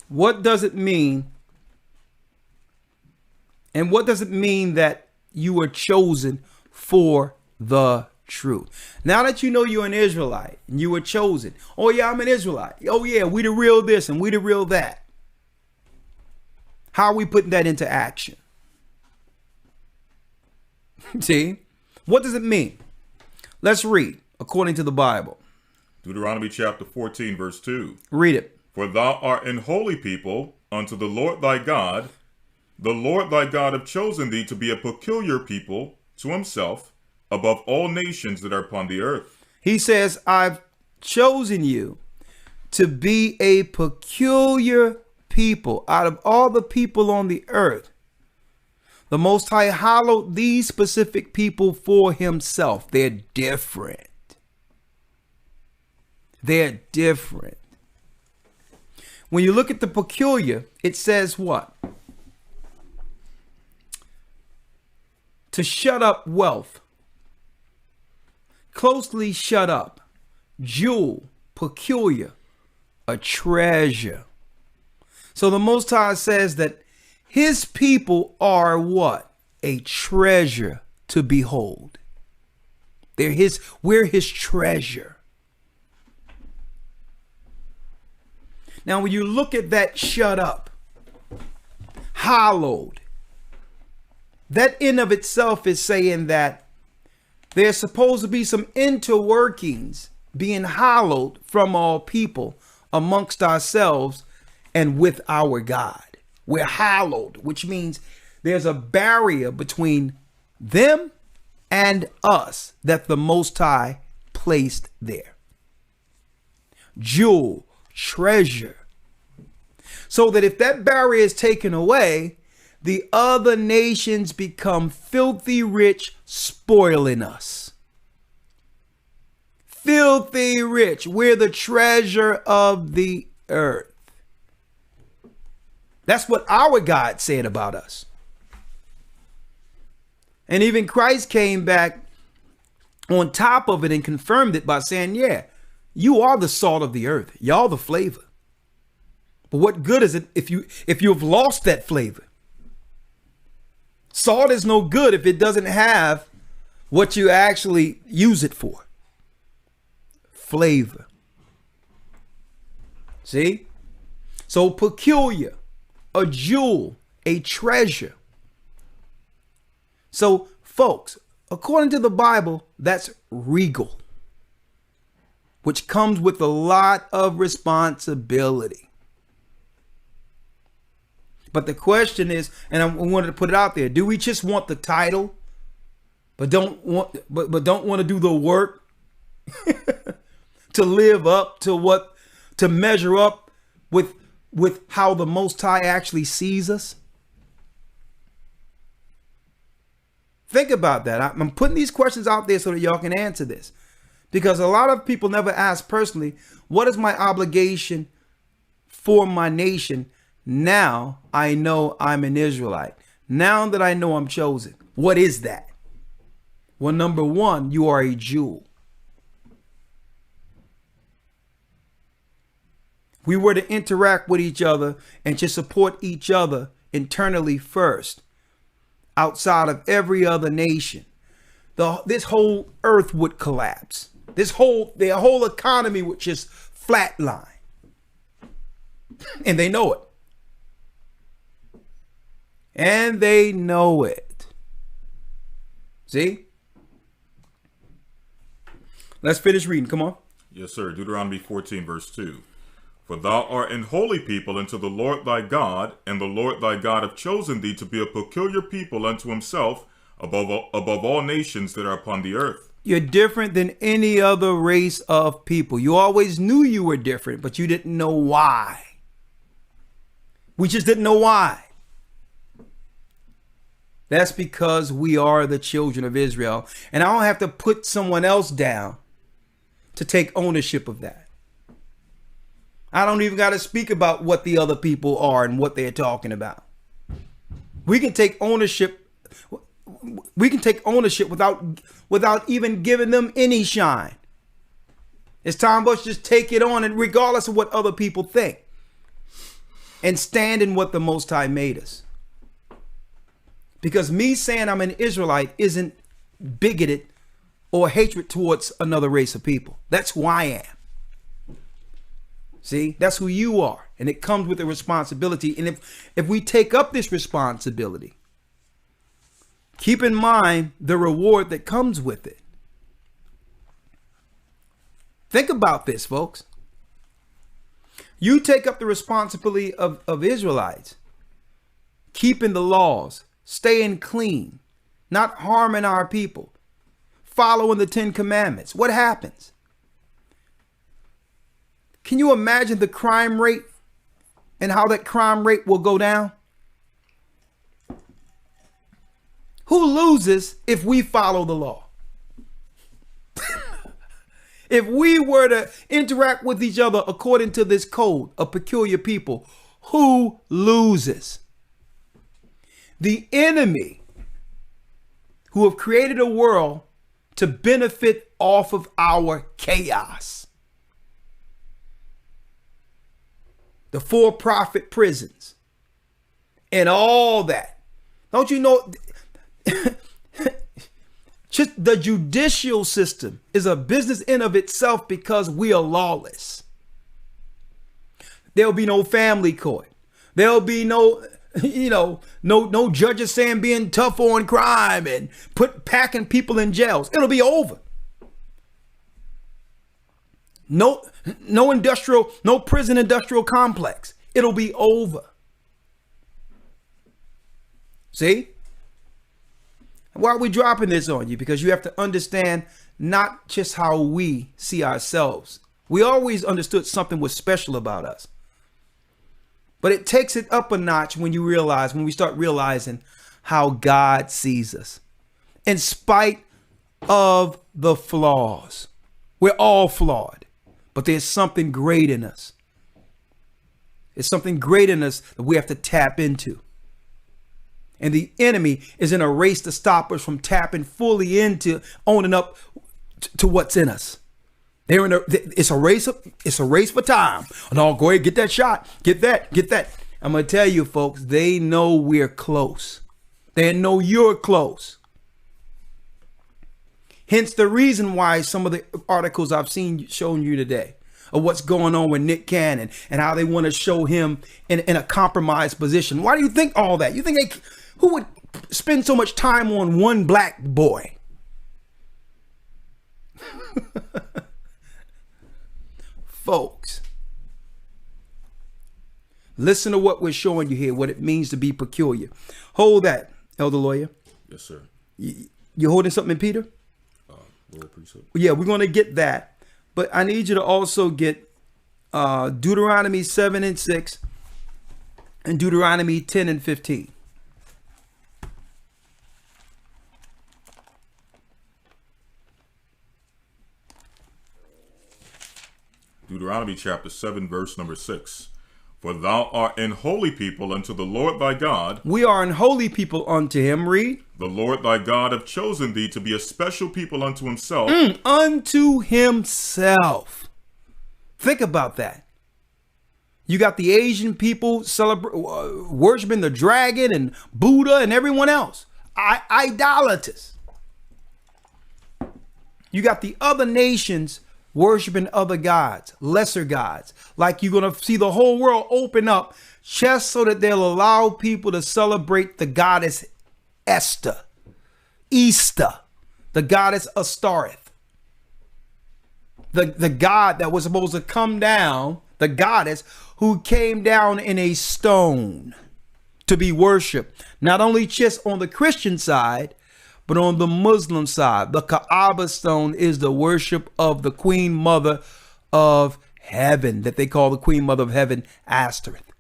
D: What does it mean? And what does it mean that you were chosen for the truth? Now that you know you're an Israelite and you were chosen. Oh yeah, I'm an Israelite. Oh yeah, we the real this and we the real that. How are we putting that into action? See, what does it mean? Let's read according to the Bible.
C: Deuteronomy chapter 14, verse 2.
D: Read it.
C: For thou art an holy people unto the Lord thy God. The Lord thy God hath chosen thee to be a peculiar people to himself above all nations that are upon the earth.
D: He says, I've chosen you to be a peculiar people out of all the people on the earth. The Most High hallowed these specific people for himself. They're different. They're different. When you look at the peculiar, it says what? To shut up wealth. Closely shut up. Jewel. Peculiar. A treasure. So the Most High says that his people are what? A treasure to behold. We're his treasure. Now, when you look at that shut up, hallowed, that in of itself is saying that there's supposed to be some interworkings being hallowed from all people amongst ourselves and with our God. We're hallowed, which means there's a barrier between them and us that the Most High placed there. Jewel, treasure. So that if that barrier is taken away, the other nations become filthy rich, spoiling us. Filthy rich. We're the treasure of the earth. That's what our God said about us. And even Christ came back on top of it and confirmed it by saying, yeah, you are the salt of the earth. Y'all the flavor. But what good is it if you've lost that flavor? Salt is no good if it doesn't have what you actually use it for. Flavor. See? So peculiar. A jewel, a treasure. So, folks, according to the Bible, that's regal, which comes with a lot of responsibility. But the question is, and I wanted to put it out there, do we just want the title, but don't want to do the work to live up to to measure up with how the Most High actually sees us? Think about that. I'm putting these questions out there so that y'all can answer this. Because a lot of people never ask personally, what is my obligation for my nation? Now I know I'm an Israelite. Now that I know I'm chosen. What is that? Well, number one, you are a jewel. We were to interact with each other and to support each other internally first, outside of every other nation. This whole earth would collapse. Their whole economy would just flatline. And they know it. And they know it. See? Let's finish reading. Come on.
C: Yes, sir. Deuteronomy 14, verse 2. For thou art an holy people unto the Lord thy God, and the Lord thy God hath chosen thee to be a peculiar people unto himself above all nations that are upon the earth.
D: You're different than any other race of people. You always knew you were different, but you didn't know why. We just didn't know why. That's because we are the children of Israel. And I don't have to put someone else down to take ownership of that. I don't even got to speak about what the other people are and what they're talking about. We can take ownership. We can take ownership without even giving them any shine. It's time for us to just take it on, and regardless of what other people think, and stand in what the Most High made us. Because me saying I'm an Israelite isn't bigoted or hatred towards another race of people. That's who I am. See, that's who you are. And it comes with a responsibility. And if we take up this responsibility, keep in mind the reward that comes with it. Think about this, folks. You take up the responsibility of Israelites, keeping the laws, staying clean, not harming our people, following the 10 Commandments. What happens? Can you imagine the crime rate and how that crime rate will go down? Who loses if we follow the law? If we were to interact with each other according to this code of peculiar people, who loses? The enemy, who have created a world to benefit off of our chaos. The for-profit prisons and all that. Don't you know? Just the judicial system is a business in of itself because we are lawless. There'll be no family court. There'll be no, no judges saying being tough on crime and packing people in jails. It'll be over. No prison industrial complex. It'll be over. See? Why are we dropping this on you? Because you have to understand not just how we see ourselves. We always understood something was special about us. But it takes it up a notch when we start realizing how God sees us. In spite of the flaws. We're all flawed. But there's something great in us. It's something great in us that we have to tap into. And the enemy is in a race to stop us from tapping fully into owning up to what's in us. It's a race for time. No, go ahead, get that shot. Get that. I'm going to tell you, folks, they know we're close. They know you're close. Hence the reason why some of the articles I've shown you today of what's going on with Nick Cannon and how they want to show him in a compromised position. Why do you think all that? You think who would spend so much time on one black boy? Folks, listen to what we're showing you here, what it means to be peculiar. Hold that, Elder Lawyer.
C: Yes, sir.
D: You holding something in Peter? Yeah, we're going to get that. But I need you to also get Deuteronomy 7:6 and Deuteronomy 10:15.
C: Deuteronomy chapter 7, verse number 6. For thou art an holy people unto the Lord thy God.
D: We are an holy people unto him. Read.
C: The Lord thy God hath chosen thee to be a special people unto himself.
D: Unto himself. Think about that. You got the Asian people worshiping the dragon and Buddha and everyone else. Idolaters. You got the other nations worshiping other gods, lesser gods. Like you're going to see the whole world open up just so that they'll allow people to celebrate the goddess Esther, Easter, the goddess Astareth, the god that was supposed to come down, the goddess who came down in a stone to be worshipped, not only just on the Christian side, but on the Muslim side. The Kaaba stone is the worship of the Queen Mother of Heaven, that they call the Queen Mother of Heaven, Ashtoreth.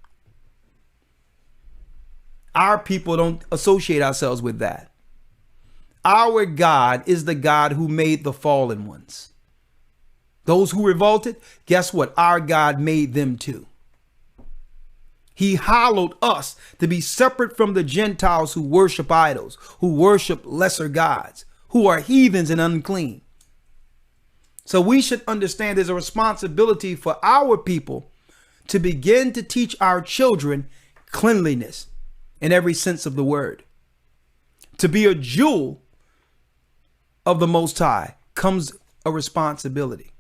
D: Our people don't associate ourselves with that. Our God is the God who made the fallen ones. Those who revolted, guess what? Our God made them too. He hallowed us to be separate from the Gentiles who worship idols, who worship lesser gods, who are heathens and unclean. So we should understand there's a responsibility for our people to begin to teach our children cleanliness in every sense of the word. To be a jewel of the Most High comes a responsibility.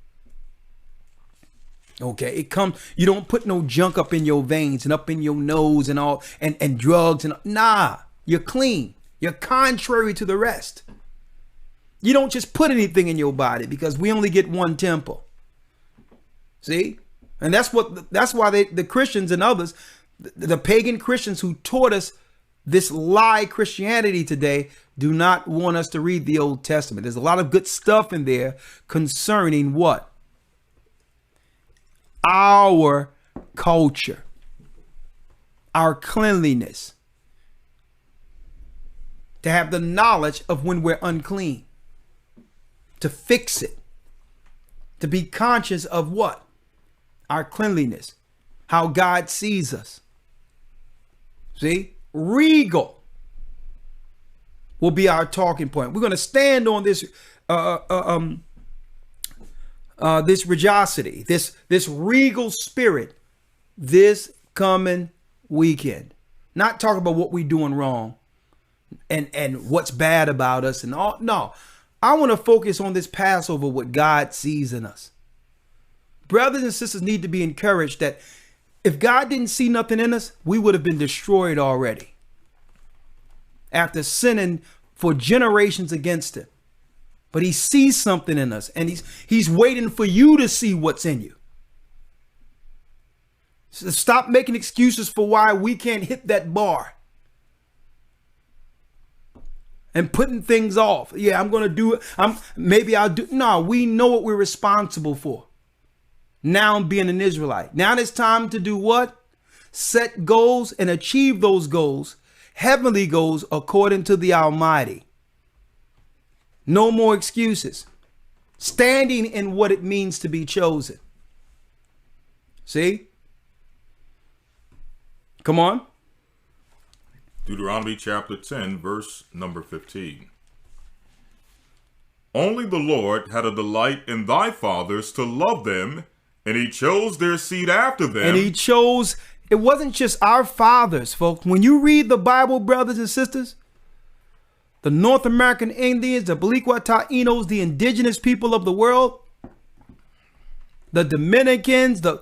D: Okay, it comes, you don't put no junk up in your veins and up in your nose and all and drugs and nah, you're clean. You're contrary to the rest. You don't just put anything in your body because we only get one temple. See? And that's why the Christians and others, the pagan Christians who taught us this lie Christianity today, do not want us to read the Old Testament. There's a lot of good stuff in there concerning what? Our culture, our cleanliness, to have the knowledge of when we're unclean, to fix it, to be conscious of what? Our cleanliness, how God sees us. See, regal will be our talking point. We're going to stand on this this religiosity, this regal spirit this coming weekend. Not talk about what we're doing wrong and what's bad about us and all. No, I want to focus on this Passover, what God sees in us. Brothers and sisters need to be encouraged that if God didn't see nothing in us, we would have been destroyed already after sinning for generations against him. But he sees something in us, and he's waiting for you to see what's in you. So stop making excuses for why we can't hit that bar and putting things off. Yeah, I'm going to do it. Maybe I'll do. No, we know what we're responsible for. Now I'm being an Israelite. Now it's time to do what? Set goals and achieve those goals, heavenly goals, according to the Almighty. No more excuses. Standing in what it means to be chosen. See? Come on.
C: Deuteronomy chapter 10, verse number 15. Only the Lord had a delight in thy fathers to love them, and he chose their seed after them.
D: And he chose, it wasn't just our fathers, folks. When you read the Bible, brothers and sisters, the North American Indians, the Baliqua Taínos, the indigenous people of the world, the Dominicans, the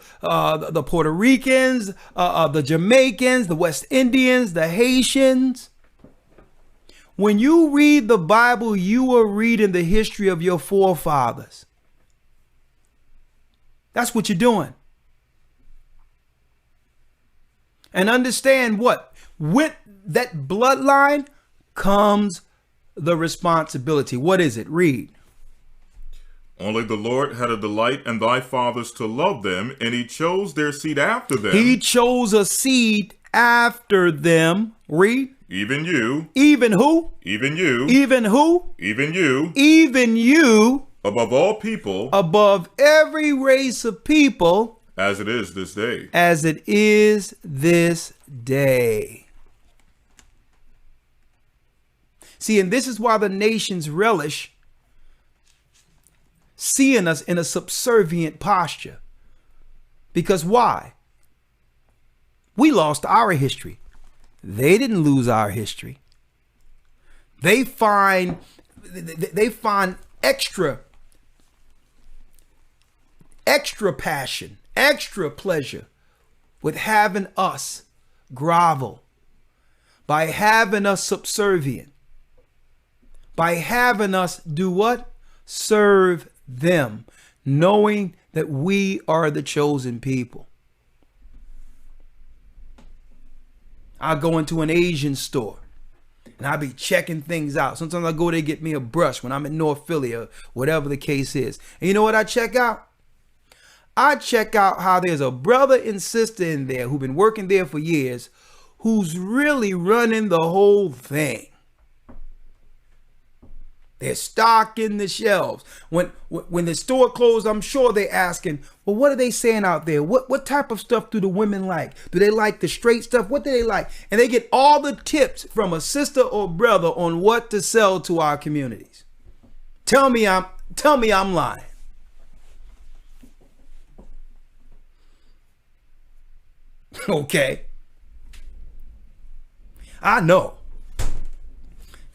D: Puerto Ricans, the Jamaicans, the West Indians, the Haitians. When you read the Bible, you are reading the history of your forefathers. That's what you're doing. And understand what? With that bloodline comes the responsibility. What is it? Read.
C: Only the Lord had a delight in thy fathers to love them, and he chose their seed after them.
D: He chose a seed after them. Read.
C: Even you.
D: Even who?
C: Even you.
D: Even who?
C: Even you.
D: Even you.
C: Above all people.
D: Above every race of people.
C: As it is this day.
D: As it is this day. See, and this is why the nations relish seeing us in a subservient posture. Because why? We lost our history. They didn't lose our history. They find extra passion, extra pleasure with having us grovel, by having us subservient, by having us do what? Serve them, knowing that we are the chosen people. I'll go into an Asian store and I'll be checking things out. Sometimes I go there, get me a brush when I'm in North Philly or whatever the case is. And you know what I check out? I check out how there's a brother and sister in there who've been working there for years, who's really running the whole thing. They're stocking the shelves. When the store closed, I'm sure they're asking, well, what are they saying out there? What type of stuff do the women like? Do they like the straight stuff? What do they like? And they get all the tips from a sister or brother on what to sell to our communities. Tell me I'm lying. Okay. I know.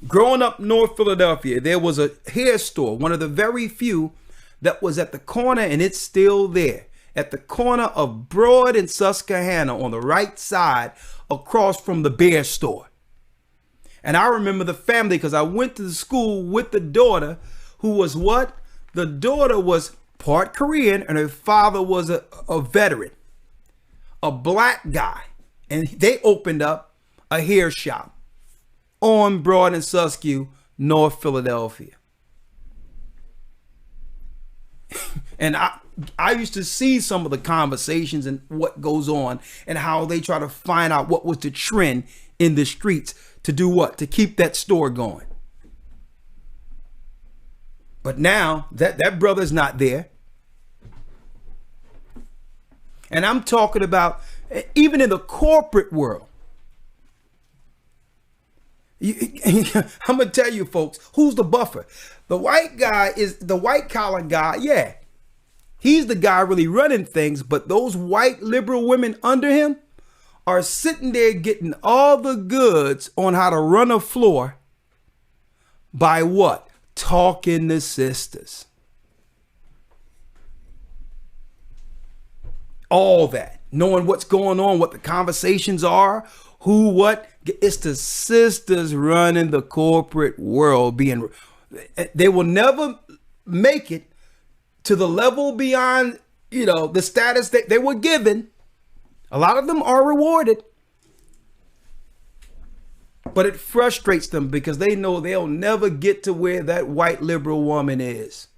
D: Growing up North Philadelphia, there was a hair store, one of the very few that was at the corner, and it's still there, at the corner of Broad and Susquehanna on the right side across from the Bear store. And I remember the family because I went to the school with the daughter who was what? The daughter was part Korean and her father was a veteran, a black guy. And they opened up a hair shop on Broad and Susquehanna, North Philadelphia. And I used to see some of the conversations and what goes on and how they try to find out what was the trend in the streets to do what? To keep that store going. But now that brother's not there. And I'm talking about even in the corporate world. I'm gonna tell you folks, who's the buffer? The white guy is the white collar guy. Yeah, he's the guy really running things, but those white liberal women under him are sitting there getting all the goods on how to run a floor by what? Talking to sisters. All that, knowing what's going on, what the conversations are, who, what. It's the sisters running the corporate world. They will never make it to the level beyond, the status that they were given. A lot of them are rewarded. But it frustrates them because they know they'll never get to where that white liberal woman is.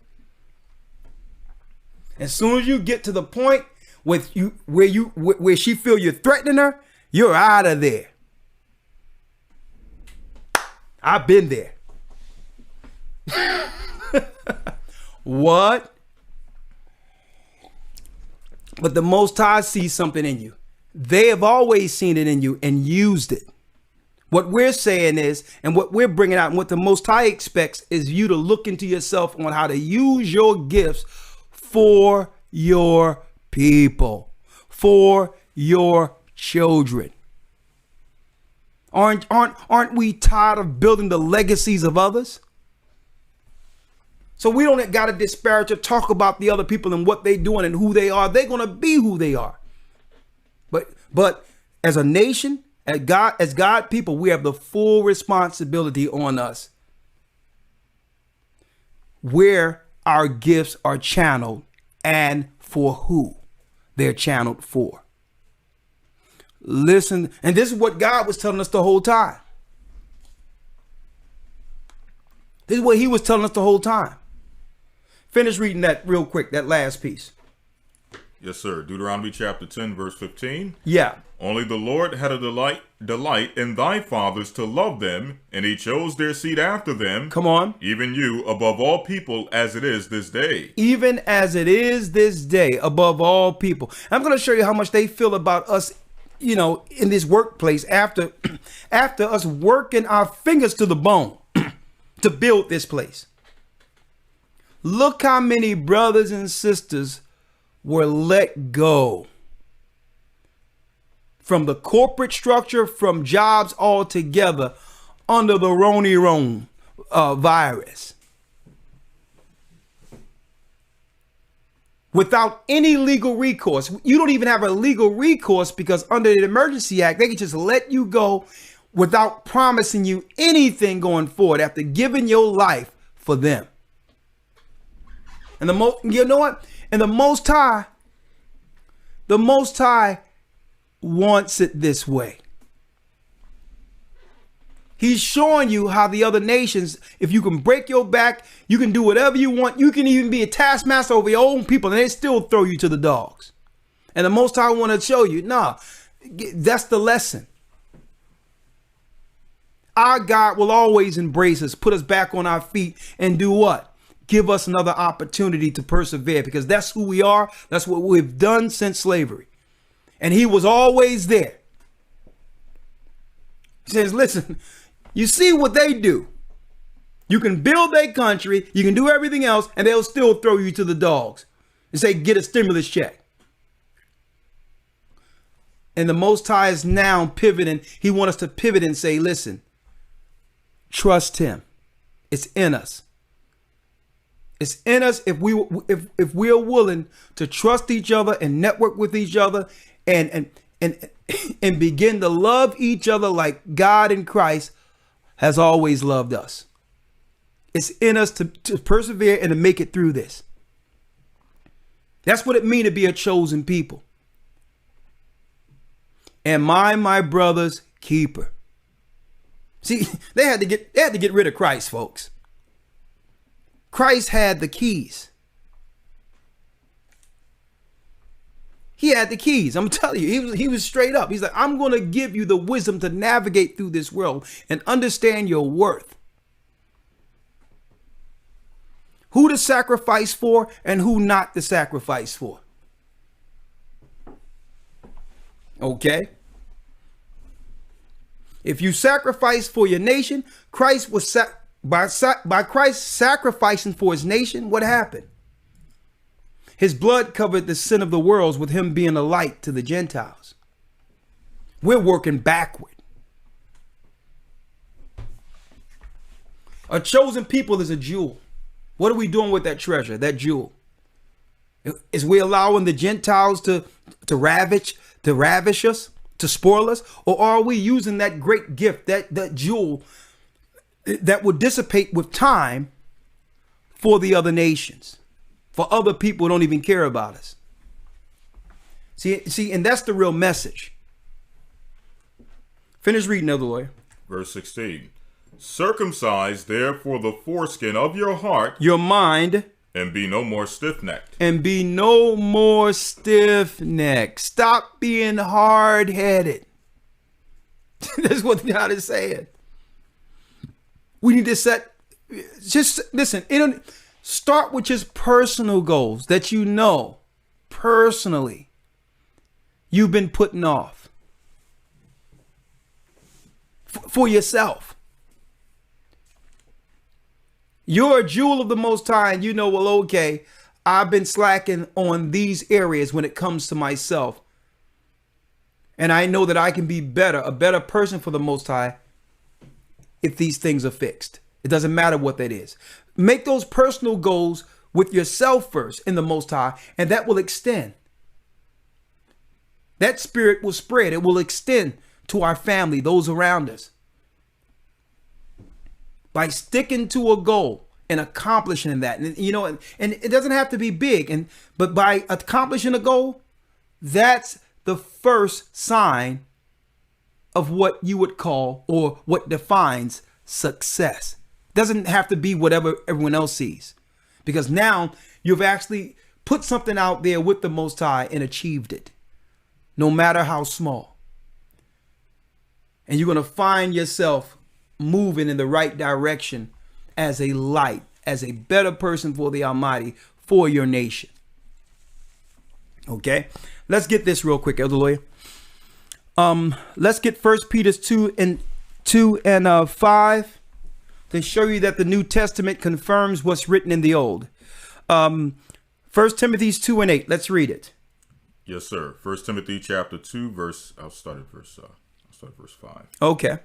D: As soon as you get to the point with you where she feel you're threatening her, you're out of there. I've been there. What? But the Most High sees something in you. They have always seen it in you and used it. What we're saying is, and what we're bringing out, and what the Most High expects is you to look into yourself on how to use your gifts for your people, for your children. Aren't we tired of building the legacies of others? So we don't got to disparage or talk about the other people and what they're doing and who they are. They're going to be who they are. But as a nation, as God people, we have the full responsibility on us where our gifts are channeled and for who they're channeled for. Listen, and this is what God was telling us the whole time. This is what he was telling us the whole time. Finish reading that real quick, that last piece.
C: Yes, sir. Deuteronomy chapter 10, verse 15.
D: Yeah.
C: Only the Lord had a delight in thy fathers to love them, and he chose their seed after them.
D: Come on.
C: Even you above all people as it is this day.
D: Even as it is this day above all people. I'm going to show you how much they feel about us, in this workplace after us working our fingers to the bone to build this place. Look how many brothers and sisters were let go from the corporate structure, from jobs altogether under the Roni virus. Without any legal recourse. You don't even have a legal recourse because under the Emergency Act, they can just let you go without promising you anything going forward after giving your life for them. And you know what? And the Most High wants it this way. He's showing you how the other nations, if you can break your back, you can do whatever you want. You can even be a taskmaster over your own people and they still throw you to the dogs. And the Most High want to show you, nah, that's the lesson. our God will always embrace us, put us back on our feet, and do what? Give us another opportunity to persevere, because that's who we are. That's what we've done since slavery. And he was always there. He says, listen, you see what they do. You can build a country, you can do everything else, and they'll still throw you to the dogs and say, get a stimulus check. And the Most High is now pivoting. He wants us to pivot and say, listen, trust him. It's in us. It's in us if we are willing to trust each other and network with each other and begin to love each other like God in Christ has always loved us. It's in us to persevere and to make it through this. That's what it means to be a chosen people. Am I my brother's keeper? See, they had to get rid of Christ, folks. Christ had the keys. He had the keys. I'm telling you, he was straight up. He's like, I'm going to give you the wisdom to navigate through this world and understand your worth. Who to sacrifice for and who not to sacrifice for. Okay? If you sacrifice for your nation, Christ was by Christ sacrificing for his nation, what happened? His blood covered the sin of the world with him being a light to the Gentiles. We're working backward. A chosen people is a jewel. What are we doing with that treasure, that jewel? Is we allowing the Gentiles to ravish us, to spoil us? Or are we using that great gift, that jewel that will dissipate with time for the other nations, for other people who don't even care about us? See, and that's the real message. Finish reading, Elder Lawyer.
C: Verse 16. Circumcise therefore the foreskin of your heart,
D: your mind,
C: and be no more stiff-necked.
D: And be no more stiff-necked. Stop being hard-headed. That's what God is saying. We need to listen, start with just personal goals that you know personally you've been putting off for yourself. You're a jewel of the Most High, and you know, well, okay, I've been slacking on these areas when it comes to myself. And I know that I can be a better person for the Most High if these things are fixed. It doesn't matter what that is. Make those personal goals with yourself first in the Most High, and that will extend. That spirit will spread. It will extend to our family, those around us. By sticking to a goal and accomplishing that, and it doesn't have to be big, but by accomplishing a goal, that's the first sign of what you would call, or what defines, success. It doesn't have to be whatever everyone else sees, because now you've actually put something out there with the Most High and achieved it, no matter how small. And you're going to find yourself moving in the right direction as a light, as a better person for the Almighty, for your nation. Okay, let's get this real quick, Elder Lawyer. Let's get 1 Peter 2 and 5 to show you that the New Testament confirms what's written in the Old. 1 Timothy 2 and 8. Let's read it.
C: Yes, sir. 1 Timothy chapter 2, I'll start at verse 5.
D: Okay.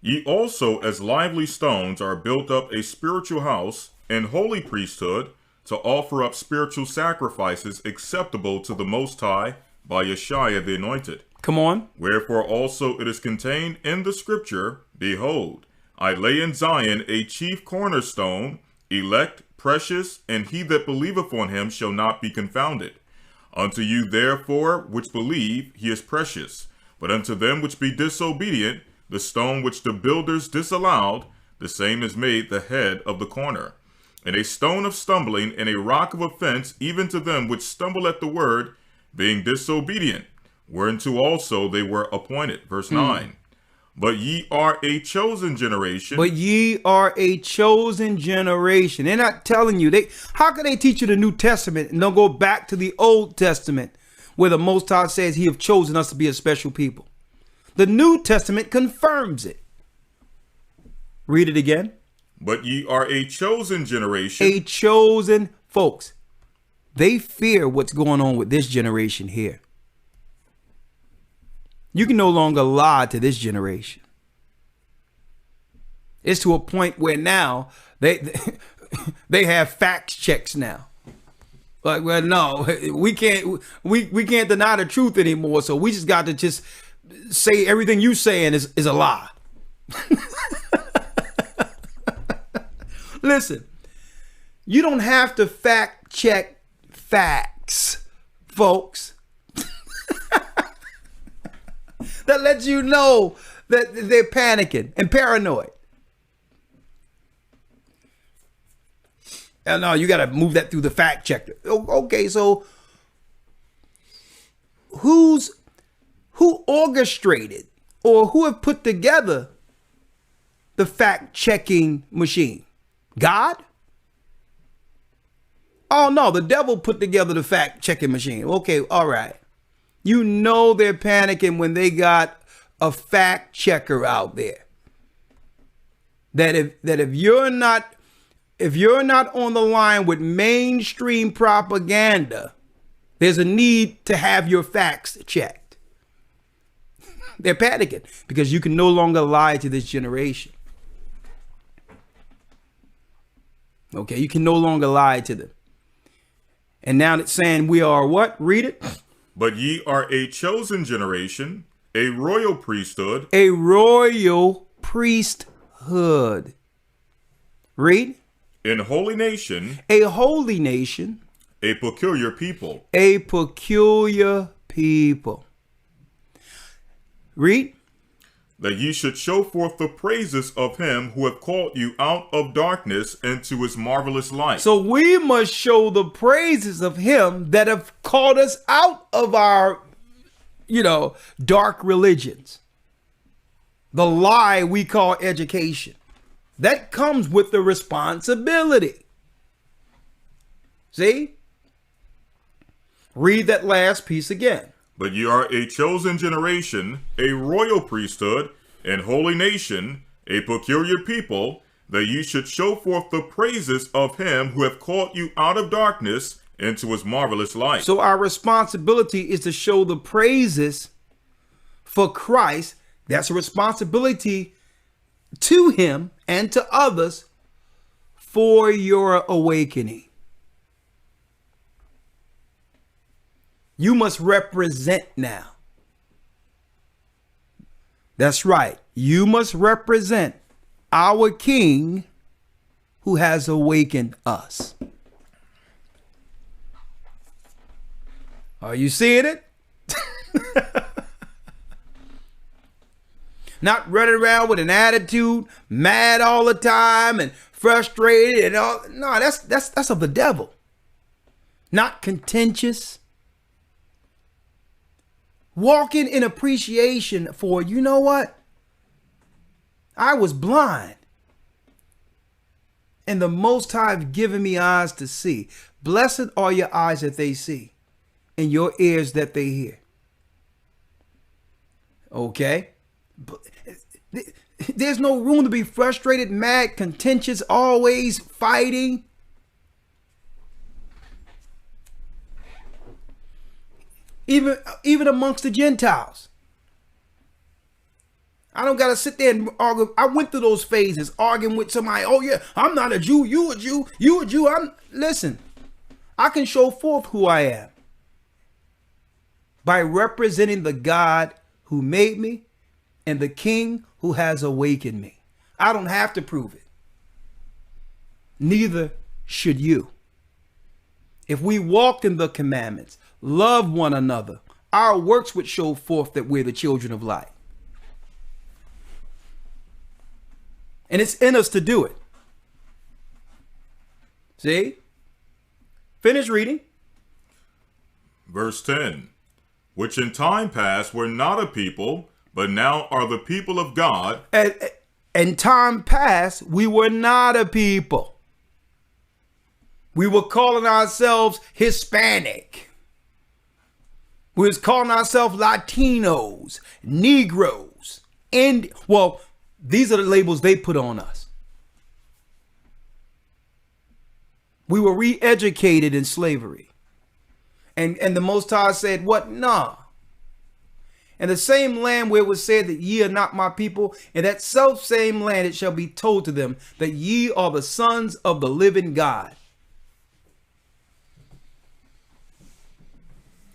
C: Ye also, as lively stones, are built up a spiritual house and holy priesthood, to offer up spiritual sacrifices acceptable to the Most High by AHAYAH the Anointed.
D: Come on.
C: Wherefore also it is contained in the scripture, Behold, I lay in Zion a chief cornerstone, elect, precious, and he that believeth on him shall not be confounded. Unto you therefore which believe, he is precious. But unto them which be disobedient, the stone which the builders disallowed, the same is made the head of the corner. And a stone of stumbling and a rock of offense, even to them which stumble at the word, being disobedient, whereunto also they were appointed. Verse 9. But ye are a chosen generation.
D: But ye are a chosen generation. They're not telling you. How can they teach you the New Testament and don't go back to the Old Testament where the Most High says he have chosen us to be a special people? The New Testament confirms it. Read it again.
C: But ye are a chosen generation.
D: A chosen folks. They fear what's going on with this generation here. You can no longer lie to this generation. It's to a point where now they have fact checks now. Like, well, no, we can't deny the truth anymore. So we just got to just say everything you saying is a lie. Listen, you don't have to fact check facts, folks. That lets you know that they're panicking and paranoid. And no, you got to move that through the fact checker. Okay, so who orchestrated or who have put together the fact checking machine? God? Oh no, the devil put together the fact checking machine. Okay, all right. You know they're panicking when they got a fact checker out there. That if you're not on the line with mainstream propaganda, there's a need to have your facts checked. They're panicking because you can no longer lie to this generation. Okay, you can no longer lie to them. And now it's saying we are what? Read it.
C: But ye are a chosen generation, a royal priesthood.
D: A royal priesthood. Read.
C: In holy nation.
D: A holy nation.
C: A peculiar people.
D: A peculiar people. Read.
C: That ye should show forth the praises of him who hath called you out of darkness into his marvelous light.
D: So we must show the praises of him that have called us out of our, dark religions. The lie we call education. That comes with the responsibility. See? Read that last piece again.
C: But ye are a chosen generation, a royal priesthood, and holy nation, a peculiar people, that ye should show forth the praises of him who hath called you out of darkness into his marvelous light.
D: So our responsibility is to show the praises for Christ. That's a responsibility to him and to others for your awakening. You must represent now. That's right. You must represent our King who has awakened us. Are you seeing it? Not running around with an attitude, mad all the time and frustrated and all. No, that's of the devil. Not contentious. Walking in appreciation for, you know what? I was blind. And the Most High have given me eyes to see. Blessed are your eyes that they see, and your ears that they hear. Okay? There's no room to be frustrated, mad, contentious, always fighting. Even amongst the Gentiles. I don't got to sit there and argue. I went through those phases, arguing with somebody. Oh yeah, I'm not a Jew. You a Jew. You a Jew. Listen, I can show forth who I am by representing the God who made me and the King who has awakened me. I don't have to prove it. Neither should you. If we walked in the commandments, love one another, our works would show forth that we're the children of light. And it's in us to do it. See? Finish reading.
C: Verse 10. Which in time past were not a people, but now are the people of God.
D: In time past, we were not a people. We were calling ourselves Hispanic. We was calling ourselves Latinos, Negroes, and well, these are the labels they put on us. We were re-educated in slavery. And the Most High said, what? Nah. And the same land where it was said that ye are not my people, in that self same land it shall be told to them that ye are the sons of the living God.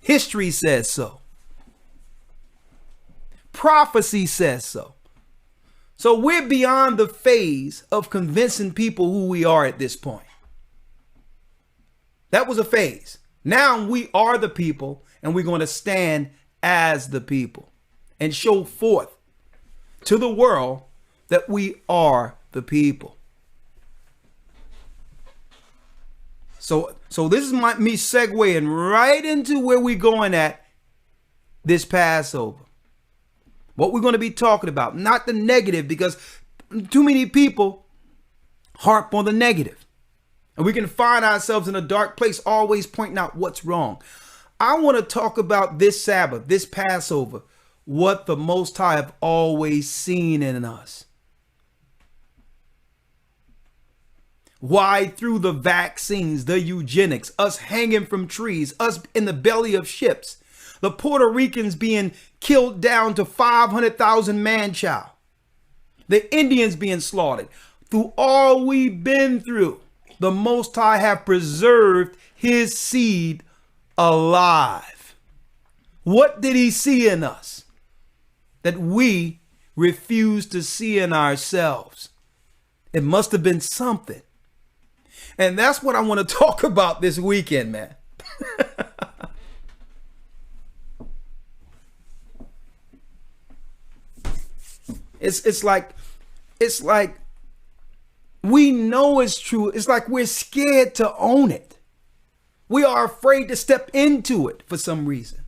D: History says so. Prophecy says so. So we're beyond the phase of convincing people who we are at this point. That was a phase. Now we are the people, and we're going to stand as the people and show forth to the world that we are the people. So this is me segueing right into where we're going at this Passover. What we're going to be talking about, not the negative, because too many people harp on the negative. And we can find ourselves in a dark place, always pointing out what's wrong. I want to talk about this Sabbath, this Passover, what the Most High have always seen in us. Why through the vaccines, the eugenics, us hanging from trees, us in the belly of ships, the Puerto Ricans being killed down to 500,000 man-child, the Indians being slaughtered, through all we've been through, the Most High have preserved his seed alive. What did he see in us that we refuse to see in ourselves? It must have been something. And that's what I want to talk about this weekend, man. It's like we know it's true. It's like we're scared to own it. We are afraid to step into it for some reason.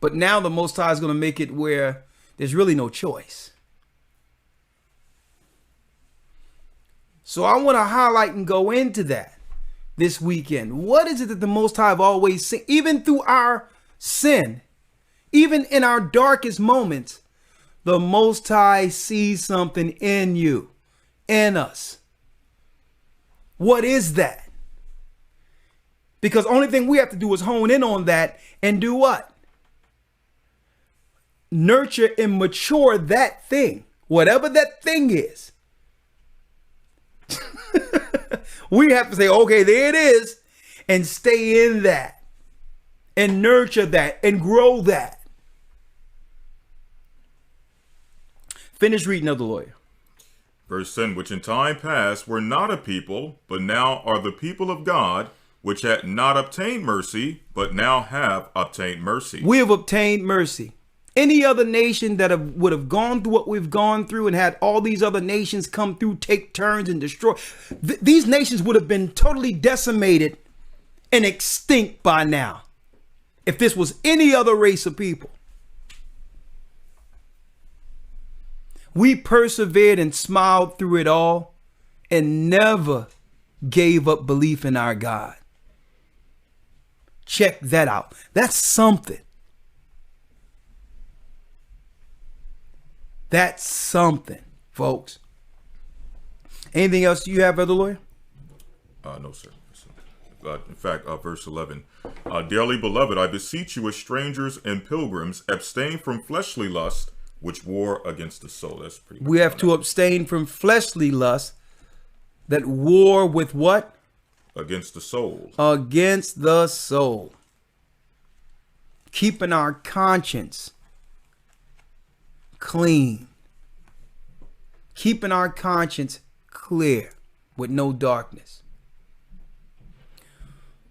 D: But now the Most High is going to make it where there's really no choice. So I want to highlight and go into that this weekend. What is it that the Most High have always seen, even through our sin, even in our darkest moments, the Most High sees something in you, in us. What is that? Because the only thing we have to do is hone in on that and do what? Nurture and mature that thing, whatever that thing is. We have to say, okay, there it is, and stay in that and nurture that and grow that. Finish reading of the lawyer.
C: Verse 10, which in time past were not a people, but now are the people of God, which had not obtained mercy, but now have obtained mercy.
D: We have obtained mercy. Any other nation that would have gone through what we've gone through and had all these other nations come through, take turns and destroy, these nations would have been totally decimated and extinct by now if this was any other race of people. We persevered and smiled through it all and never gave up belief in our God. Check that out. That's something. That's something, folks. Anything else you have, Brother Lawyer?
C: No, sir. In fact, verse 11. Dearly beloved, I beseech you as strangers and pilgrims, abstain from fleshly lust, which war against the soul. That's pretty much.
D: We have to abstain from fleshly lust that war with what?
C: Against the soul.
D: Against the soul. Keeping our conscience clean. Keeping our conscience clear with no darkness.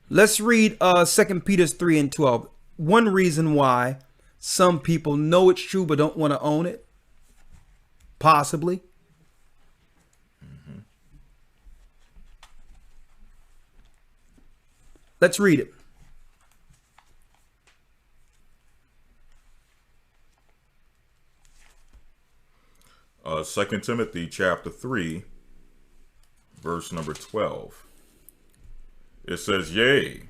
D: Let's read 2 Peter 3 and 12. One reason why some people know it's true but don't want to own it. Possibly. Let's read it.
C: 2 Timothy chapter 3, verse number 12. It says, yea,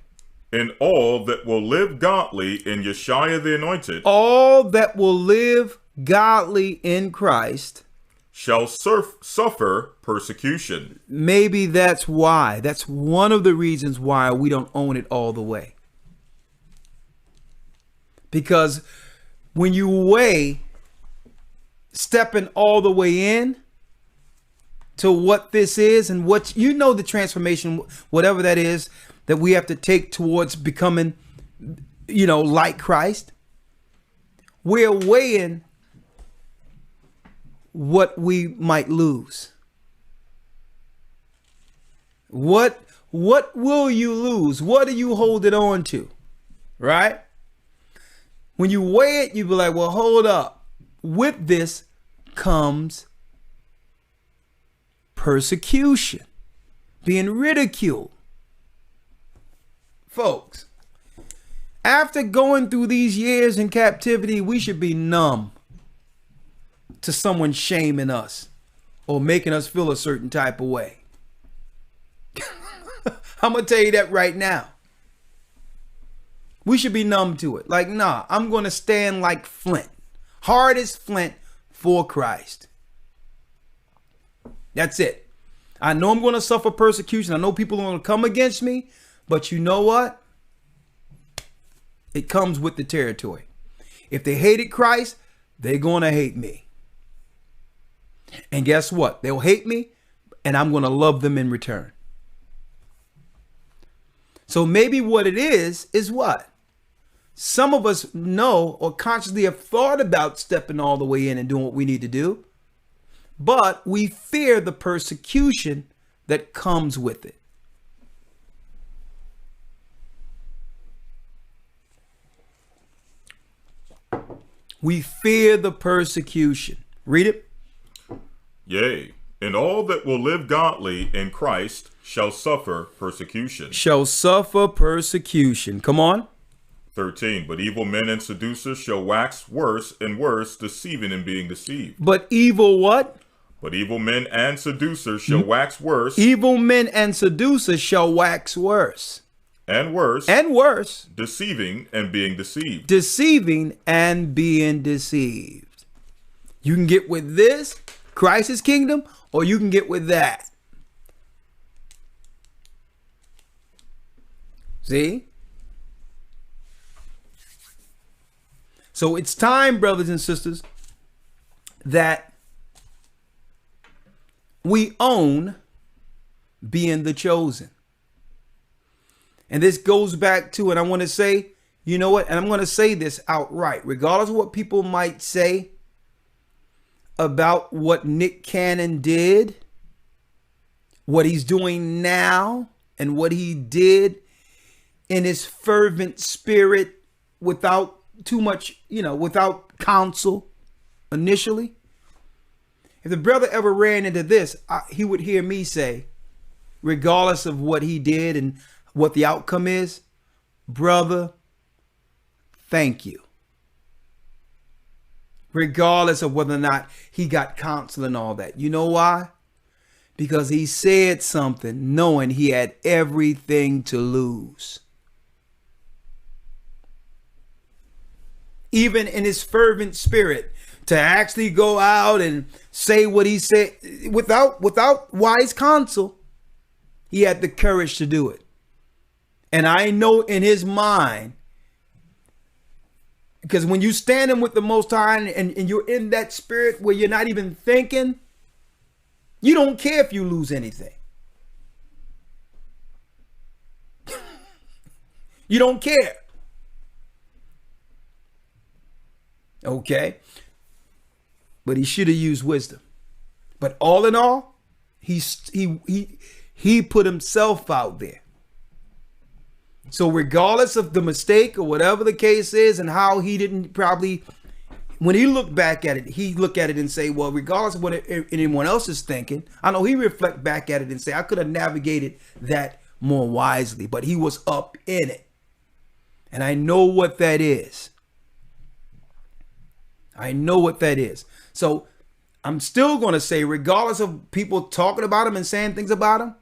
C: and all that will live godly in Yeshua the Anointed,
D: all that will live godly in Christ,
C: shall suffer persecution.
D: Maybe that's why. That's one of the reasons why we don't own it all the way. Because when you weigh stepping all the way in to what this is and what, you know, the transformation, whatever that is, that we have to take towards becoming, you know, like Christ, we're weighing what we might lose. What will you lose? What are you holding on to? Right? When you weigh it, you be like, well, hold up. With this comes persecution, being ridiculed. Folks, after going through these years in captivity, we should be numb to someone shaming us or making us feel a certain type of way. I'm going to tell you that right now. We should be numb to it. Like, nah, I'm going to stand like flint. Hard as flint for Christ. That's it. I know I'm going to suffer persecution. I know people are going to come against me. But you know what? It comes with the territory. If they hated Christ, they're going to hate me. And guess what? They'll hate me, and I'm going to love them in return. So maybe what it is what? Some of us know or consciously have thought about stepping all the way in and doing what we need to do, but we fear the persecution that comes with it. We fear the persecution. Read it.
C: Yea, and all that will live godly in Christ shall suffer persecution.
D: Shall suffer persecution. Come on.
C: 13. But evil men and seducers shall wax worse and worse, deceiving and being deceived.
D: But evil what?
C: But evil men and seducers shall wax worse.
D: Evil men and seducers shall wax worse.
C: And worse.
D: And worse.
C: Deceiving and being deceived.
D: Deceiving and being deceived. You can get with this, Christ's kingdom, or you can get with that. See? So it's time, brothers and sisters, that we own being the chosen. And this goes back to, and I want to say, you know what? And I'm going to say this outright, regardless of what people might say about what Nick Cannon did, what he's doing now, and what he did in his fervent spirit without too much, without counsel initially. If the brother ever ran into this, he would hear me say, regardless of what he did and what the outcome is, brother, thank you. Regardless of whether or not he got counsel and all that. You know why? Because he said something knowing he had everything to lose. Even in his fervent spirit, to actually go out and say what he said without wise counsel, he had the courage to do it. And I know in his mind, because when you standing with the Most High and you're in that spirit where you're not even thinking, you don't care if you lose anything. You don't care. Okay. But he should have used wisdom. But all in all, he put himself out there. So regardless of the mistake or whatever the case is and how he didn't probably, when he looked back at it, he look at it and say, well, regardless of what anyone else is thinking, I know he reflect back at it and say, I could have navigated that more wisely, but he was up in it. And I know what that is. I know what that is. So I'm still going to say, regardless of people talking about him and saying things about him,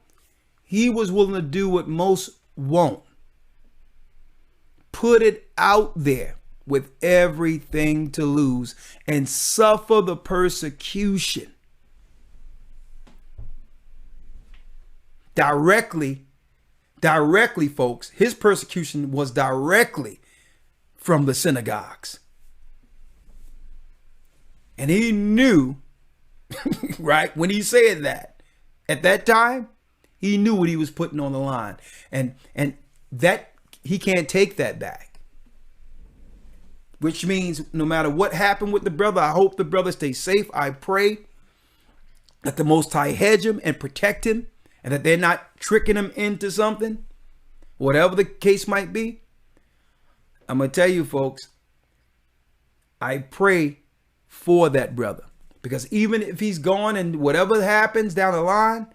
D: he was willing to do what most won't. Put it out there with everything to lose and suffer the persecution. Directly, folks, his persecution was directly from the synagogues. And he knew, right, when he said that, at that time, he knew what he was putting on the line. And that he can't take that back. Which means no matter what happened with the brother, I hope the brother stays safe. I pray that the Most High hedge him and protect him, and that they're not tricking him into something, whatever the case might be. I'm going to tell you, folks, I pray for that brother, because even if he's gone and whatever happens down the line,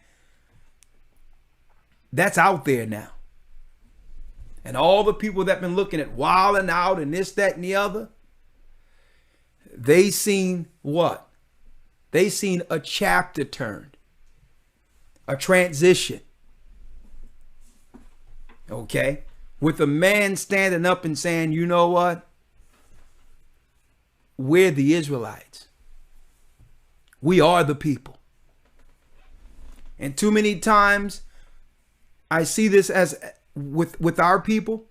D: that's out there now. And all the people that been looking at wilding out and this, that, and the other, they seen what? They seen a chapter turned, a transition. Okay? With a man standing up and saying, you know what? We're the Israelites. We are the people. And too many times I see this as with our people,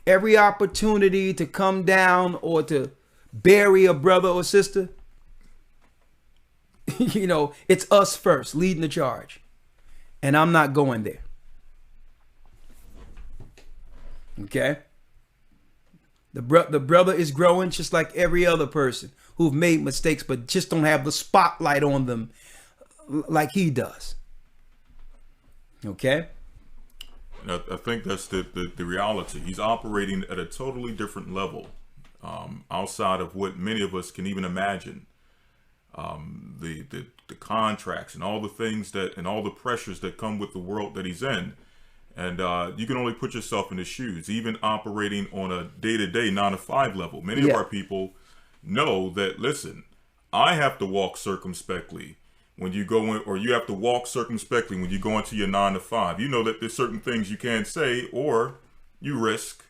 D: every opportunity to come down or to bury a brother or sister, you know, it's us first leading the charge. And I'm not going there. Okay? The brother is growing just like every other person who've made mistakes, but just don't have the spotlight on them like he does. Okay?
C: I think that's the reality. He's operating at a totally different level, outside of what many of us can even imagine. The contracts and all the things that, and all the pressures that come with the world that he's in. And you can only put yourself in his shoes, even operating on a day-to-day 9-to-5 level. Many of our people know that, listen, I have to walk circumspectly when you go in, or you have to walk circumspectly when you go into your 9-to-5. You know that there's certain things you can't say, or you risk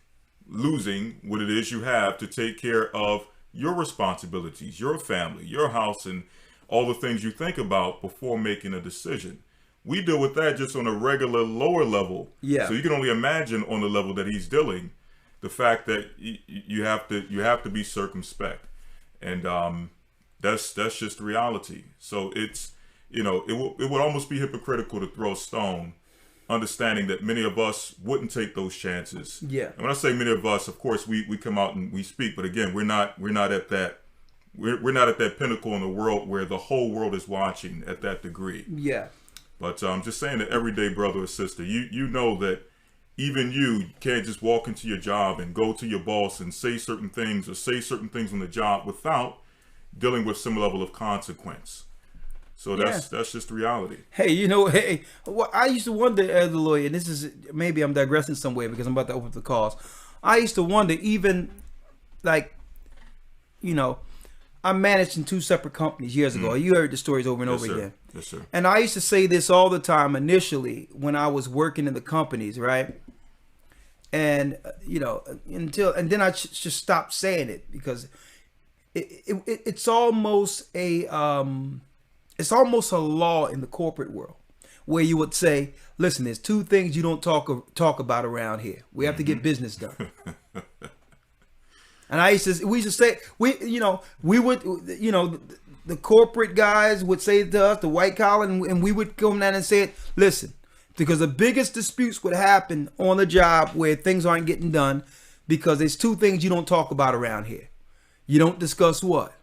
C: losing what it is you have to take care of your responsibilities, your family, your house, and all the things you think about before making a decision. We deal with that just on a regular lower level. Yeah. So you can only imagine on the level that he's dealing, the fact that you have to be circumspect, and that's just the reality. So it's, you know, it would almost be hypocritical to throw a stone, understanding that many of us wouldn't take those chances. Yeah. And when I say many of us, of course we come out and we speak, but again, we're not at that pinnacle in the world where the whole world is watching at that degree. Yeah. But I'm just saying that everyday brother or sister, you know that even you can't just walk into your job and go to your boss and say certain things or say certain things on the job without dealing with some level of consequence. So that's just the reality.
D: Hey, you know, well, I used to wonder as a lawyer, and this is, maybe I'm digressing some way because I'm about to open up the calls. I used to wonder, even like, you know, I managed in 2 separate companies years ago. You heard the stories over and over again.
C: Yes, sir.
D: And I used to say this all the time initially when I was working in the companies, right? And, you know, and then I just stopped saying it because it's almost a law in the corporate world where you would say, listen, there's 2 things you don't talk about around here. We have to get business done. And we used to say, the corporate guys would say to us, the white collar, and we would come down and say, listen, because the biggest disputes would happen on the job where things aren't getting done because there's 2 things you don't talk about around here. You don't discuss what?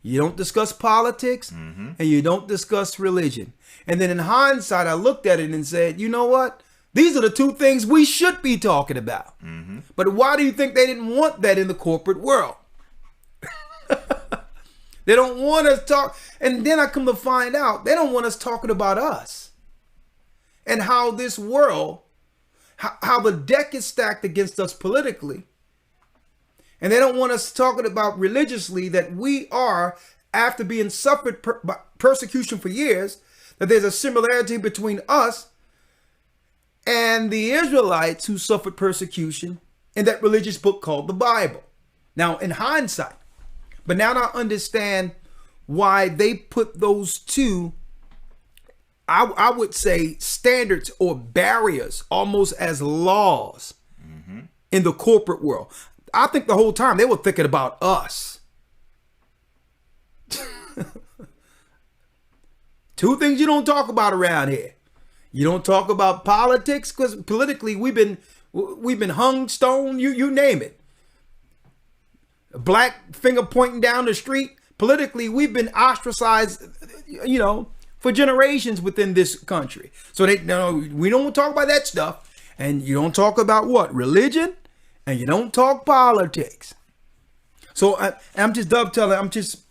D: You don't discuss politics, and you don't discuss religion. And then in hindsight, I looked at it and said, you know what? These are the 2 things we should be talking about. But why do you think they didn't want that in the corporate world? They don't want us talk. And then I come to find out they don't want us talking about us and how this world, how the deck is stacked against us politically. And they don't want us talking about religiously that we are after being suffered persecution for years, that there's a similarity between us and the Israelites who suffered persecution in that religious book called the Bible. Now, in hindsight, but now I understand why they put those two, I would say, standards or barriers almost as laws in the corporate world. I think the whole time they were thinking about us. Two things you don't talk about around here. You don't talk about politics, because politically we've been hung, stoned, you name it. A black finger pointing down the street. Politically, we've been ostracized, you know, for generations within this country. So we don't talk about that stuff. And you don't talk about what? Religion, and you don't talk politics. So I'm just dovetailing. I'm just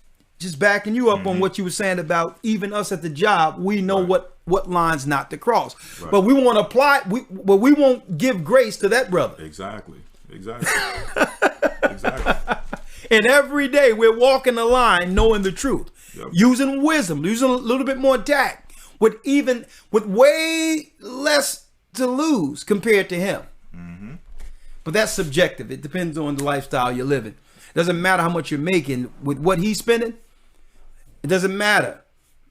D: backing you up on what you were saying about even us at the job. We know what lines not to cross, but we won't apply. We won't give grace to that brother.
C: Exactly.
D: And every day we're walking the line, knowing the truth, using wisdom, using a little bit more tact, with way less to lose compared to him. But that's subjective. It depends on the lifestyle you're living. It doesn't matter how much you're making with what he's spending. It doesn't matter.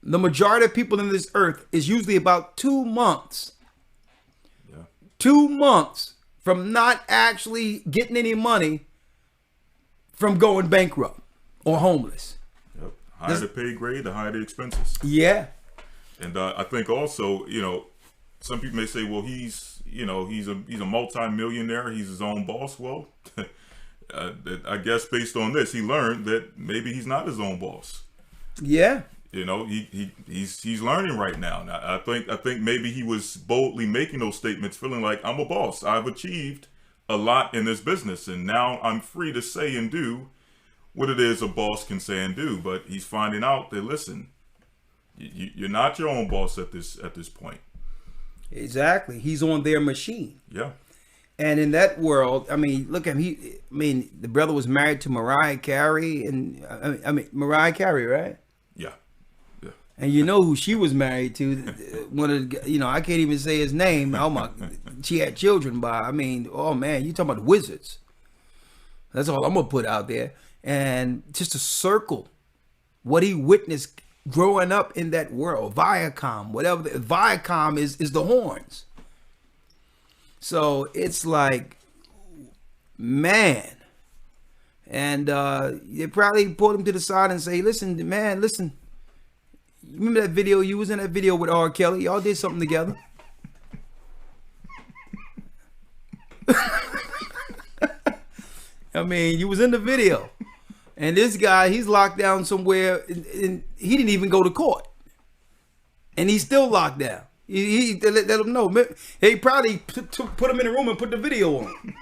D: The majority of people in this earth is usually about 2 months. 2 months from not actually getting any money from going bankrupt or homeless.
C: Higher the pay grade, the higher the expenses.
D: Yeah.
C: And I think also, you know, some people may say, well, he's a multi-millionaire. He's his own boss. Well, I guess based on this, he learned that maybe he's not his own boss.
D: Yeah.
C: You know, he's learning right now. Now, I think maybe he was boldly making those statements, feeling like, I'm a boss. I've achieved a lot in this business, and now I'm free to say and do what it is a boss can say and do. But he's finding out that, listen, you're not your own boss at this point.
D: Exactly. He's on their machine.
C: Yeah.
D: And in that world, I mean, look at him. The brother was married to Mariah Carey, and Mariah Carey, right?
C: Yeah.
D: And you know who she was married to? One of the, I can't even say his name. Oh my, she had children by. Oh man, you talking about the Wizards? That's all I'm gonna put out there. And just to circle what he witnessed growing up in that world, Viacom, whatever. Viacom is the horns. So it's like, man. And they probably pulled him to the side and say, listen, man, listen. You remember that video? You was in that video with R. Kelly. Y'all did something together. You was in the video. And this guy, he's locked down somewhere, and he didn't even go to court. And he's still locked down. They let him know. They probably put him in a room and put the video on.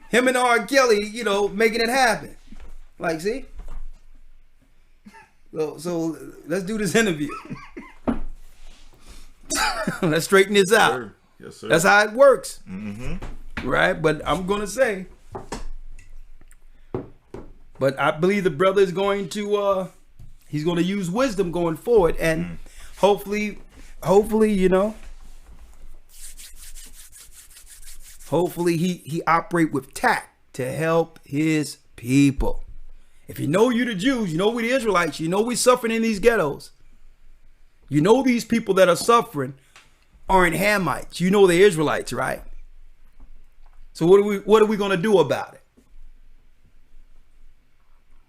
D: Him and R. Kelly, making it happen. Like, see? So let's do this interview. Let's straighten this out.
C: Sir. Yes, sir.
D: That's how it works.
C: Mm-hmm.
D: Right? But I'm going to say, but I believe the brother is going to, he's going to use wisdom going forward. And hopefully, he operate with tact to help his people. If you know you the Jews, you know we the Israelites, you know we suffering in these ghettos. You know these people that are suffering aren't Hamites. You know they're Israelites, right? So what are we going to do about it?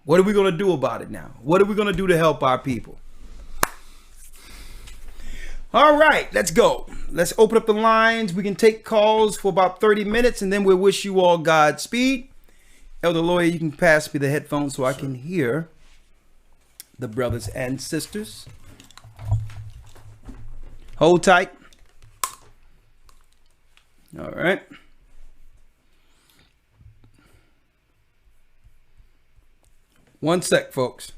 D: What are we going to do about it now? What are we going to do to help our people? All right, let's go. Let's open up the lines. We can take calls for about 30 minutes, and then we'll wish you all Godspeed. Elder Lawyer, you can pass me the headphones so I can hear the brothers and sisters. Hold tight. All right. One sec, folks.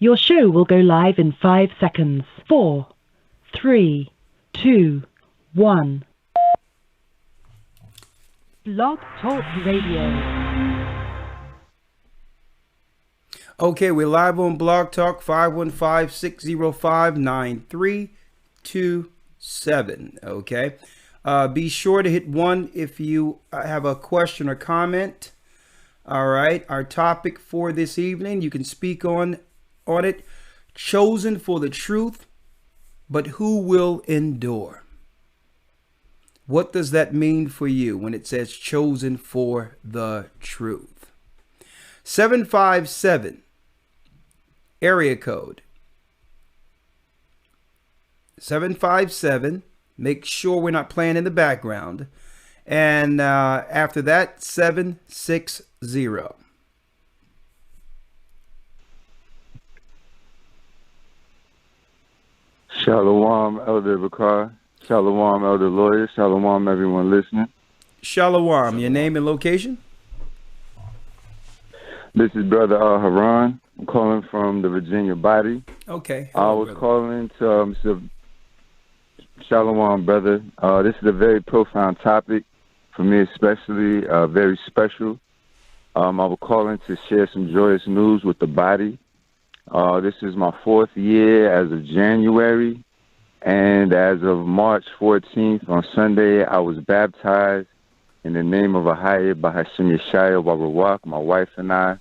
A: Your show will go live in 5 seconds. 4, 3, 2, 1. Blog Talk Radio.
D: Okay, we're live on Blog Talk, 515-605-9327. Okay. Be sure to hit 1 if you have a question or comment. All right. Our topic for this evening, you can speak on it. Chosen for the truth, but who will endure? What does that mean for you when it says chosen for the truth? 757 area code. 757. Make sure we're not playing in the background. And after that, 760.
M: Shalom, Elder Bakar. Shalom, Elder Lawyer. Shalom, everyone listening.
D: Shalom. Your name and location?
M: This is Brother Haran. I'm calling from the Virginia body.
D: Okay.
M: Hello, I was brother. Calling to Shalom, brother. This is a very profound topic for me, especially very special. I was calling to share some joyous news with the body. This is my 4th year as of January, and as of March 14th on Sunday, I was baptized in the name of AHAYAH by Hashem Yeshaya Warawak, my wife and I.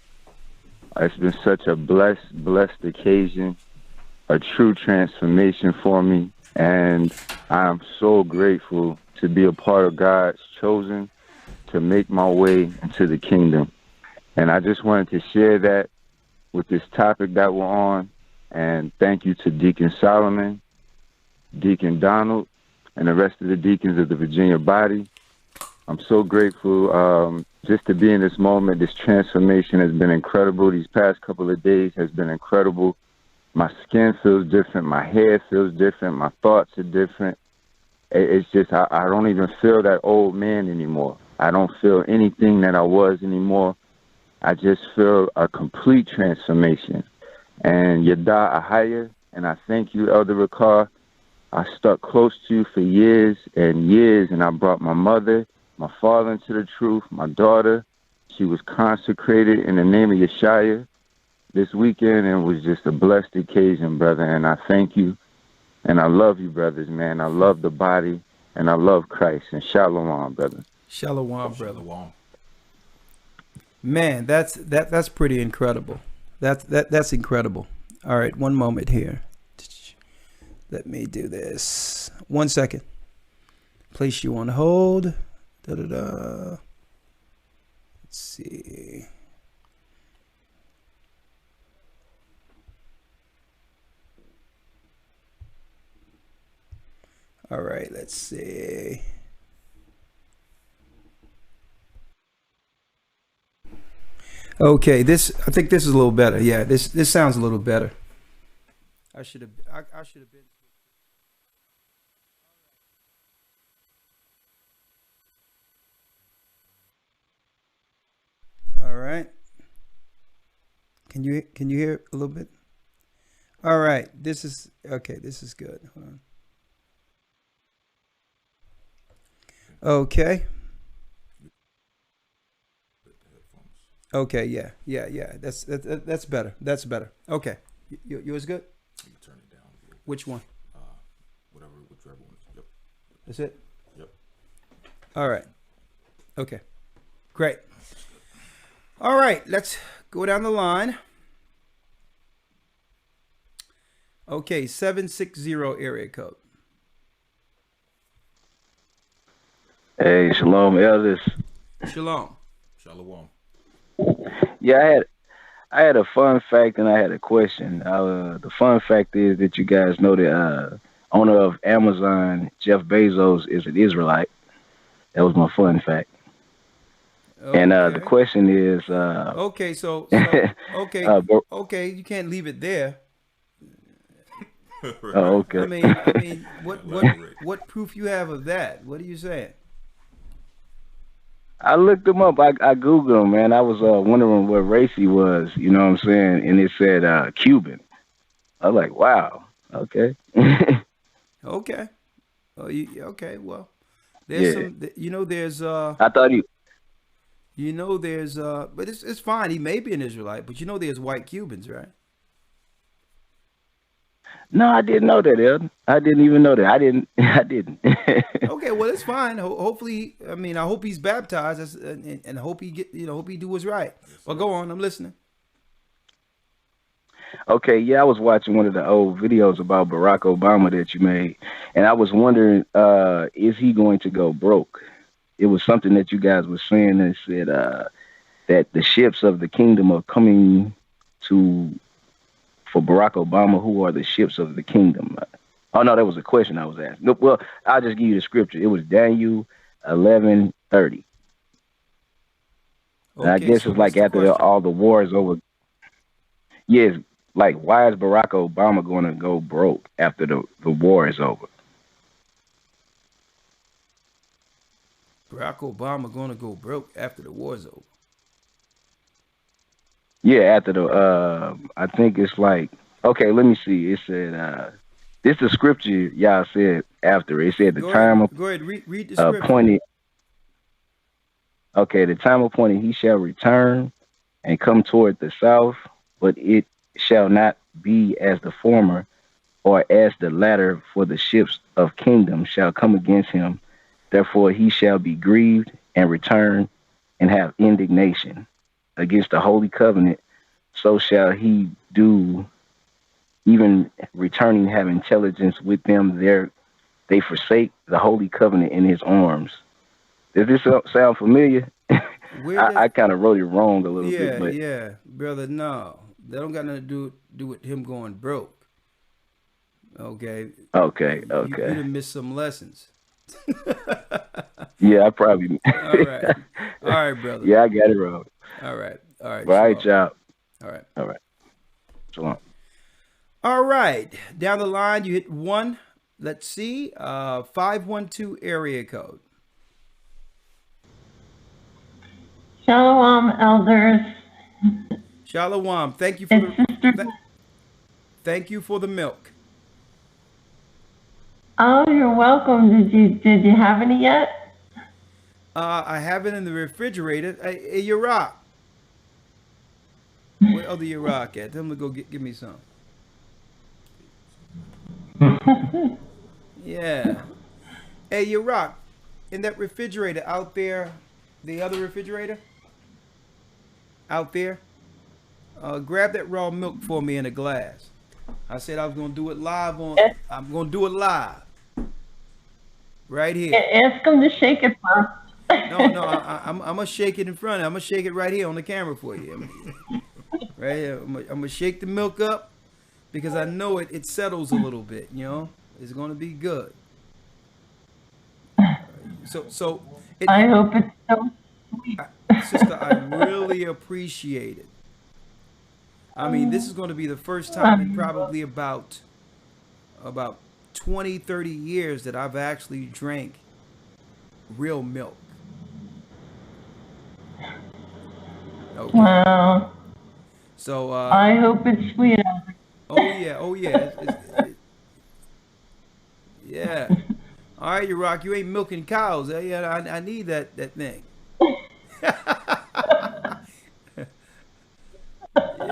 M: It's been such a blessed occasion, a true transformation for me, and I'm so grateful to be a part of God's chosen to make my way into the kingdom. And I just wanted to share that with this topic that we're on, and thank you to Deacon Solomon, Deacon Donald, and the rest of the deacons of the Virginia body. I'm so grateful just to be in this moment. This transformation has been incredible. These past couple of days has been incredible. My skin feels different. My hair feels different. My thoughts are different. It's just, I don't even feel that old man anymore. I don't feel anything that I was anymore. I just feel a complete transformation. And Yada AHAYAH, and I thank you, Elder Ricard. I stuck close to you for years and years, and I brought my mother, my father into the truth, my daughter. She was consecrated in the name of Yeshaya this weekend, and it was just a blessed occasion, brother, and I thank you. And I love you, brothers, man. I love the body, and I love Christ. And shalom, brother.
D: Shalom, brother. Man, that's pretty incredible. That's incredible. All right, one moment here. Let me do this. 1 second. Place you on hold. Let's see. All right, let's see. Okay, I think this is a little better. Yeah, this sounds a little better. I should have been. All right. Can you hear a little bit? All right, this is okay. This is good. Hold on. Okay. Okay. Yeah. That's better. That's better. Okay. Yours good?
C: You can turn it down.
D: Which one?
C: Whichever one. Yep.
D: That's it?
C: Yep.
D: All right. Okay. Great. All right. Let's go down the line. Okay. 760 area code.
N: Hey, shalom, elders.
D: Shalom.
C: Shalom.
N: Yeah, I had a fun fact and I had a question. The fun fact is that you guys know the owner of Amazon, Jeff Bezos, is an Israelite. That was my fun fact. Okay. And the question is...
D: okay, okay, you can't leave it there.
N: Oh, okay.
D: I mean, what proof you have of that? What are you saying?
N: I looked him up. I Googled him, man. I was wondering what race he was, you know what I'm saying? And it said Cuban. I was like, wow, okay.
D: Okay. Oh, okay. Well, there's
N: Yeah.
D: some. You know, there's.
N: I thought he.
D: You know, there's. But it's fine. He may be an Israelite, but you know, there's white Cubans, right?
N: No, I didn't know that, Elder. I didn't even know that. I didn't. I didn't.
D: Okay, well, it's fine. Hopefully, I mean, I hope he's baptized, and hope he get, hope he do what's right. Well, go on. I'm listening.
N: Okay, yeah, I was watching one of the old videos about Barack Obama that you made, and I was wondering, is he going to go broke? It was something that you guys were saying that said that the ships of the kingdom are coming to for Barack Obama. Who are the ships of the kingdom? Oh no, that was a question I was asking. No, well, I'll just give you the scripture. It was Daniel 11:30. And I guess
D: so
N: it's like after all the war is over. Yes, like why is Barack Obama going to go broke after the war is over?
D: Barack Obama going to go broke after the war's over.
N: Yeah, after the I think it's like, okay, let me see. It said this is the scripture y'all said after. It said the
D: Go
N: time
D: ahead, go ahead, read the scripture.
N: appointed. Okay, the time appointed he shall return and come toward the south, but it shall not be as the former or as the latter, for the ships of kingdom shall come against him. Therefore he shall be grieved and return and have indignation against the holy covenant. So shall he do, even returning have intelligence with them there. They forsake the holy covenant in his arms. Does this sound familiar? I kind of wrote it wrong a little bit, but
D: Yeah, brother. No, that don't got nothing to do with him going broke. Okay.
N: Okay.
D: You done missed some lessons.
N: Yeah, I probably.
D: All right, brother.
N: Yeah, I got it wrong.
D: All right.
N: All right, y'all.
D: All right.
N: Shalom.
D: All right. Down the line, you hit 1. Let's see. 512 area code.
O: Shalom, elders.
D: Shalom. Thank you for thank you for the milk.
O: Oh, you're welcome. Did you have any yet?
D: I have it in the refrigerator. Hey, Iraq. Where other Iraq at? Tell him to go give me some. Yeah. Hey, Iraq, in that refrigerator out there, the other refrigerator out there, grab that raw milk for me in a glass. I said I was gonna do it live on. I'm gonna do it live, right here.
O: Ask him to shake it first.
D: No, I'm gonna shake it in front. I'm gonna shake it right here on the camera for you. Right here, I'm gonna shake the milk up because I know it settles a little bit. You know, it's gonna be good. So.
O: I hope it's so sweet.
D: Sister, I really appreciate it. I mean, this is going to be the first time in probably about 20, 30 years that I've actually drank real milk. Okay.
O: Wow.
D: So
O: I hope it's sweet.
D: Oh yeah. Yeah. All right, you rock. You ain't milking cows. Yeah, I need that thing.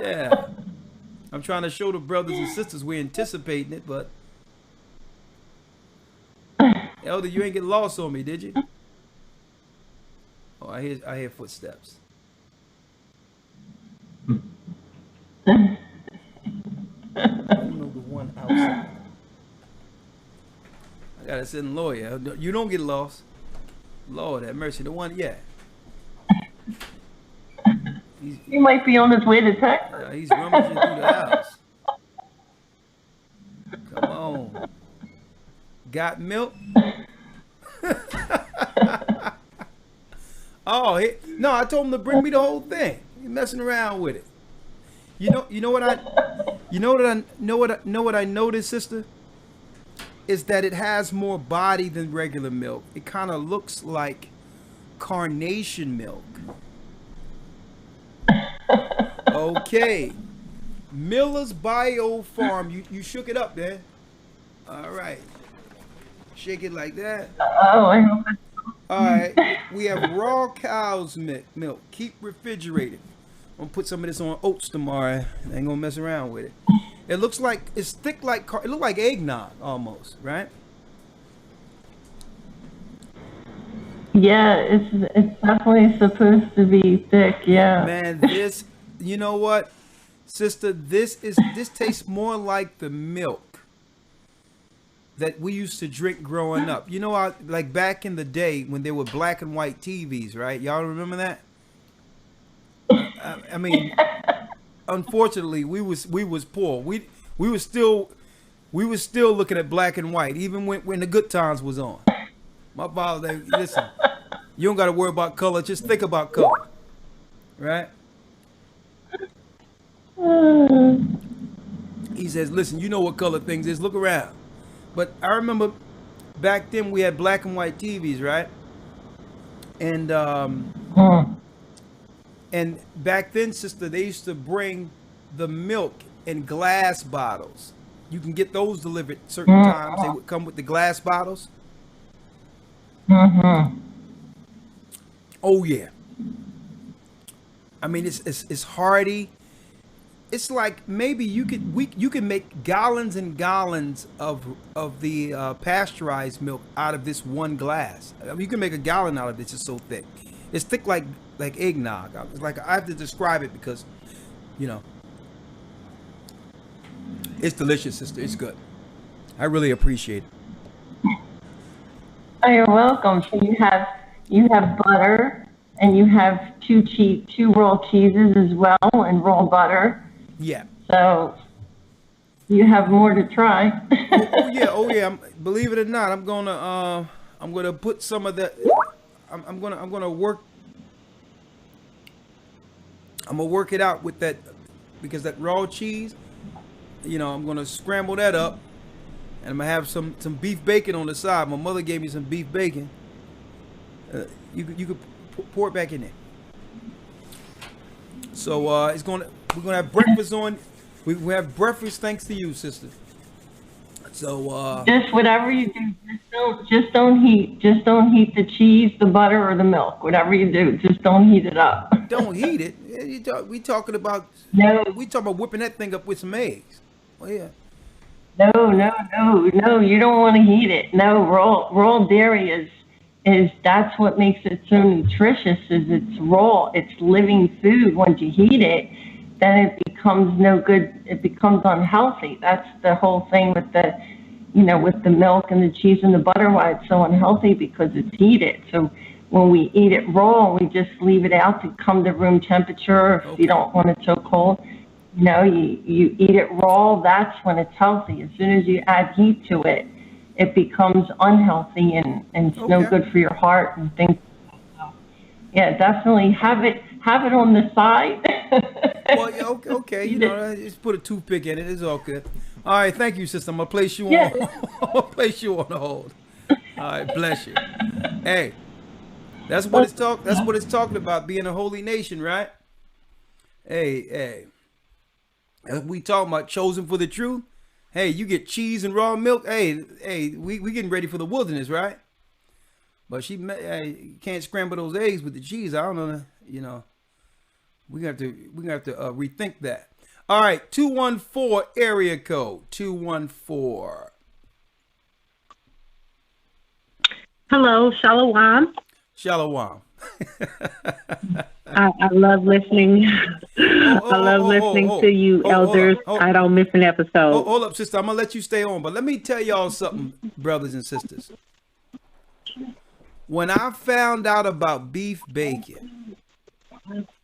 D: Yeah. I'm trying to show the brothers and sisters we're anticipating it, but Elder, you ain't get lost on me, did you? Oh, I hear footsteps. I don't know the one outside. I gotta send a lawyer. You don't get lost. Lord have mercy. The one, yeah.
O: He might be on his way to Texas.
D: He's rummaging through the house. Come on. Got milk? Oh, no, I told him to bring me the whole thing. He's messing around with it. You know what I noticed, sister? Is that it has more body than regular milk. It kind of looks like carnation milk. Okay. Miller's Bio Farm. You shook it up there. All right. Shake it like that.
O: Oh, I hope it's...
D: All right. We have raw cow's milk. Keep refrigerated. I'm gonna put some of this on oats tomorrow. I ain't gonna mess around with it. It looks like it's thick like it look like eggnog almost, right?
O: Yeah, it's definitely supposed to be thick. Yeah.
D: Man, this, you know what, sister, this tastes more like the milk that we used to drink growing up. You know, like back in the day when there were black and white TVs, right? Y'all remember that? I mean, unfortunately, we was poor. We were still looking at black and white, even when the good times was on. My father, listen, you don't got to worry about color. Just think about color, right? He says, listen, you know what color things is. Look around. But I remember back then we had black and white TVs, right? And back then, sister, they used to bring the milk in glass bottles. You can get those delivered certain times. They would come with the glass bottles. Oh yeah. I mean, it's hearty. It's like maybe you can make gallons and gallons of the pasteurized milk out of this one glass. I mean, you can make a gallon out of this. It's so thick. It's thick like eggnog. It's like I have to describe it because, you know, it's delicious, sister. It's good. I really appreciate it.
O: Oh, you're welcome. So you have butter, and you have two rolled cheeses as well, and rolled butter.
D: Yeah.
O: So you have more to try.
D: Oh yeah. Believe it or not, I'm gonna put some of that. I'm gonna work it out with that, because that raw cheese, you know, I'm gonna scramble that up. And I'm gonna have some beef bacon on the side. My mother gave me some beef bacon. You could pour it back in there. So we're gonna have breakfast on. We have breakfast thanks to you, sister. So
O: just whatever you do, just don't heat the cheese, the butter, or the milk. Whatever you do, just don't heat it up.
D: Don't heat it. We talking about whipping that thing up with some eggs. Oh yeah.
O: No, you don't want to heat it. No, raw dairy is that's what makes it so nutritious, is it's raw, it's living food. Once you heat it, then it becomes no good, it becomes unhealthy. That's the whole thing with the milk and the cheese and the butter, why it's so unhealthy, because it's heated. So when we eat it raw, we just leave it out to come to room temperature if you don't want it so cold. No, you eat it raw, that's when it's healthy. As soon as you add heat to it, it becomes unhealthy and it's no good for your heart and things. So, yeah, definitely have it on the side.
D: Well, okay, you know, just put a toothpick in it. It's all good. All right, thank you, sister. I'm gonna place you on. I'm gonna place you on the hold. All right, bless you. Hey, that's what it's talking about, being a holy nation, right? Hey. We talking about chosen for the truth. Hey, you get cheese and raw milk. Hey, we getting ready for the wilderness, right? But you can't scramble those eggs with the cheese. I don't know. You know, we have to rethink that. All right, 214 area code 214.
P: Hello, Shalom.
D: Shalom.
P: I love listening. I love listening to you, elders. I don't miss an episode.
D: Hold up, sister. I'm gonna let you stay on, but let me tell y'all something, brothers and sisters. When I found out about beef bacon,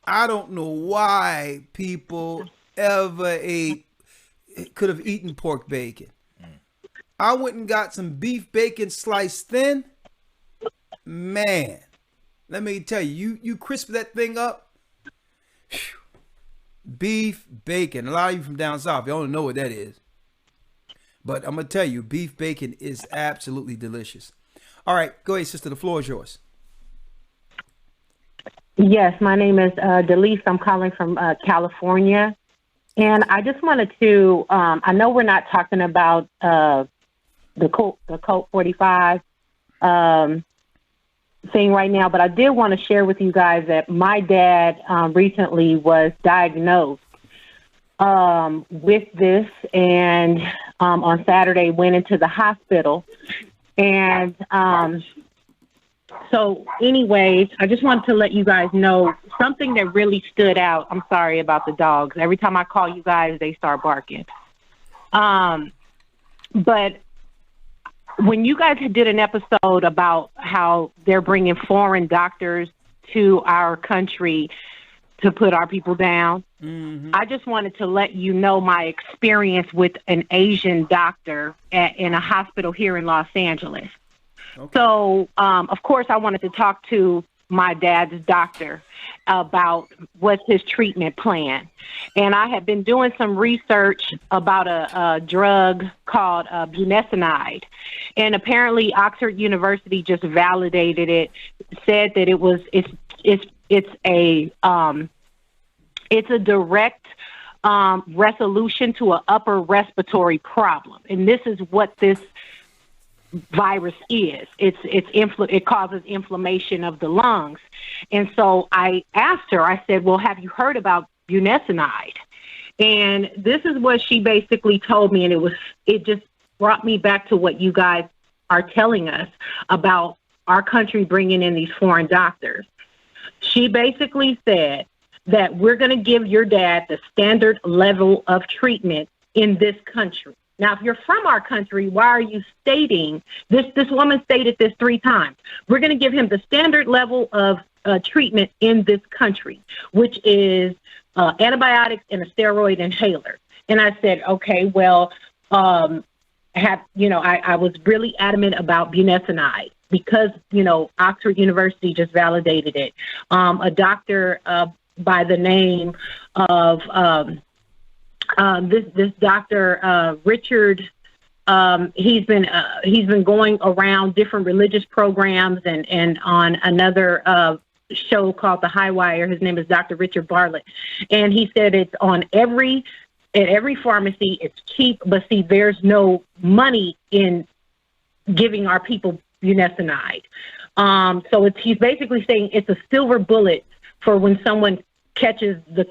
D: I don't know why people ever could have eaten pork bacon. I went and got some beef bacon sliced thin. Man, let me tell you, you crisp that thing up. Whew. Beef bacon. A lot of you from down south, you don't know what that is. But I'm going to tell you, beef bacon is absolutely delicious. All right, go ahead, sister. The floor is yours.
P: Yes, my name is Delise. I'm calling from California. And I just wanted to, I know we're not talking about the Colt 45 thing right now, but I did want to share with you guys that my dad recently was diagnosed with this, and on Saturday went into the hospital. And so anyways, I just wanted to let you guys know something that really stood out. I'm sorry about the dogs. Every time I call you guys, they start barking. But when you guys did an episode about how they're bringing foreign doctors to our country to put our people down, I just wanted to let you know my experience with an Asian doctor in a hospital here in Los Angeles. Okay. So, of course, I wanted to talk to my dad's doctor about what's his treatment plan. And I have been doing some research about a drug called budesonide. And apparently Oxford University just validated it, said that it's a direct resolution to an upper respiratory problem. And this is what this virus is. It causes inflammation of the lungs. And so I asked her, I said, well, have you heard about budesonide? And this is what she basically told me. And it just brought me back to what you guys are telling us about our country bringing in these foreign doctors. She basically said that we're going to give your dad the standard level of treatment in this country. Now, if you're from our country, why are you stating this? This woman stated this 3 times. We're going to give him the standard level of treatment in this country, which is antibiotics and a steroid inhaler. And I said, okay, well, I was really adamant about budesonide because, Oxford University just validated it. A doctor by the name of this doctor Richard, he's been going around different religious programs and on another show called The High Wire. His name is Dr. Richard Bartlett, and he said it's on at every pharmacy. It's cheap, but see, there's no money in giving our people budesonide. So he's basically saying it's a silver bullet for when someone catches the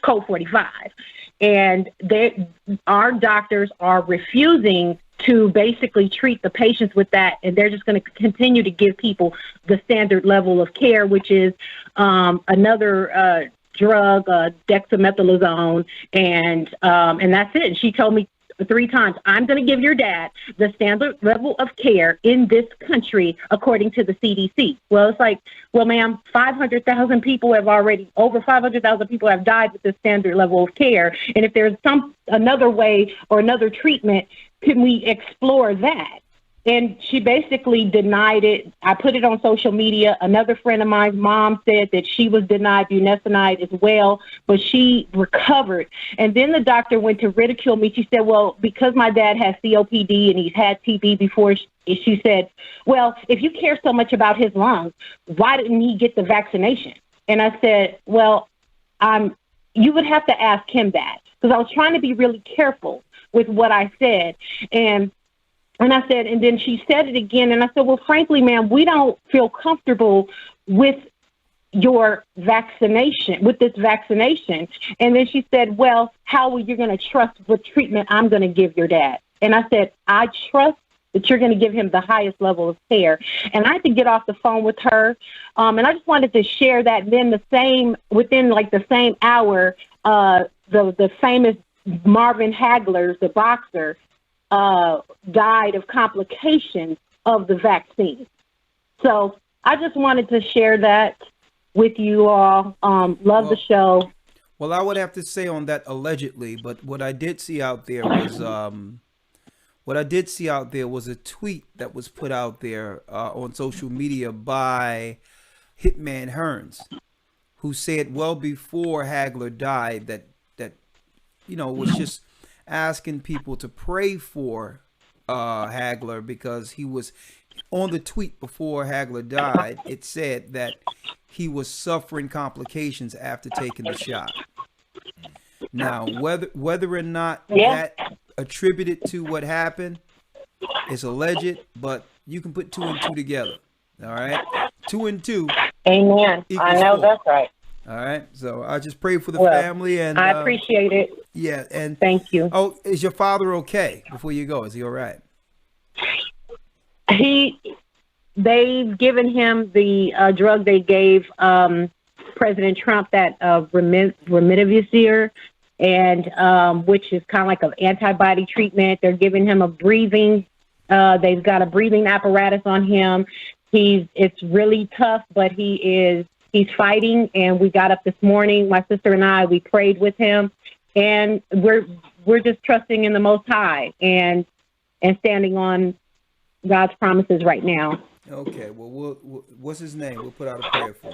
P: Colt 45, and our doctors are refusing to basically treat the patients with that, and they're just going to continue to give people the standard level of care, which is another drug, dexamethasone, and that's it. And she told me 3 times, I'm going to give your dad the standard level of care in this country according to the CDC. Well, it's like, well, ma'am, over 500,000 people have died with this standard level of care. And if there's another way or another treatment, can we explore that? And she basically denied it. I put it on social media. Another friend of mine's mom said that she was denied budesonide as well, but she recovered. And then the doctor went to ridicule me. She said, well, because my dad has COPD and he's had TB before, she said, well, if you care so much about his lungs, why didn't he get the vaccination? And I said, well, you would have to ask him that, because I was trying to be really careful with what I said. And I said, and then she said it again. And I said, well, frankly, ma'am, we don't feel comfortable with your vaccination, with this vaccination. And then she said, well, how are you going to trust what treatment I'm going to give your dad? And I said, I trust that you're going to give him the highest level of care. And I had to get off the phone with her. And I just wanted to share that. Then within the same hour, the famous Marvin Hagler, the boxer, died of complications of the vaccine. So I just wanted to share that with you all. Love the show.
D: Well, I would have to say on that allegedly, but what I did see out there was a tweet that was put out there on social media by Hitman Hearns, who said well before Hagler died that was just asking people to pray for Hagler, because he was on the tweet before Hagler died. It said that he was suffering complications after taking the shot. Now, whether or not
P: Yeah.
D: that attributed to what happened is alleged, but you can put 2 and 2 together. All right, 2 and 2.
P: Amen.
D: Equals
P: I know
D: 4.
P: that's right.
D: All right, so I just pray for the
P: Well,
D: family, and
P: I appreciate it.
D: Yeah, and
P: thank you.
D: Oh, is your father okay? Before you go, is he all right?
P: They've given him the drug they gave President Trump, that remdesivir, and which is kind of like an antibody treatment. They're giving him a breathing. They've got a breathing apparatus on him. It's really tough, but he's fighting. And we got up this morning, my sister and I, we prayed with him, and we're just trusting in the Most High and standing on God's promises right now.
D: Okay. Well, what's his name? We'll put out a prayer for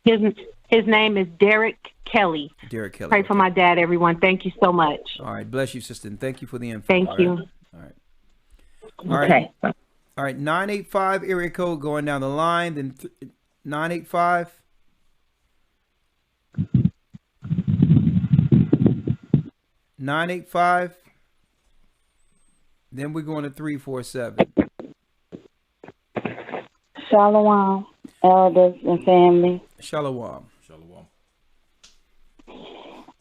D: him.
P: His name is Derek Kelly.
D: Derek Kelly.
P: Pray for my dad, everyone. Thank you so much.
D: All right. Bless you, sister, and thank you for the info.
P: Thank
D: All
P: you.
D: Right? All right.
P: Okay.
D: All right. 985 area code going down the line. Then 985. 985. Then we're going to 347.
Q: Shalom, elders and family.
D: Shalom.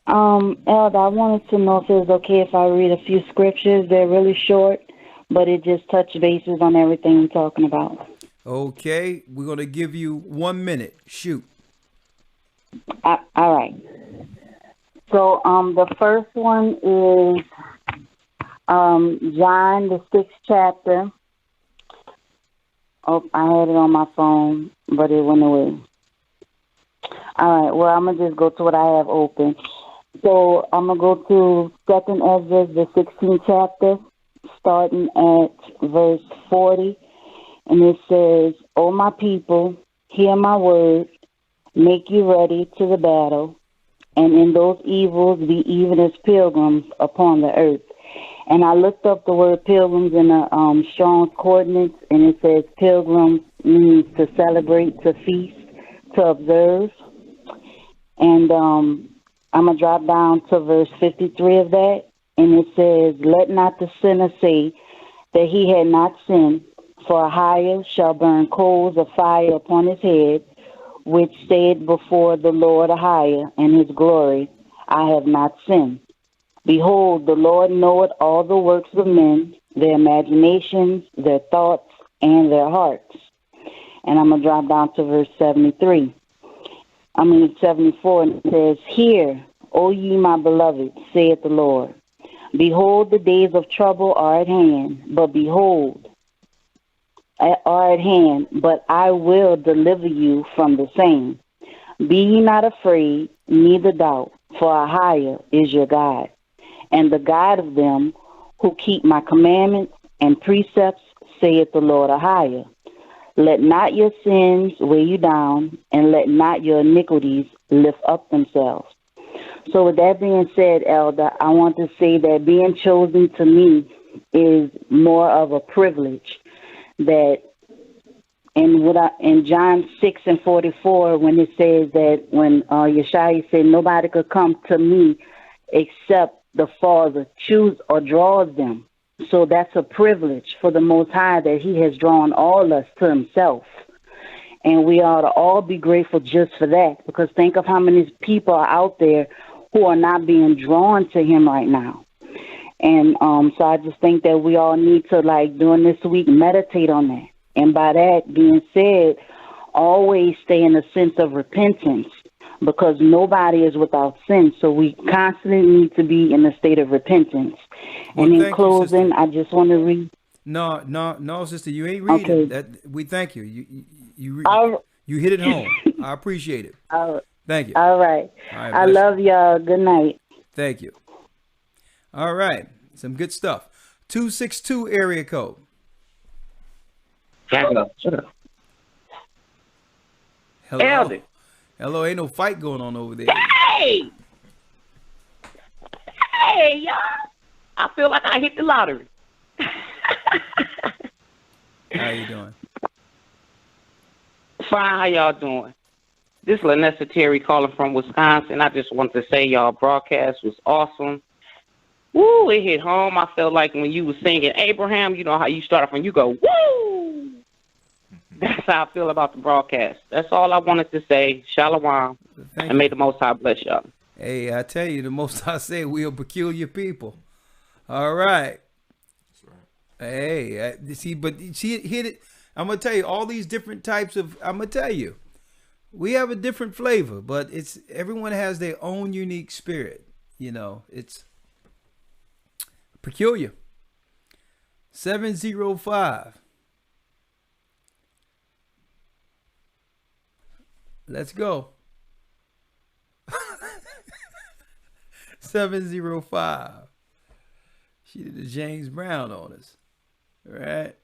Q: Elder, I wanted to know if it was okay if I read a few scriptures. They're really short, but it just touches bases on everything I'm talking about.
D: Okay, we're going to give you 1 minute. Shoot.
Q: All right. So the first one is John, the 6th chapter. Oh, I had it on my phone, but it went away. All right, well, I'm going to just go to what I have open. So I'm going to go to 2nd Ezra, the 16th chapter, starting at verse 40. And it says, O my people, hear my word, make you ready to the battle, and in those evils be even as pilgrims upon the earth. And I looked up the word pilgrims in the Strong's Coordinates, and it says pilgrim means to celebrate, to feast, to observe. And I'm going to drop down to verse 53 of that, and it says, let not the sinner say that he had not sinned, for AHAYAH shall burn coals of fire upon his head, which said before the Lord AHAYAH and his glory, I have not sinned. Behold, the Lord knoweth all the works of men, their imaginations, their thoughts, and their hearts. And I'm going to drop down to verse 74, and it says, hear, O ye my beloved, saith the Lord. Behold, the days of trouble are at hand, but I will deliver you from the same. Be ye not afraid, neither doubt, for AHAYAH is your God, and the God of them who keep my commandments and precepts, saith the Lord AHAYAH. Let not your sins weigh you down, and let not your iniquities lift up themselves. So with that being said, Elder, I want to say that being chosen to me is more of a privilege. That in John 6:44, when it says that when Yeshua said nobody could come to me except the Father choose or draws them. So that's a privilege for the Most High that he has drawn all us to himself. And we ought to all be grateful just for that, because think of how many people are out there who are not being drawn to him right now. And so I just think that we all need to, like, during this week, meditate on that. And by that being said, always stay in a sense of repentance, because nobody is without sin. So we constantly need to be in a state of repentance.
D: Well,
Q: and in closing, I just want to read.
D: No, sister, you ain't reading.
Q: Okay.
D: That we thank you. You hit it home. I appreciate it. Thank you.
Q: All right. I love y'all. Good night.
D: Thank you. All right. Some good stuff. 262 area code.
R: Shut up.
D: Hello.
R: Elder.
D: Hello. Ain't no fight going on over there.
R: Hey, y'all. I feel like I hit the lottery.
D: How you doing?
R: Fine. How y'all doing? This is Lanessa Terry calling from Wisconsin. I just wanted to say y'all broadcast was awesome. Woo, it hit home. I felt like when you was singing Abraham, you know how you start off and you go, woo! That's how I feel about the broadcast. That's all I wanted to say. Shalom. And may the Most High bless y'all.
D: Hey, I tell you, the Most High say we are peculiar people. All right. That's right. Hey, see, but see, hit it. I'm going to tell you, all these different types of, I'm going to tell you, we have a different flavor, but it's everyone has their own unique spirit. You know, it's peculiar. 705. Let's go. 705. She did the James Brown on us. Right?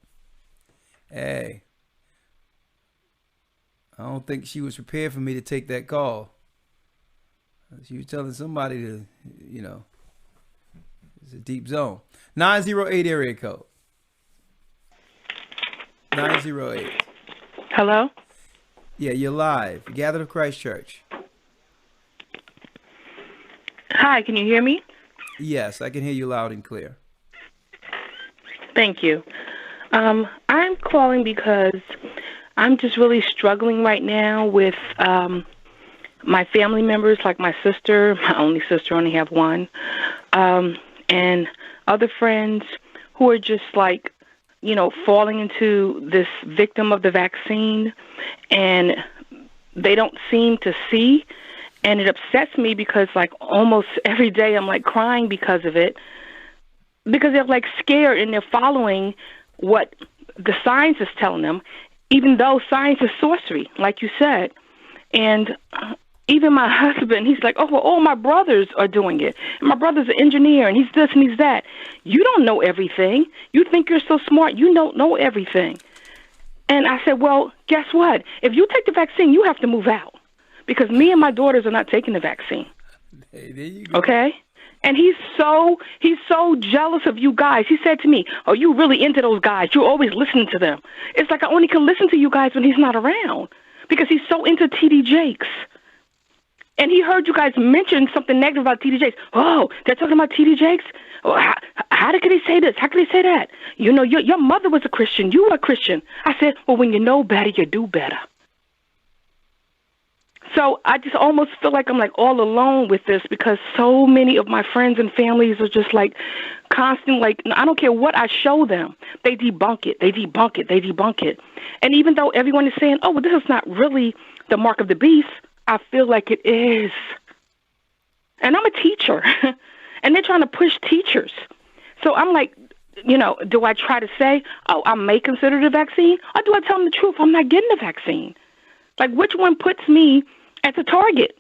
D: Hey. I don't think she was prepared for me to take that call. She was telling somebody to, you know, it's a deep zone. 908 area code. 908.
S: Hello?
D: Yeah, you're live. Gathered of Christ Church.
S: Hi, can you hear me?
D: Yes, I can hear you loud and clear.
S: Thank you. I'm calling because I'm just really struggling right now with my family members, like my sister, my only sister, only have one, and other friends who are just like, you know, falling into this victim of the vaccine, and they don't seem to see. And it upsets me because, like, almost every day I'm, like, crying because of it, because they're, like, scared and they're following what the science is telling them, even though science is sorcery, like you said. And even my husband, he's like, oh, well, all my brothers are doing it. And my brother's an engineer, and he's this and he's that. You don't know everything. You think you're so smart. You don't know everything. And I said, well, guess what? If you take the vaccine, you have to move out. Because me and my daughters are not taking the vaccine.
D: Hey, there you go.
S: Okay? And he's so jealous of you guys. He said to me, oh, you really into those guys. You're always listening to them. It's like I only can listen to you guys when he's not around. Because he's so into T.D. Jakes. And he heard you guys mention something negative about T.D. Jakes. Oh, they're talking about T.D. Jakes? Oh, how could he say this? How could he say that? You know, your mother was a Christian. You were a Christian. I said, well, when you know better, you do better. So I just almost feel like I'm like all alone with this because so many of my friends and families are just like constant, like, I don't care what I show them. They debunk it. They debunk it. They debunk it. And even though everyone is saying, oh, well, this is not really the mark of the beast, I feel like it is. And I'm a teacher and they're trying to push teachers. So I'm like, you know, do I try to say, oh, I may consider the vaccine, or do I tell them the truth? I'm not getting the vaccine. Like, which one puts me as a target?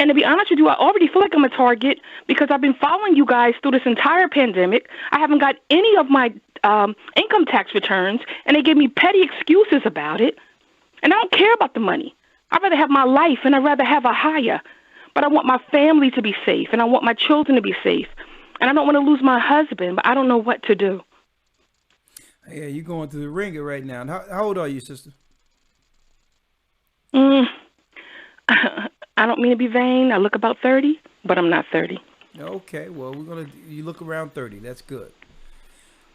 S: And to be honest with you, I already feel like I'm a target because I've been following you guys through this entire pandemic. I haven't got any of my income tax returns, and they gave me petty excuses about it. And I don't care about the money. I'd rather have my life, and I'd rather have AHAYAH. But I want my family to be safe, and I want my children to be safe. And I don't want to lose my husband, but I don't know what to do.
D: Yeah, you're going through the ringer right now. How old are you, sister?
S: I don't mean to be vain. I look about 30, but I'm not 30.
D: Okay, well, you look around 30. That's good.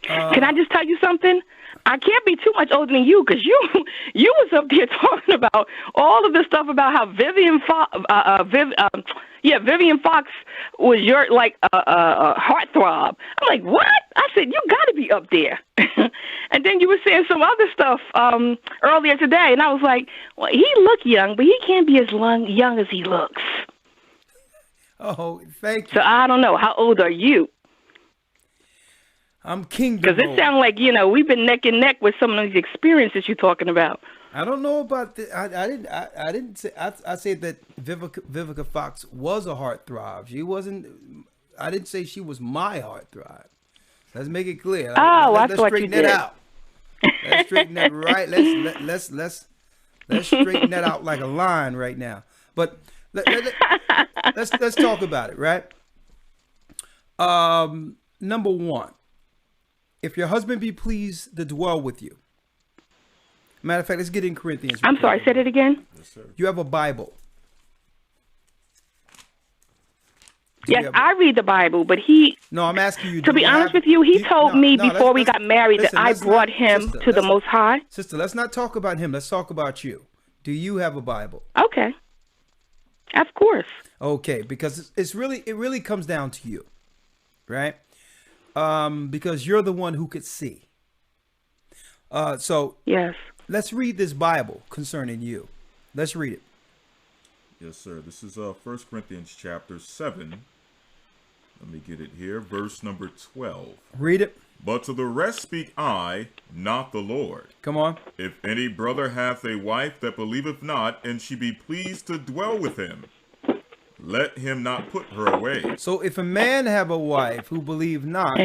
S: Can I just tell you something? I can't be too much older than you because you was up there talking about all of this stuff about how Vivian Fox was your like a heartthrob. I'm like, what? I said, you got to be up there. And then you were saying some other stuff earlier today, and I was like, well, he look young, but he can't be as young as he looks.
D: Oh, thank you.
S: So I don't know. How old are you?
D: I'm King.
S: Because it sounds like, you know, we've been neck and neck with some of these experiences you're talking about.
D: I don't know about this. I didn't say. I said that Vivica Fox was a heartthrob. She wasn't. I didn't say she was my heartthrob. Let's make it clear.
S: Let's straighten
D: that out. Let's straighten that right. Let's straighten that out like a line right now. But let's talk about it, right? Number one. If your husband be pleased to dwell with you, Matter of fact, let's get in Corinthians.
S: I'm sorry, say it again.
K: Yes, sir.
D: You have a Bible.
S: Yes, I read the Bible, but he.
D: No, I'm asking you.
S: To be honest with you, he told me before we got married that I brought him to the Most High.
D: Sister, let's not talk about him. Let's talk about you. Do you have a Bible?
S: Okay. Of course.
D: Okay, because it really comes down to you, right? Because you're the one who could see. So
S: yes,
D: let's read this Bible concerning you. Let's read it.
C: Yes, sir. This is 1 Corinthians chapter 7. Let me get it here. Verse number 12.
D: Read it.
C: But to the rest speak I, not the Lord.
D: Come on.
C: If any brother hath a wife that believeth not, and she be pleased to dwell with him, let him not put her away.
D: So if a man have a wife who believe not,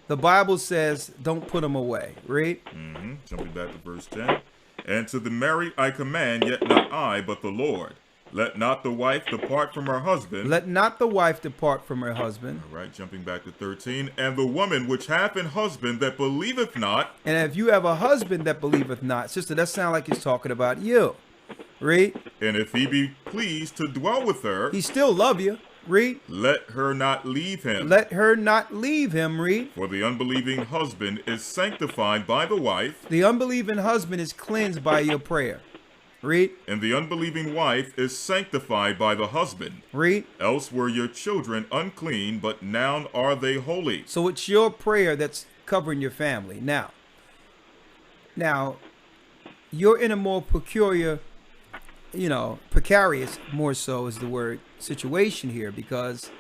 D: the Bible says don't put him away. Read.
C: Jumping back to verse 10. And to the married I command, yet not I, but the Lord. Let not the wife depart from her husband.
D: Let not the wife depart from her husband.
C: All right, jumping back to 13. And the woman which hath an husband that believeth not.
D: And if you have a husband that believeth not, sister, that sounds like he's talking about you. Read.
C: And if he be pleased to dwell with her.
D: He still love you. Read.
C: Let her not leave him.
D: Let her not leave him. Read.
C: For the unbelieving husband is sanctified by the wife.
D: The unbelieving husband is cleansed by your prayer. Read.
C: And the unbelieving wife is sanctified by the husband.
D: Read.
C: Else were your children unclean, but now are they holy.
D: So it's your prayer that's covering your family. Now, you're in a more precarious, more so is the word, situation here, because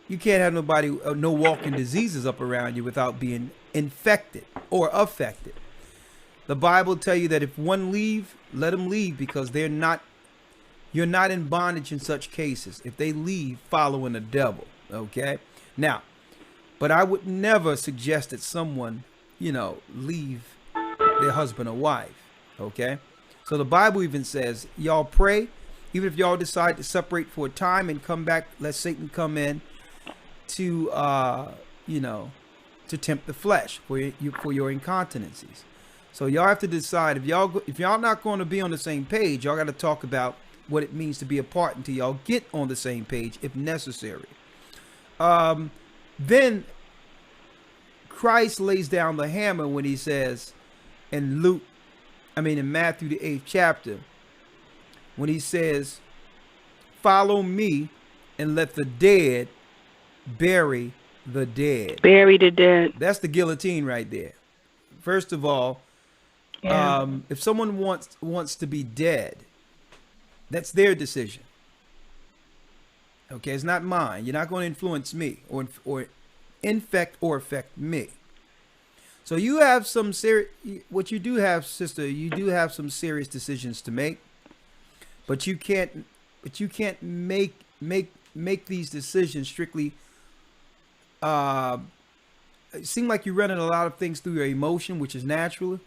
D: you can't have no walking diseases up around you without being infected or affected. The Bible tell you that if one leave, let them leave, because you're not in bondage in such cases. If they leave following the devil, okay? Now, but I would never suggest that someone, leave their husband or wife, okay? So the Bible even says, y'all pray, even if y'all decide to separate for a time and come back, let Satan come in to, to tempt the flesh for your incontinencies. So y'all have to decide if y'all not going to be on the same page, y'all got to talk about what it means to be apart until y'all get on the same page if necessary. Then Christ lays down the hammer when he says in Matthew the 8th chapter, when he says, follow me and let the dead bury the dead.
S: Bury the dead.
D: That's the guillotine right there. First of all, if someone wants to be dead, that's their decision. Okay, it's not mine. You're not going to influence me or infect or affect me. So you have some serious. What you do have, sister, you do have some serious decisions to make, but you can't. But you can't make these decisions strictly. It seems like you're running a lot of things through your emotion, which is natural.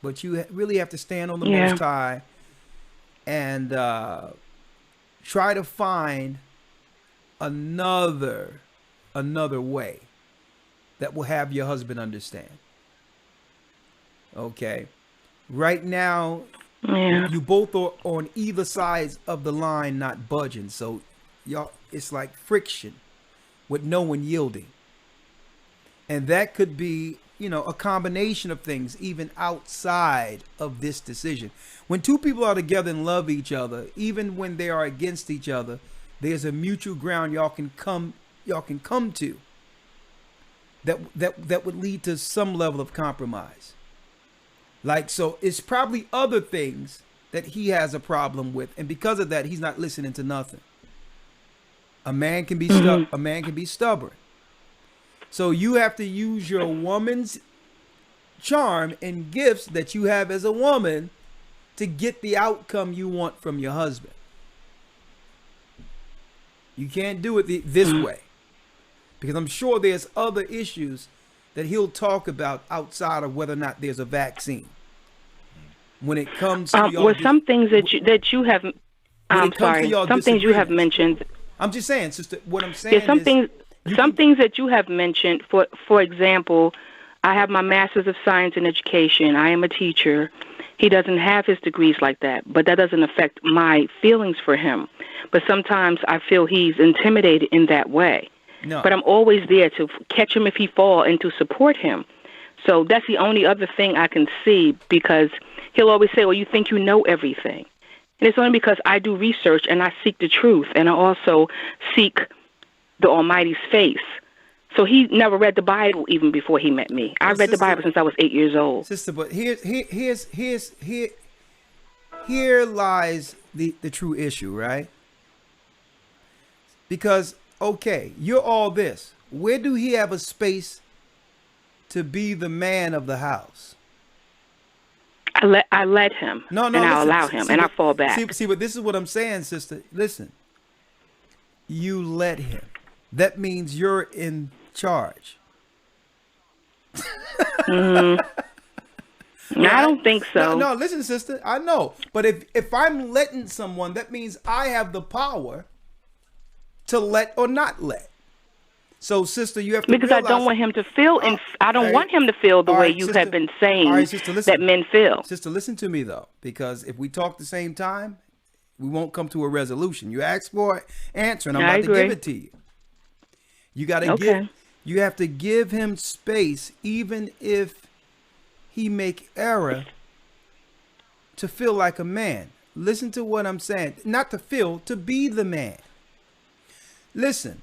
D: But you really have to stand on the Most High and try to find another way that will have your husband understand. Okay. Right now, you both are on either sides of the line, not budging. So y'all, it's like friction with no one yielding. And that could be, a combination of things, even outside of this decision. When two people are together and love each other, even when they are against each other, there's a mutual ground y'all can come to that would lead to some level of compromise. So it's probably other things that he has a problem with, and because of that, he's not listening to nothing. A man can be stubborn. So you have to use your woman's charm and gifts that you have as a woman to get the outcome you want from your husband. You can't do it this way, because I'm sure there's other issues that he'll talk about outside of whether or not there's a vaccine. When it comes to
S: some things that you have, I'm sorry, some things you have mentioned.
D: I'm just saying, sister. What I'm saying
S: is some things that you have mentioned. For example, I have my Master's of Science in Education. I am a teacher. He doesn't have his degrees like that, but that doesn't affect my feelings for him. But sometimes I feel he's intimidated in that way.
D: No.
S: But I'm always there to catch him if he falls and to support him. So that's the only other thing I can see, because he'll always say, well, you think you know everything. And it's only because I do research and I seek the truth, and I also seek the Almighty's face. So he never read the Bible even before he met me. I read the Bible since I was 8 years old.
D: Sister, but here lies the true issue, right? Because, okay, you're all this. Where do he have a space to be the man of the house?
S: I let him.
D: No,
S: and I allow him, and I fall back.
D: See, but this is what I'm saying, sister. Listen, you let him. That means you're in charge.
S: I don't think so.
D: No, listen, sister. I know, but if I'm letting someone, that means I have the power to let or not let. So, sister, you have to
S: because I don't want him to feel, and I don't want him to feel the way you have been saying that men feel.
D: Sister, listen to me though, because if we talk the same time, we won't come to a resolution. You asked for an answer, and I'm about to give it to you. You got to you have to give him space, even if he make error, to feel like a man. Listen to what I'm saying. Not to feel, to be the man. Listen,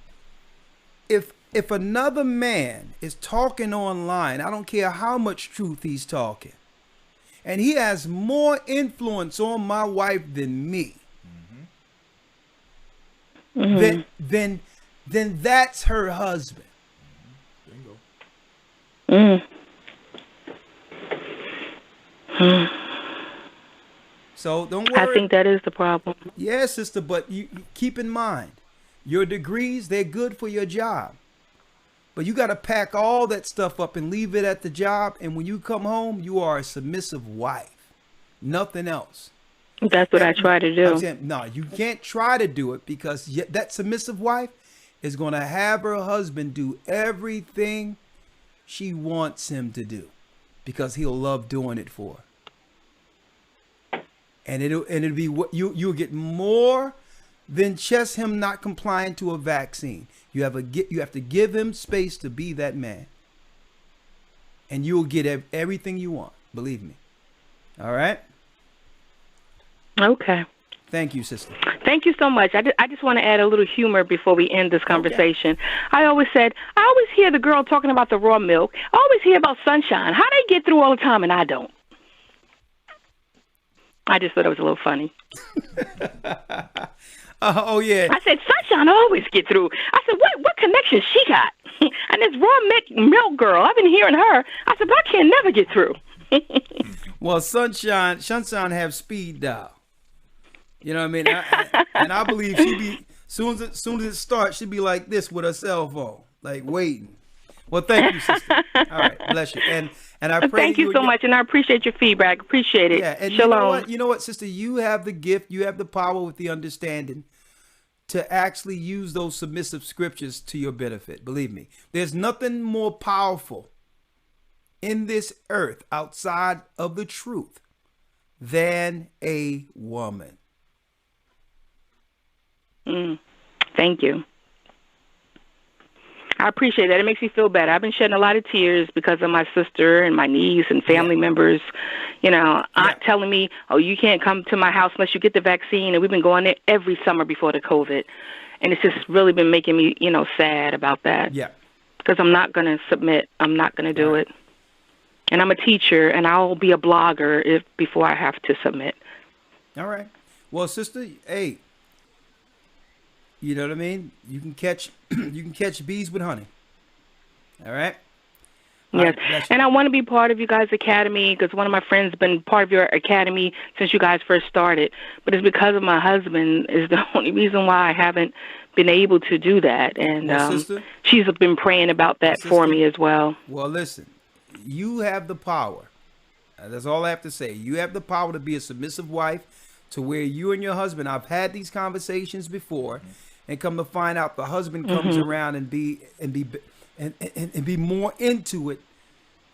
D: if another man is talking online, I don't care how much truth he's talking, and he has more influence on my wife than me, then that's her husband. So don't worry.
S: I think that is the problem.
D: Yes, sister, but you keep in mind, your degrees, they're good for your job. But you got to pack all that stuff up and leave it at the job. And when you come home, you are a submissive wife. Nothing else.
S: That's what I try to do.
D: No, you can't try to do it, because that submissive wife is going to have her husband do everything she wants him to do, because he'll love doing it for her. And it'll be what you'll get more than just him not complying to a vaccine. You have to give him space to be that man, and you'll get everything you want. Believe me. All right.
S: Okay.
D: Thank you, sister.
S: Thank you so much. I just want to add a little humor before we end this conversation. Okay. I always hear the girl talking about the raw milk. I always hear about Sunshine. How they get through all the time and I don't. I just thought it was a little funny.
D: Oh, yeah.
S: I said, Sunshine always get through. I said, what connection she got? And this raw milk girl, I've been hearing her. I said, but I can't never get through.
D: Well, Sunshine have speed dial. You know what I mean? And I believe she be, soon as it starts, she'd be like this with her cell phone, like waiting. Well, thank you, sister. All right, bless you. And I pray
S: thank you so much, and I appreciate your feedback. Appreciate it.
D: Yeah, and
S: Shalom.
D: You know what, sister? You have the gift, you have the power with the understanding to actually use those submissive scriptures to your benefit. Believe me, there's nothing more powerful in this earth outside of the truth than a woman.
S: Thank you. I appreciate that. It makes me feel better. I've been shedding a lot of tears because of my sister and my niece and family members, aunt telling me, oh, you can't come to my house unless you get the vaccine. And we've been going there every summer before the COVID. And it's just really been making me, sad about that.
D: Yeah.
S: Because I'm not going to submit. I'm not going to do it. And I'm a teacher, and I'll be a blogger before I have to submit.
D: All right. Well, sister, hey, you know what I mean? You can catch bees with honey. All right?
S: Yes. And I want to be part of you guys' academy, because one of my friends has been part of your academy since you guys first started. But it's because of my husband is the only reason why I haven't been able to do that. And
D: sister,
S: she's been praying about that for me as well.
D: Well, listen, you have the power. That's all I have to say. You have the power to be a submissive wife, to where you and your husband, I've had these conversations before, and come to find out the husband comes around and be more into it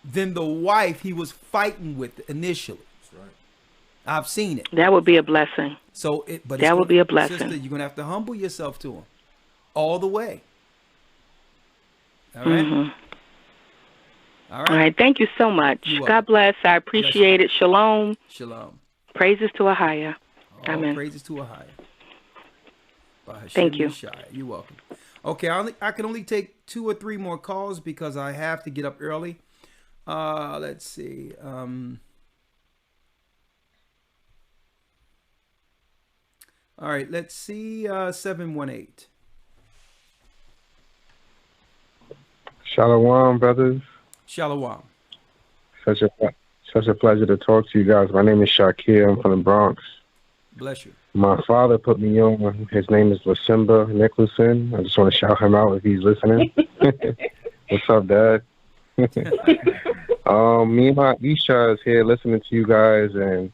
D: than the wife he was fighting with initially.
K: That's right.
D: I've seen it.
S: That would be a blessing.
D: So, but
S: that would be a blessing.
D: Sister, you're gonna have to humble yourself to him, all the way. All right.
S: Mm-hmm.
D: All right.
S: All right. Thank you so much. God bless. I appreciate it. Shalom.
D: Shalom.
S: Praises to AHAYAH.
D: All
S: Amen.
D: praises to AHAYAH.
S: Thank you.
D: You're welcome. Okay, I can only take 2 or 3 more calls because I have to get up early. Let's see. All right, let's see. 718.
T: Shalom, brothers.
D: Shalom.
T: Such a pleasure to talk to you guys. My name is Shakir. I'm from the Bronx.
D: Bless you.
T: My father put me on. His name is Lasimba Nicholson. I just want to shout him out if he's listening. What's up, Dad? Me and my Isha is here listening to you guys, and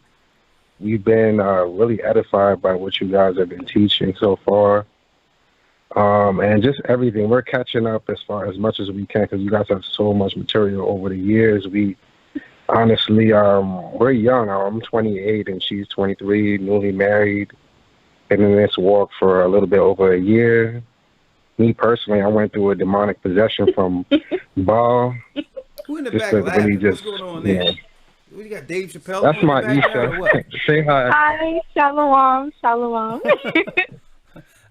T: we've been really edified by what you guys have been teaching so far. And just everything. We're catching up as much as we can because you guys have so much material over the years. We honestly, we're young. I'm 28 and she's 23, newly married. Been in this walk for a little bit over a year. Me personally, I went through a demonic possession from Baal.
D: Who in the
T: Just
D: back
T: to
D: laughing?
T: really
D: What's going on there? What, you got Dave Chappelle?
T: That's
D: in the
T: my
D: background or what?
T: Isha. Say hi.
U: Hi, shalom, shalom.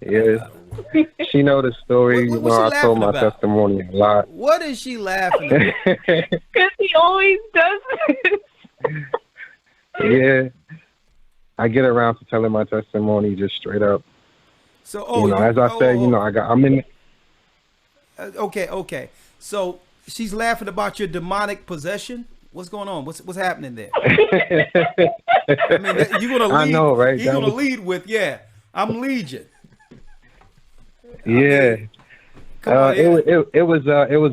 T: Yeah, she know the story.
D: What's she
T: I told
D: laughing
T: my
D: about?
T: testimony a lot.
D: What is she laughing at?
U: Because he always does this.
T: Yeah, I get around to telling my testimony just straight up.
D: So,
T: as I said, I'm in.
D: Okay. So she's laughing about your demonic possession. What's going on? What's happening there? I mean, you're gonna lead.
T: I know, right?
D: You're gonna lead with, I'm Legion.
T: Yeah. It was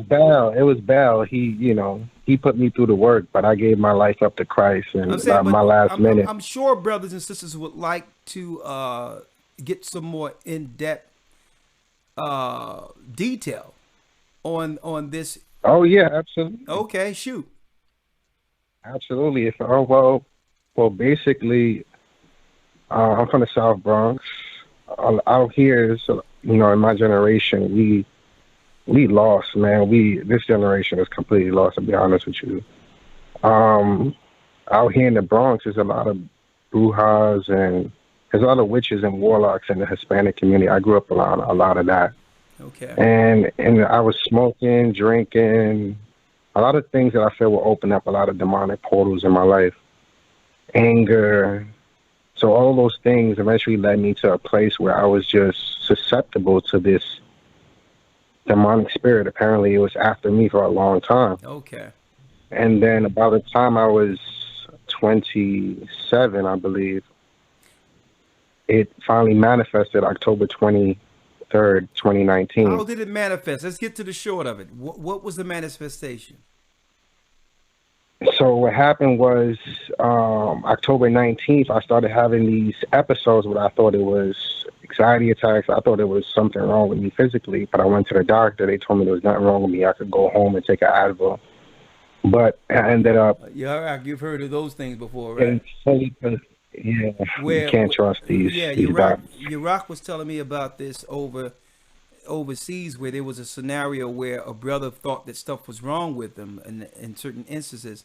T: Baal. It was Baal. He put me through the work, but I gave my life up to Christ and my last minute.
D: I'm sure brothers and sisters would like to get some more in-depth detail on this.
T: Oh yeah, absolutely.
D: Okay, shoot.
T: Absolutely. Well, basically, I'm from the South Bronx. Out here, in my generation, we lost, man. This generation is completely lost, to be honest with you. Out here in the Bronx, there's a lot of brujas and there's a lot of witches and warlocks in the Hispanic community. I grew up around a lot of that.
D: Okay.
T: And I was smoking, drinking, a lot of things that I feel will open up a lot of demonic portals in my life. Anger. So all those things eventually led me to a place where I was just susceptible to this demonic spirit. Apparently it was after me for a long time.
D: Okay.
T: And then about the time I was 27, I believe, it finally manifested October 23rd, 2019.
D: How did it manifest? Let's get to the short of it. What was the manifestation?
T: So what happened was October 19th, I started having these episodes where I thought it was anxiety attacks. I thought there was something wrong with me physically, but I went to the doctor. They told me there was nothing wrong with me. I could go home and take an Advil. But I ended up...
D: You've heard of those things before, right?
T: You can't trust these.
D: Yeah, Iraq was telling me about this overseas, where there was a scenario where a brother thought that stuff was wrong with him in certain instances,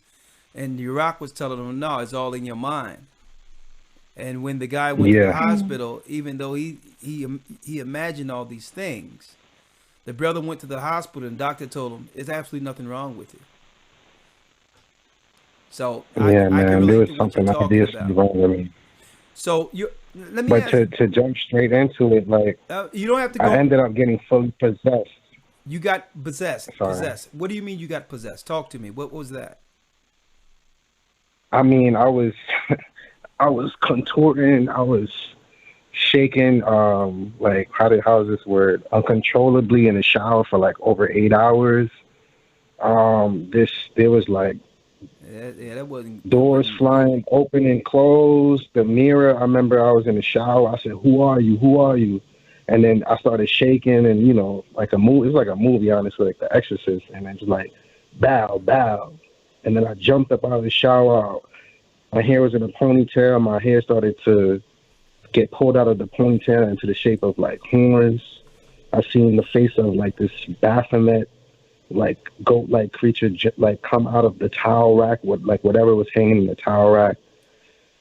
D: and Iraq was telling him, no, it's all in your mind. And when the guy went to the hospital, even though he imagined all these things, the brother went to the hospital and the doctor told him there's absolutely nothing wrong with you. So
T: man, there was something obviously wrong with me.
D: So let me.
T: But to jump straight into it, like
D: you don't have to go.
T: I ended up getting fully possessed.
D: You got possessed.
T: Sorry.
D: Possessed. What do you mean you got possessed? Talk to me. What was that?
T: I mean, I was contorting. I was shaking. Like how is this word? Uncontrollably in the shower for like over 8 hours. There was like.
D: Yeah, that wasn't...
T: Doors flying open and closed. The mirror, I remember I was in the shower. I said, who are you? Who are you? And then I started shaking and, like a movie. It's like a movie, honestly, like The Exorcist. And then just like, bow, bow. And then I jumped up out of the shower. My hair was in a ponytail. My hair started to get pulled out of the ponytail into the shape of like horns. I seen the face of like this Baphomet, like goat-like creature, like come out of the towel rack with like whatever was hanging in the towel rack.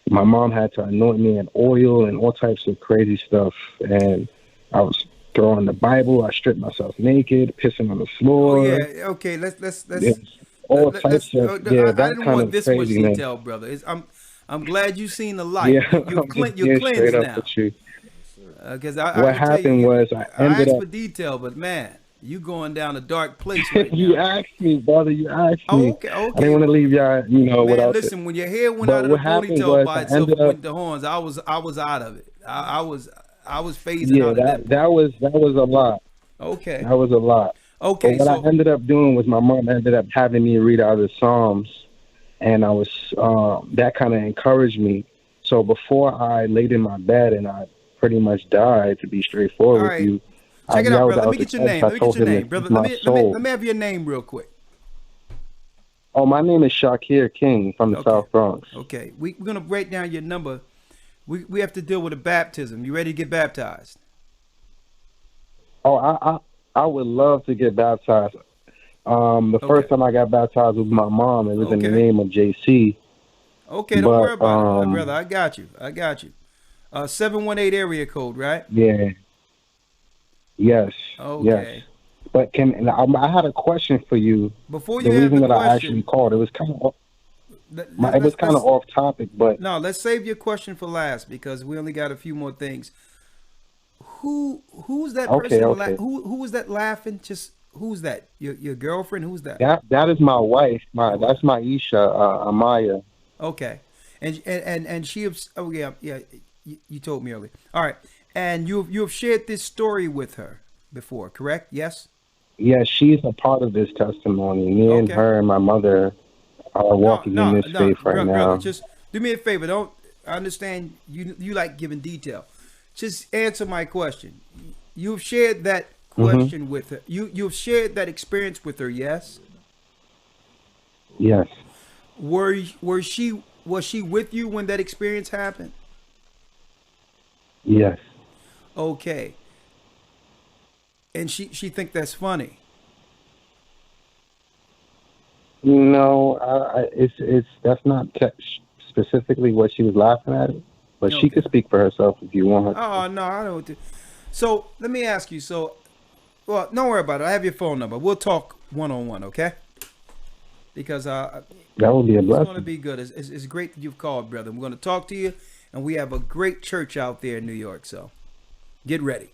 T: My mom had to anoint me in oil and all types of crazy stuff. And I was throwing the Bible. I stripped myself naked, pissing on the floor.
D: Oh yeah. Okay. Let's
T: All types of
D: I
T: that
D: didn't
T: kind
D: want
T: of
D: this much
T: crazy, man.
D: detail, brother. I'm glad you've seen the light.
T: Yeah,
D: You're
T: I'm just
D: you're
T: being
D: cleansed
T: straight up
D: now.
T: with you.
D: Because
T: What
D: I can tell
T: happened
D: you,
T: was I ended
D: asked
T: up.
D: for detail, but man, you going down a dark place right
T: You
D: now.
T: asked me, brother. You asked me.
D: Okay,
T: I
D: okay.
T: didn't want to leave y'all,
D: Man,
T: without it.
D: listen, when your hair went
T: But
D: out of the
T: what happened
D: ponytail
T: was
D: by
T: I
D: itself
T: ended
D: and
T: up.
D: went to horns, I was out of it. I was phasing
T: Yeah,
D: out at that point.
T: that was a lot.
D: Okay.
T: That was a lot.
D: Okay,
T: But what
D: so
T: I ended up doing was my mom ended up having me read out of the Psalms, and I was that kind of encouraged me. So before I laid in my bed and I pretty much died, to be straightforward
D: all
T: with
D: right.
T: you, I
D: Check it out,
T: yelled
D: brother. Let
T: out
D: me
T: the
D: get your
T: text.
D: name.
T: I
D: Let me get
T: told
D: your
T: him
D: name,
T: to
D: brother.
T: keep my soul.
D: Let me have your name real quick.
T: Oh, my name is Shakir King from the South Bronx.
D: Okay. We're gonna break down your number. We have to deal with a baptism. You ready to get baptized?
T: Oh, I would love to get baptized. The first time I got baptized was my mom. It was in the name of JC.
D: Okay, don't worry about it, brother. I got you. 718 area code, right?
T: Yeah. Yes.
D: Okay.
T: Yes. But I had a question for you.
D: Before
T: The
D: you have
T: reason
D: the
T: that I
D: question,
T: actually called, it was kind of off topic, but
D: no, let's save your question for last because we only got a few more things. Who's that person?
T: Okay.
D: Who was that laughing? Just who's that? Your girlfriend? Who's that?
T: That is my wife. That's my Isha, Amaya.
D: Okay, and she. Oh yeah. You told me earlier. All right, and you have shared this story with her before, correct? Yes.
T: Yeah, she's a part of this testimony. Me and her and my mother are walking in this faith right now.
D: Brother, just do me a favor. Don't. I understand you like giving detail. Just answer my question. You've shared that question with her. You've shared that experience with her. Yes.
T: Yes.
D: Was she with you when that experience happened?
T: Yes.
D: Okay. And she think that's funny.
T: No, it's that's not specifically what she was laughing at, but she could speak for herself if you want her to.
D: Oh no, I don't. So let me ask you. Well, don't worry about it. I have your phone number. We'll talk one-on-one, okay? Because
T: that would be a blessing.
D: It's going to be good. It's great that you've called, brother. We're going to talk to you, and we have a great church out there in New York. So get ready.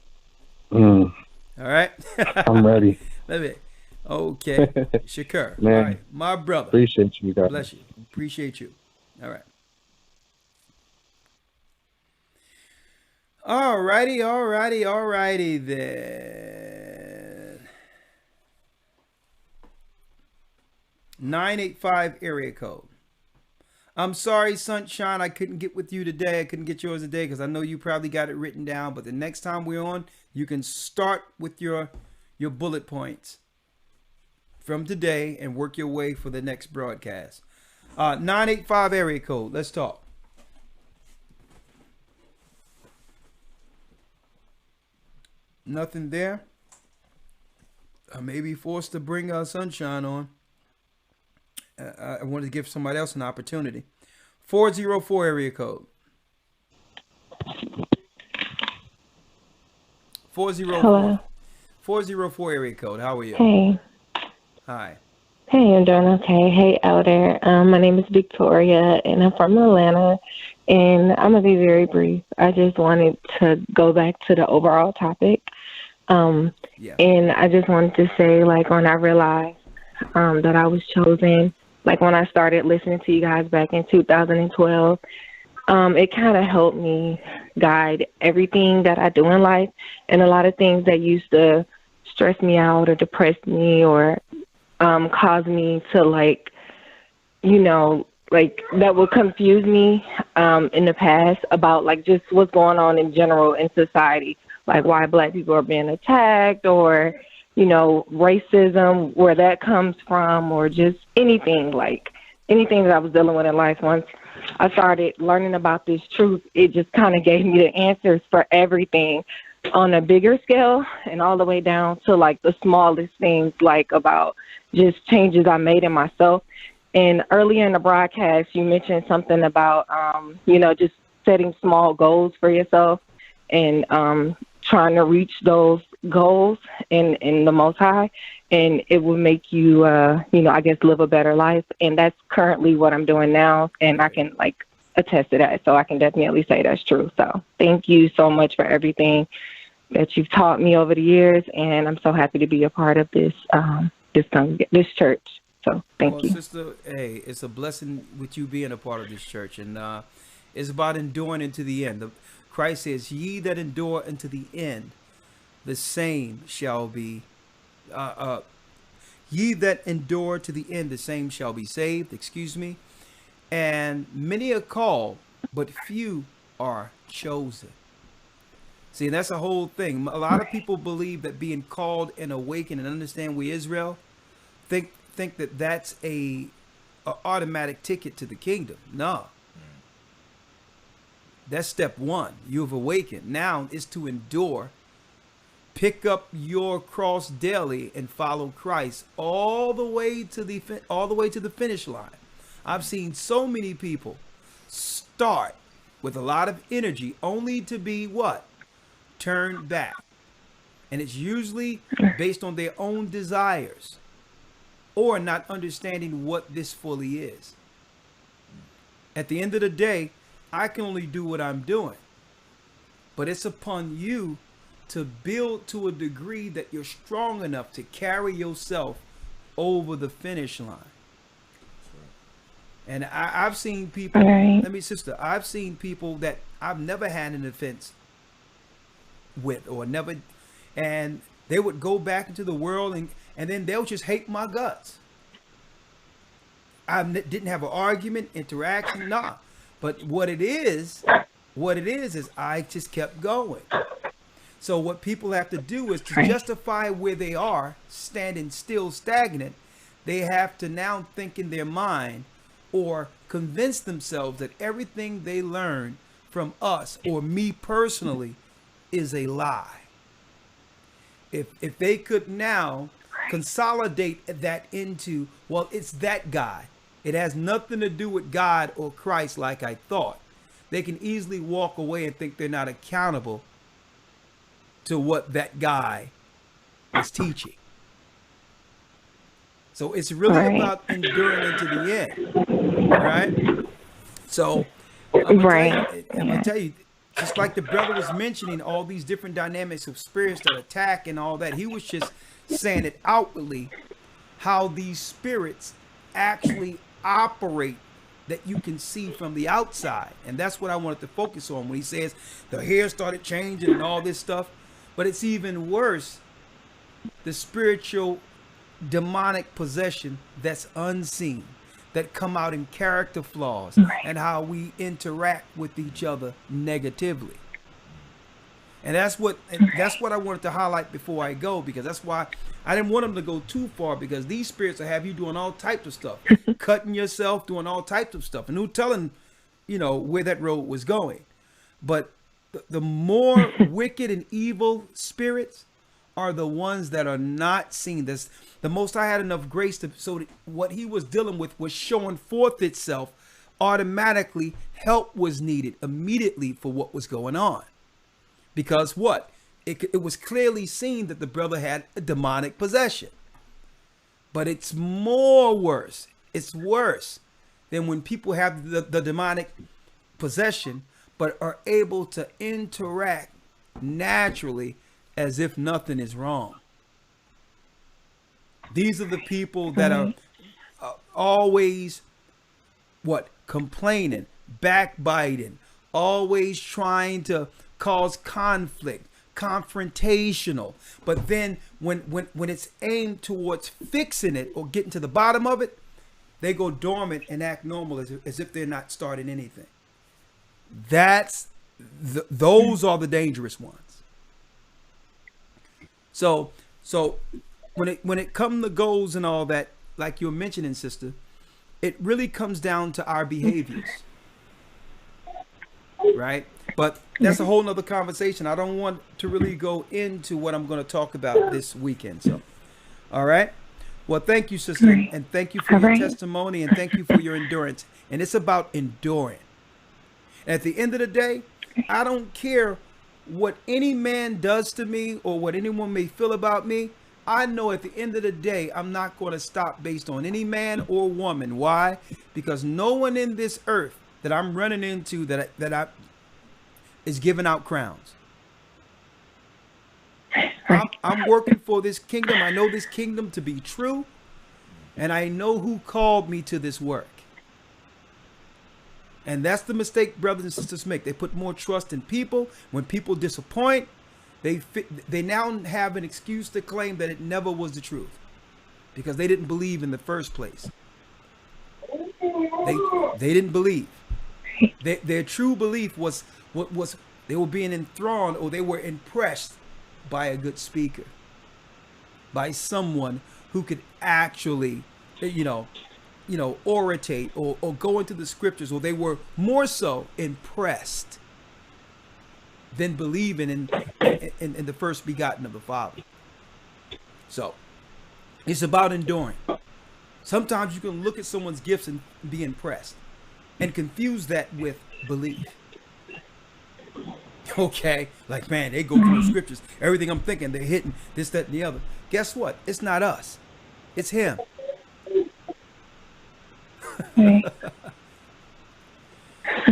D: All right.
T: I'm ready.
D: Okay. Shakur.
T: Man,
D: all right. My brother.
T: Appreciate you guys.
D: Bless you. Appreciate you. All right. All righty then. 985 area code. I'm sorry, Sunshine, I couldn't get with you today. I couldn't get yours today because I know you probably got it written down. But the next time we're on, you can start with your bullet points from today and work your way for the next broadcast. 985 area code. Let's talk. Nothing there. I may be forced to bring Sunshine on. I wanted to give somebody else an opportunity. 404 area code. 404.
B: Hello.
D: 404 area code. How are you?
B: Hey.
D: Hi.
B: Hey, I'm doing okay. Hey, Elder. My name is Victoria, and I'm from Atlanta. And I'm going to be very brief. I just wanted to go back to the overall topic. And I just wanted to say, like, when I realized that I was chosen, like when I started listening to you guys back in 2012, it kind of helped me guide everything that I do in life. And a lot of things that used to stress me out or depress me or cause me to, like, you know, like that would confuse me in the past about, like, just what's going on in general in society, like why Black people are being attacked or, you know, racism, where that comes from, or just anything, like anything that I was dealing with in life. Once I started learning about this truth, it just kind of gave me the answers for everything on a bigger scale and all the way down to like the smallest things, like about just changes I made in myself. And earlier in the broadcast, you mentioned something about, just setting small goals for yourself and trying to reach those goals in the Most High, and it will make you, I guess, live a better life. And that's currently what I'm doing now, and I can attest to that. So I can definitely say that's true. So thank you so much for everything that you've taught me over the years, and I'm so happy to be a part of this this church. So thank you.
D: Sister, hey, it's a blessing with you being a part of this church, and it's about enduring into the end. Christ says, "Ye that endure unto the end, the same shall be. Ye that endure to the end, the same shall be saved." Excuse me. And many are called, but few are chosen. See, that's the whole thing. A lot of people believe that being called and awakened and understand we Israel, think that that's a automatic ticket to the kingdom. No. That's step one. You've awakened. Now it's to endure. Pick up your cross daily and follow Christ all the way to the finish line. I've seen so many people start with a lot of energy only to be what? Turned back. And it's usually based on their own desires or not understanding what this fully is. At the end of the day, I can only do what I'm doing, but it's upon you to build to a degree that you're strong enough to carry yourself over the finish line. And I've seen people, I've seen people that I've never had an offense with and they would go back into the world and then they'll just hate my guts. I didn't have an argument, interaction, nah. But what it is I just kept going. So what people have to do is to justify where they are, standing still, stagnant, they have to now think in their mind or convince themselves that everything they learn from us or me personally is a lie. If they could now consolidate that into, well, it's that guy. It has nothing to do with God or Christ like I thought. They can easily walk away and think they're not accountable to what that guy is teaching. So it's really about enduring into the end. All right? So I'm gonna tell you, just like the brother was mentioning all these different dynamics of spirits that attack and all that, he was just saying it outwardly, how these spirits actually operate that you can see from the outside. And that's what I wanted to focus on when he says the hair started changing and all this stuff. But it's even worse, the spiritual demonic possession that's unseen, that come out in character flaws and how we interact with each other negatively. And that's what I wanted to highlight before I go, because that's why I didn't want them to go too far, because these spirits will have you doing all types of stuff, cutting yourself, doing all types of stuff, and who telling, where that road was going. But the more wicked and evil spirits are the ones that are not seen. That's the most I had enough grace to, so that what he was dealing with was showing forth itself automatically. Help was needed immediately for what was going on. Because what? It was clearly seen that the brother had a demonic possession. But it's more worse. It's worse than when people have the demonic possession, but are able to interact naturally as if nothing is wrong. These are the people that are always, complaining, backbiting, always trying to cause conflict, confrontational. But then when it's aimed towards fixing it or getting to the bottom of it, they go dormant and act normal as if they're not starting anything. Those are the dangerous ones. So when it comes to goals and all that, like you're mentioning, sister, it really comes down to our behaviors. right? But that's a whole nother conversation. I don't want to really go into what I'm going to talk about this weekend. So, all right. Well, thank you, sister, and thank you for your testimony, and thank you for your endurance. And it's about enduring. At the end of the day, I don't care what any man does to me or what anyone may feel about me. I know at the end of the day, I'm not going to stop based on any man or woman. Why? Because no one in this earth that I'm running into that is giving out crowns. I'm working for this kingdom. I know this kingdom to be true, and I know who called me to this work. And that's the mistake brothers and sisters make. They put more trust in people. When people disappoint, they now have an excuse to claim that it never was the truth because they didn't believe in the first place. They didn't believe. Their true belief was they were being enthralled, or they were impressed by a good speaker, by someone who could actually, oratate or go into the scriptures, or they were more so impressed than believing in the first begotten of the Father. So it's about enduring. Sometimes you can look at someone's gifts and be impressed and confuse that with belief. Okay, like, man, they go through the scriptures. Everything I'm thinking, they're hitting this, that, and the other. Guess what? It's not us. It's him.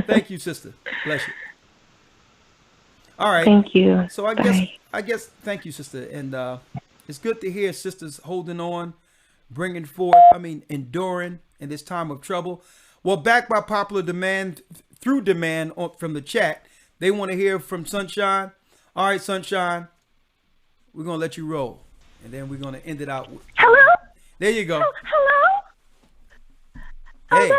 D: Thank you, sister. Bless you. All right.
B: Thank you.
D: So I guess, thank you, sister. And it's good to hear sisters holding on, bringing forth, enduring in this time of trouble. Well, backed by popular demand, through demand from the chat, they want to hear from Sunshine. All right, Sunshine, we're going to let you roll. And then we're going to end it out with...
U: Hello?
D: There you go.
U: Hello?
D: Hey.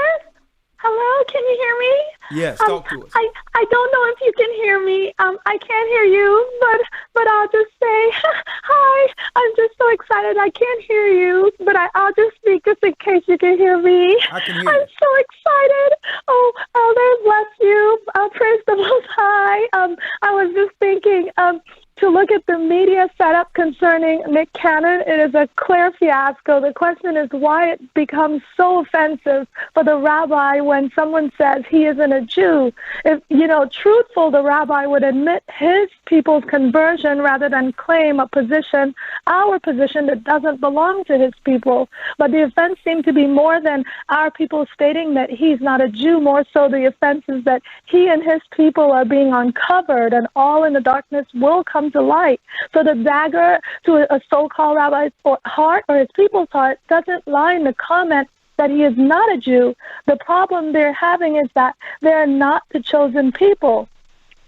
U: Hello, can you hear me?
D: Yes, talk to us.
U: I don't know if you can hear me. I can't hear you, but I'll just say hi. I'm just so excited. I can't hear you, but I'll just speak just in case you can hear me.
D: I can hear
U: I'm
D: you.
U: so excited. Oh, Elder, bless you. Praise the Most High. I was just thinking, to look at the media setup concerning Nick Cannon, it is a clear fiasco. The question is why it becomes so offensive for the rabbi when someone says he isn't a Jew. If, truthful, the rabbi would admit his people's conversion rather than claim a position, our position, that doesn't belong to his people. But the offense seemed to be more than our people stating that he's not a Jew. More so, the offense is that he and his people are being uncovered, and all in the darkness will come to light. So the dagger to a so-called rabbi's heart or his people's heart doesn't lie in the comment that he is not a Jew. The problem they're having is that they're not the chosen people.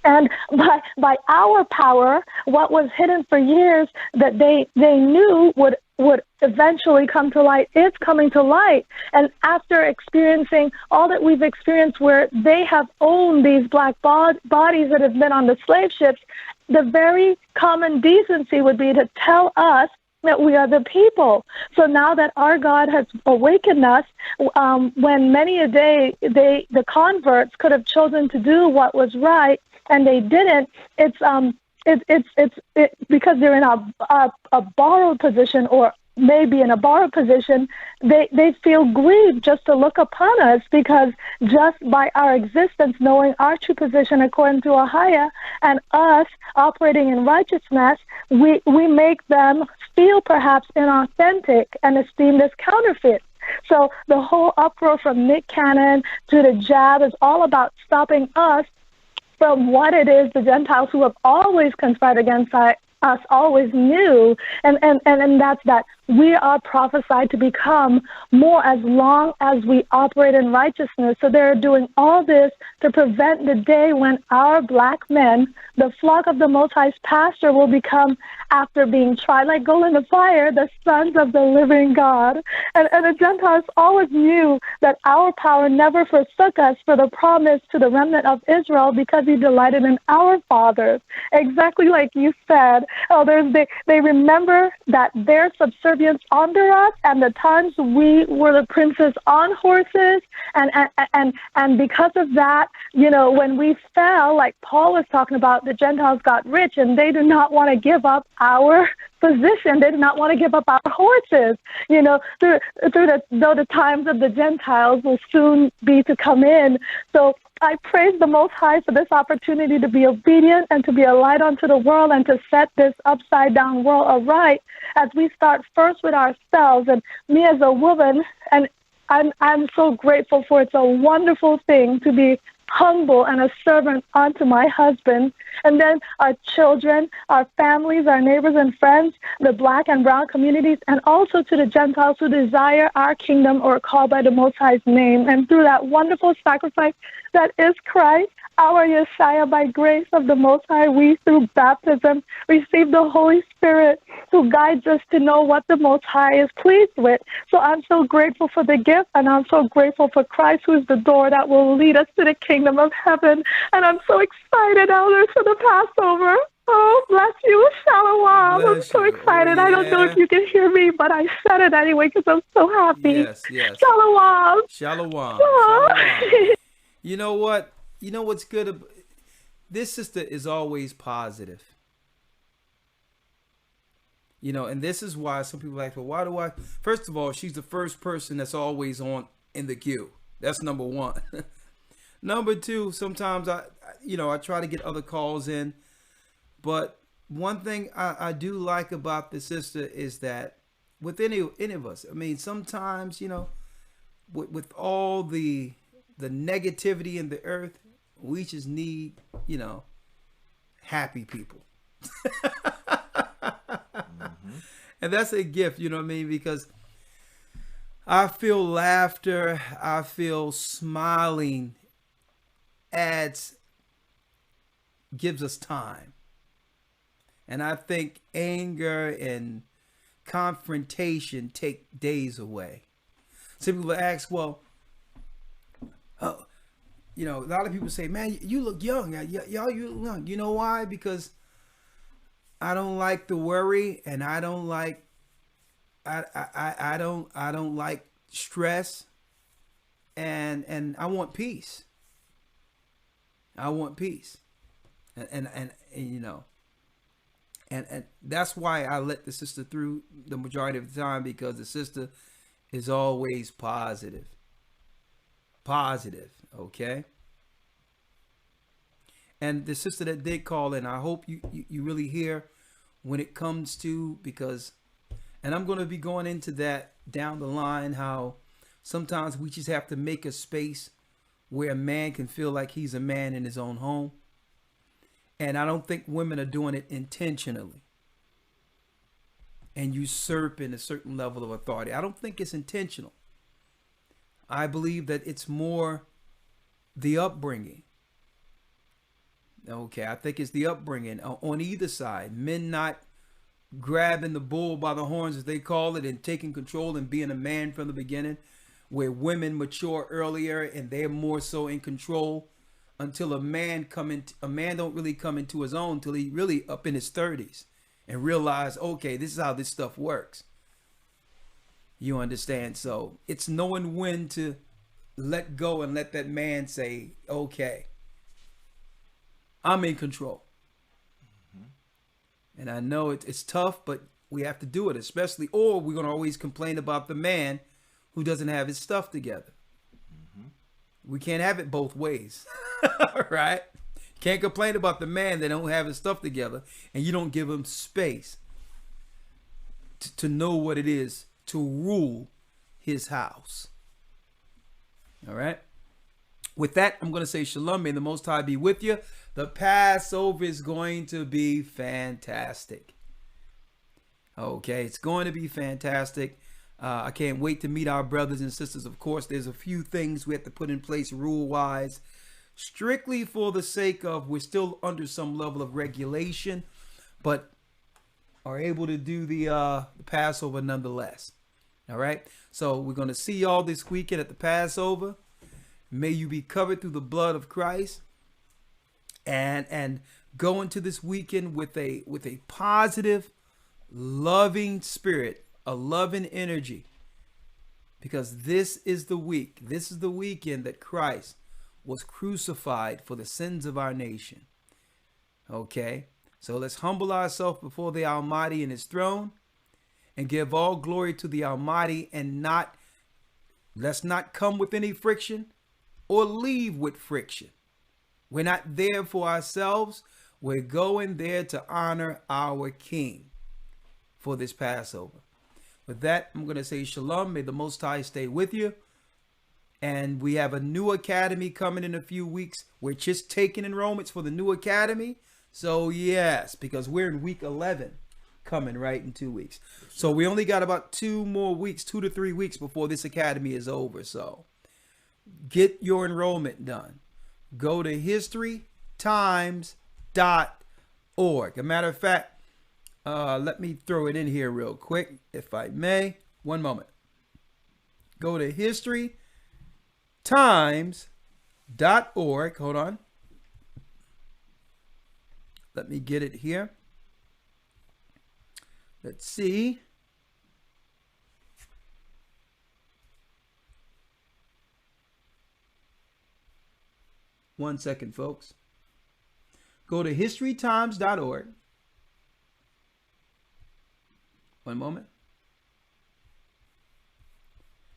U: And by our power, what was hidden for years that they knew would eventually come to light is coming to light. And after experiencing all that we've experienced where they have owned these black bodies that have been on the slave ships, the very common decency would be to tell us that we are the people. So now that our God has awakened us, when many a day the converts could have chosen to do what was right and they didn't, it's because they're in a borrowed position, or maybe in a borrowed position, they feel grieved just to look upon us, because just by our existence, knowing our true position according to AHAYAH, and us operating in righteousness, we make them feel perhaps inauthentic and esteemed as counterfeit. So the whole uproar from Nick Cannon to the jab is all about stopping us from what it is the Gentiles who have always conspired against us always knew, and that's that we are prophesied to become more as long as we operate in righteousness. So they're doing all this to prevent the day when our black men, the flock of the Most High's pasture, will become, after being tried like gold in the fire, the sons of the living God. And the Gentiles always knew that our power never forsook us for the promise to the remnant of Israel, because he delighted in our fathers. Exactly like you said, elders, they remember that their subservience subservience under us, and the times we were the princes on horses, and because of that, you know, when we fell, like Paul was talking about, the Gentiles got rich, and they do not want to give up our position. They do not want to give up our horses. You know, though the times of the Gentiles will soon be to come in. So I praise the Most High for this opportunity to be obedient and to be a light unto the world and to set this upside down world aright as we start first with ourselves. And me as a woman, and I'm so grateful for it. It's a wonderful thing to be humble and a servant unto my husband, and then our children, our families, our neighbors and friends, the Black and brown communities, and also to the Gentiles who desire our kingdom or call by the Most High's name. And through that wonderful sacrifice that is Christ, our Yeshua, by grace of the Most High, we through baptism receive the Holy Spirit who guides us to know what the Most High is pleased with. So I'm so grateful for the gift, and I'm so grateful for Christ, who is the door that will lead us to the kingdom of heaven. And I'm so excited, elders, for the Passover. Oh, bless you. Shalom. I'm so excited. I don't know if you can hear me, but I said it anyway because I'm so happy.
D: Yes.
U: Shalom.
D: Shalom. You know what? You know what's good? This sister is always positive. You know, and this is why some people are like, well, why do I? First of all, she's the first person that's always on in the queue. That's number one. Number two, sometimes I try to get other calls in. But one thing I do like about the sister is that with any of us, I mean, sometimes, you know, with all the negativity in the earth, we just need, you know, happy people. And that's a gift, you know what I mean? Because I feel laughter, I feel smiling gives us time. And I think anger and confrontation take days away. Some people ask, well, you know, a lot of people say, man, you look young. Y'all, you look young. You know why? Because I don't like the worry, and I don't like I don't like stress, and I want peace. I want peace. And you know, and that's why I let the sister through the majority of the time, because the sister is always positive. Okay. And the sister that did call in, I hope you really hear when it comes to, because, and I'm going to be going into that down the line, how sometimes we just have to make a space where a man can feel like he's a man in his own home. And I don't think women are doing it intentionally and usurping a certain level of authority. I don't think it's intentional. I believe that it's more the upbringing. Okay, I think it's the upbringing on either side. Men not grabbing the bull by the horns, as they call it, and taking control and being a man from the beginning, where women mature earlier and they're more so in control until a man don't really come into his own till he really up in his 30s and realize, okay, this is how this stuff works. You understand? So it's knowing when to let go and let that man say, okay, I'm in control. And I know it's tough, but we have to do it, especially, or we're going to always complain about the man who doesn't have his stuff together. We can't have it both ways. Right? Can't complain about the man that don't have his stuff together and you don't give him space to know what it is to rule his house. All right. With that, I'm going to say shalom. May the Most High be with you. The Passover is going to be fantastic. Okay, it's going to be fantastic. I can't wait to meet our brothers and sisters. Of course, there's a few things we have to put in place rule-wise, strictly for the sake of we're still under some level of regulation, but are able to do the Passover nonetheless. All right, so we're going to see y'all this weekend at the Passover. May you be covered through the blood of Christ, and go into this weekend with a positive, loving spirit a loving energy, because this is the week, this is the weekend that Christ was crucified for the sins of our nation. Okay, so let's humble ourselves before the Almighty in his throne and give all glory to the Almighty, and let's not come with any friction or leave with friction. We're not there for ourselves. We're going there to honor our King for this Passover. With that, I'm going to say shalom. May the Most High stay with you. And we have a new academy coming in a few weeks. We're just taking enrollments for the new academy. So yes, because we're in week 11 coming right in 2 weeks. So we only got about 2 more weeks, 2 to 3 weeks before this academy is over. So get your enrollment done. Go to historytimes.org. A matter of fact, let me throw it in here real quick, if I may. One moment. Go to historytimes.org. Hold on. Let me get it here. Let's see. One second, folks. Go to historytimes.org. One moment.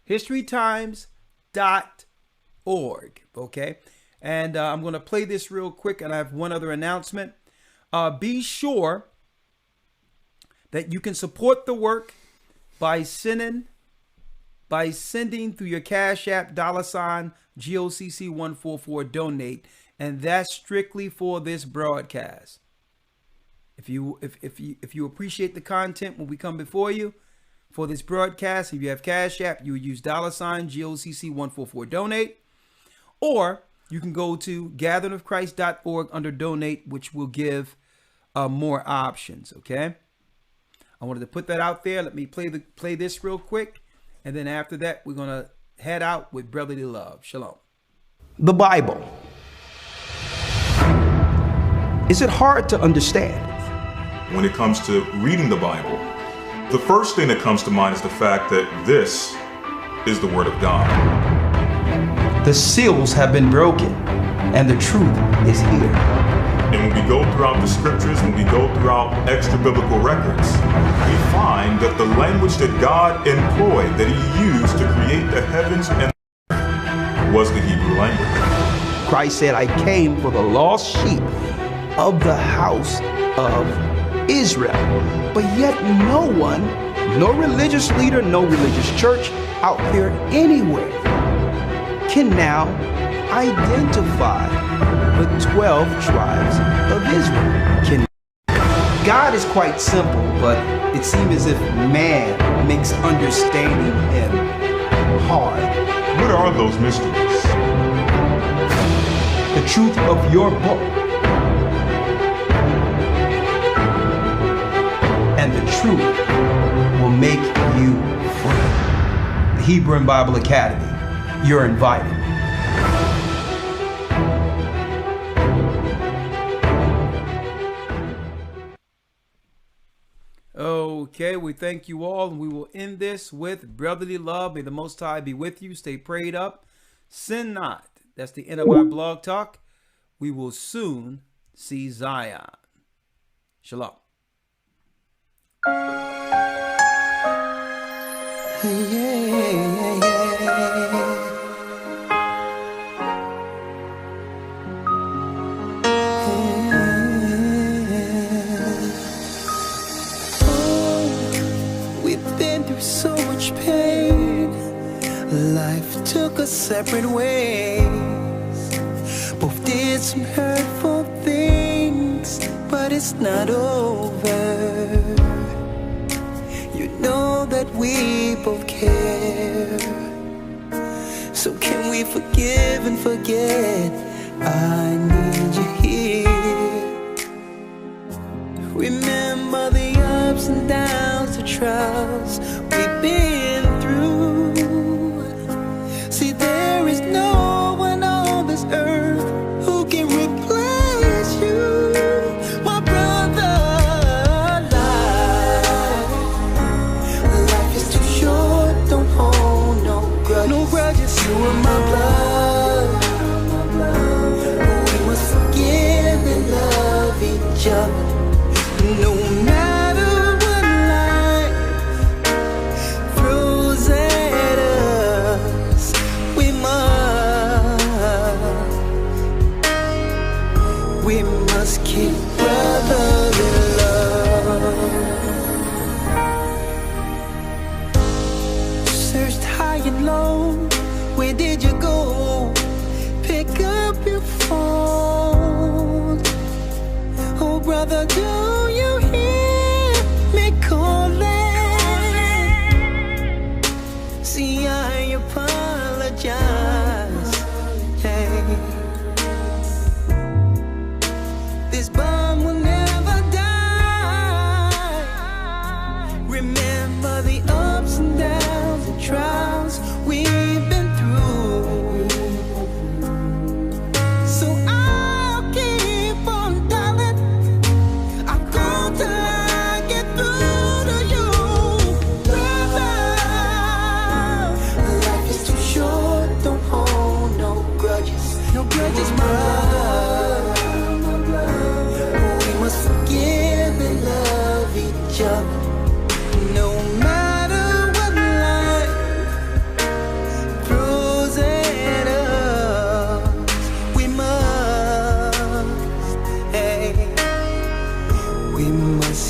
D: historytimes.org. Okay. And I'm going to play this real quick, and I have one other announcement. Be sure that you can support the work by sending through your Cash App $ GOCC 144 donate, and that's strictly for this broadcast. If you appreciate the content when we come before you for this broadcast, if you have Cash App, you would use $ GOCC 144 donate, or you can go to gatheringofchrist.org under donate, which will give more options. Okay, I wanted to put that out there. Let me play this real quick, and then after that, we're gonna head out with brotherly love. Shalom.
E: The Bible. Is it hard to understand?
C: When it comes to reading the Bible, the first thing that comes to mind is the fact that this is the Word of God.
E: The seals have been broken, and the truth is here.
C: And when we go throughout the scriptures, when we go throughout extra biblical records, we find that the language that God employed, that he used to create the heavens and the earth, was the Hebrew language.
E: Christ said, I came for the lost sheep of the house of Israel. But yet no one, no religious leader, no religious church out there anywhere can now identify the 12 tribes of Israel. God is quite simple, but it seems as if man makes understanding him hard.
C: What are those mysteries?
E: The truth of your book and the truth will make you free. The Hebrew and Bible Academy. You're invited.
D: Okay, we thank you all, and we will end this with brotherly love. May the Most High be with you. Stay prayed up. Sin not. That's the end of our blog talk. We will soon see Zion. Shalom.
V: So much pain, life took us separate ways. Both did some hurtful things, but it's not over. You know that we both care. So can we forgive and forget? I need you here. Remember the ups and downs, the trials we've been through. See, there is no one on this earth who can replace you, my brother. Life each other. No matter what life throws at us, we must keep brotherly love. Searched high and low, where did you go? Pick up your phone. Oh brother, do you hear me calling? See, I apologize. Hey, this bond will never die. Remember the ups and downs and trials we've been through. So I'll keep on darling. I'll go till I get through to you, brother. Life is too short, don't hold no grudges, brother. We must forgive and love each other. No matter what life throws at us, we must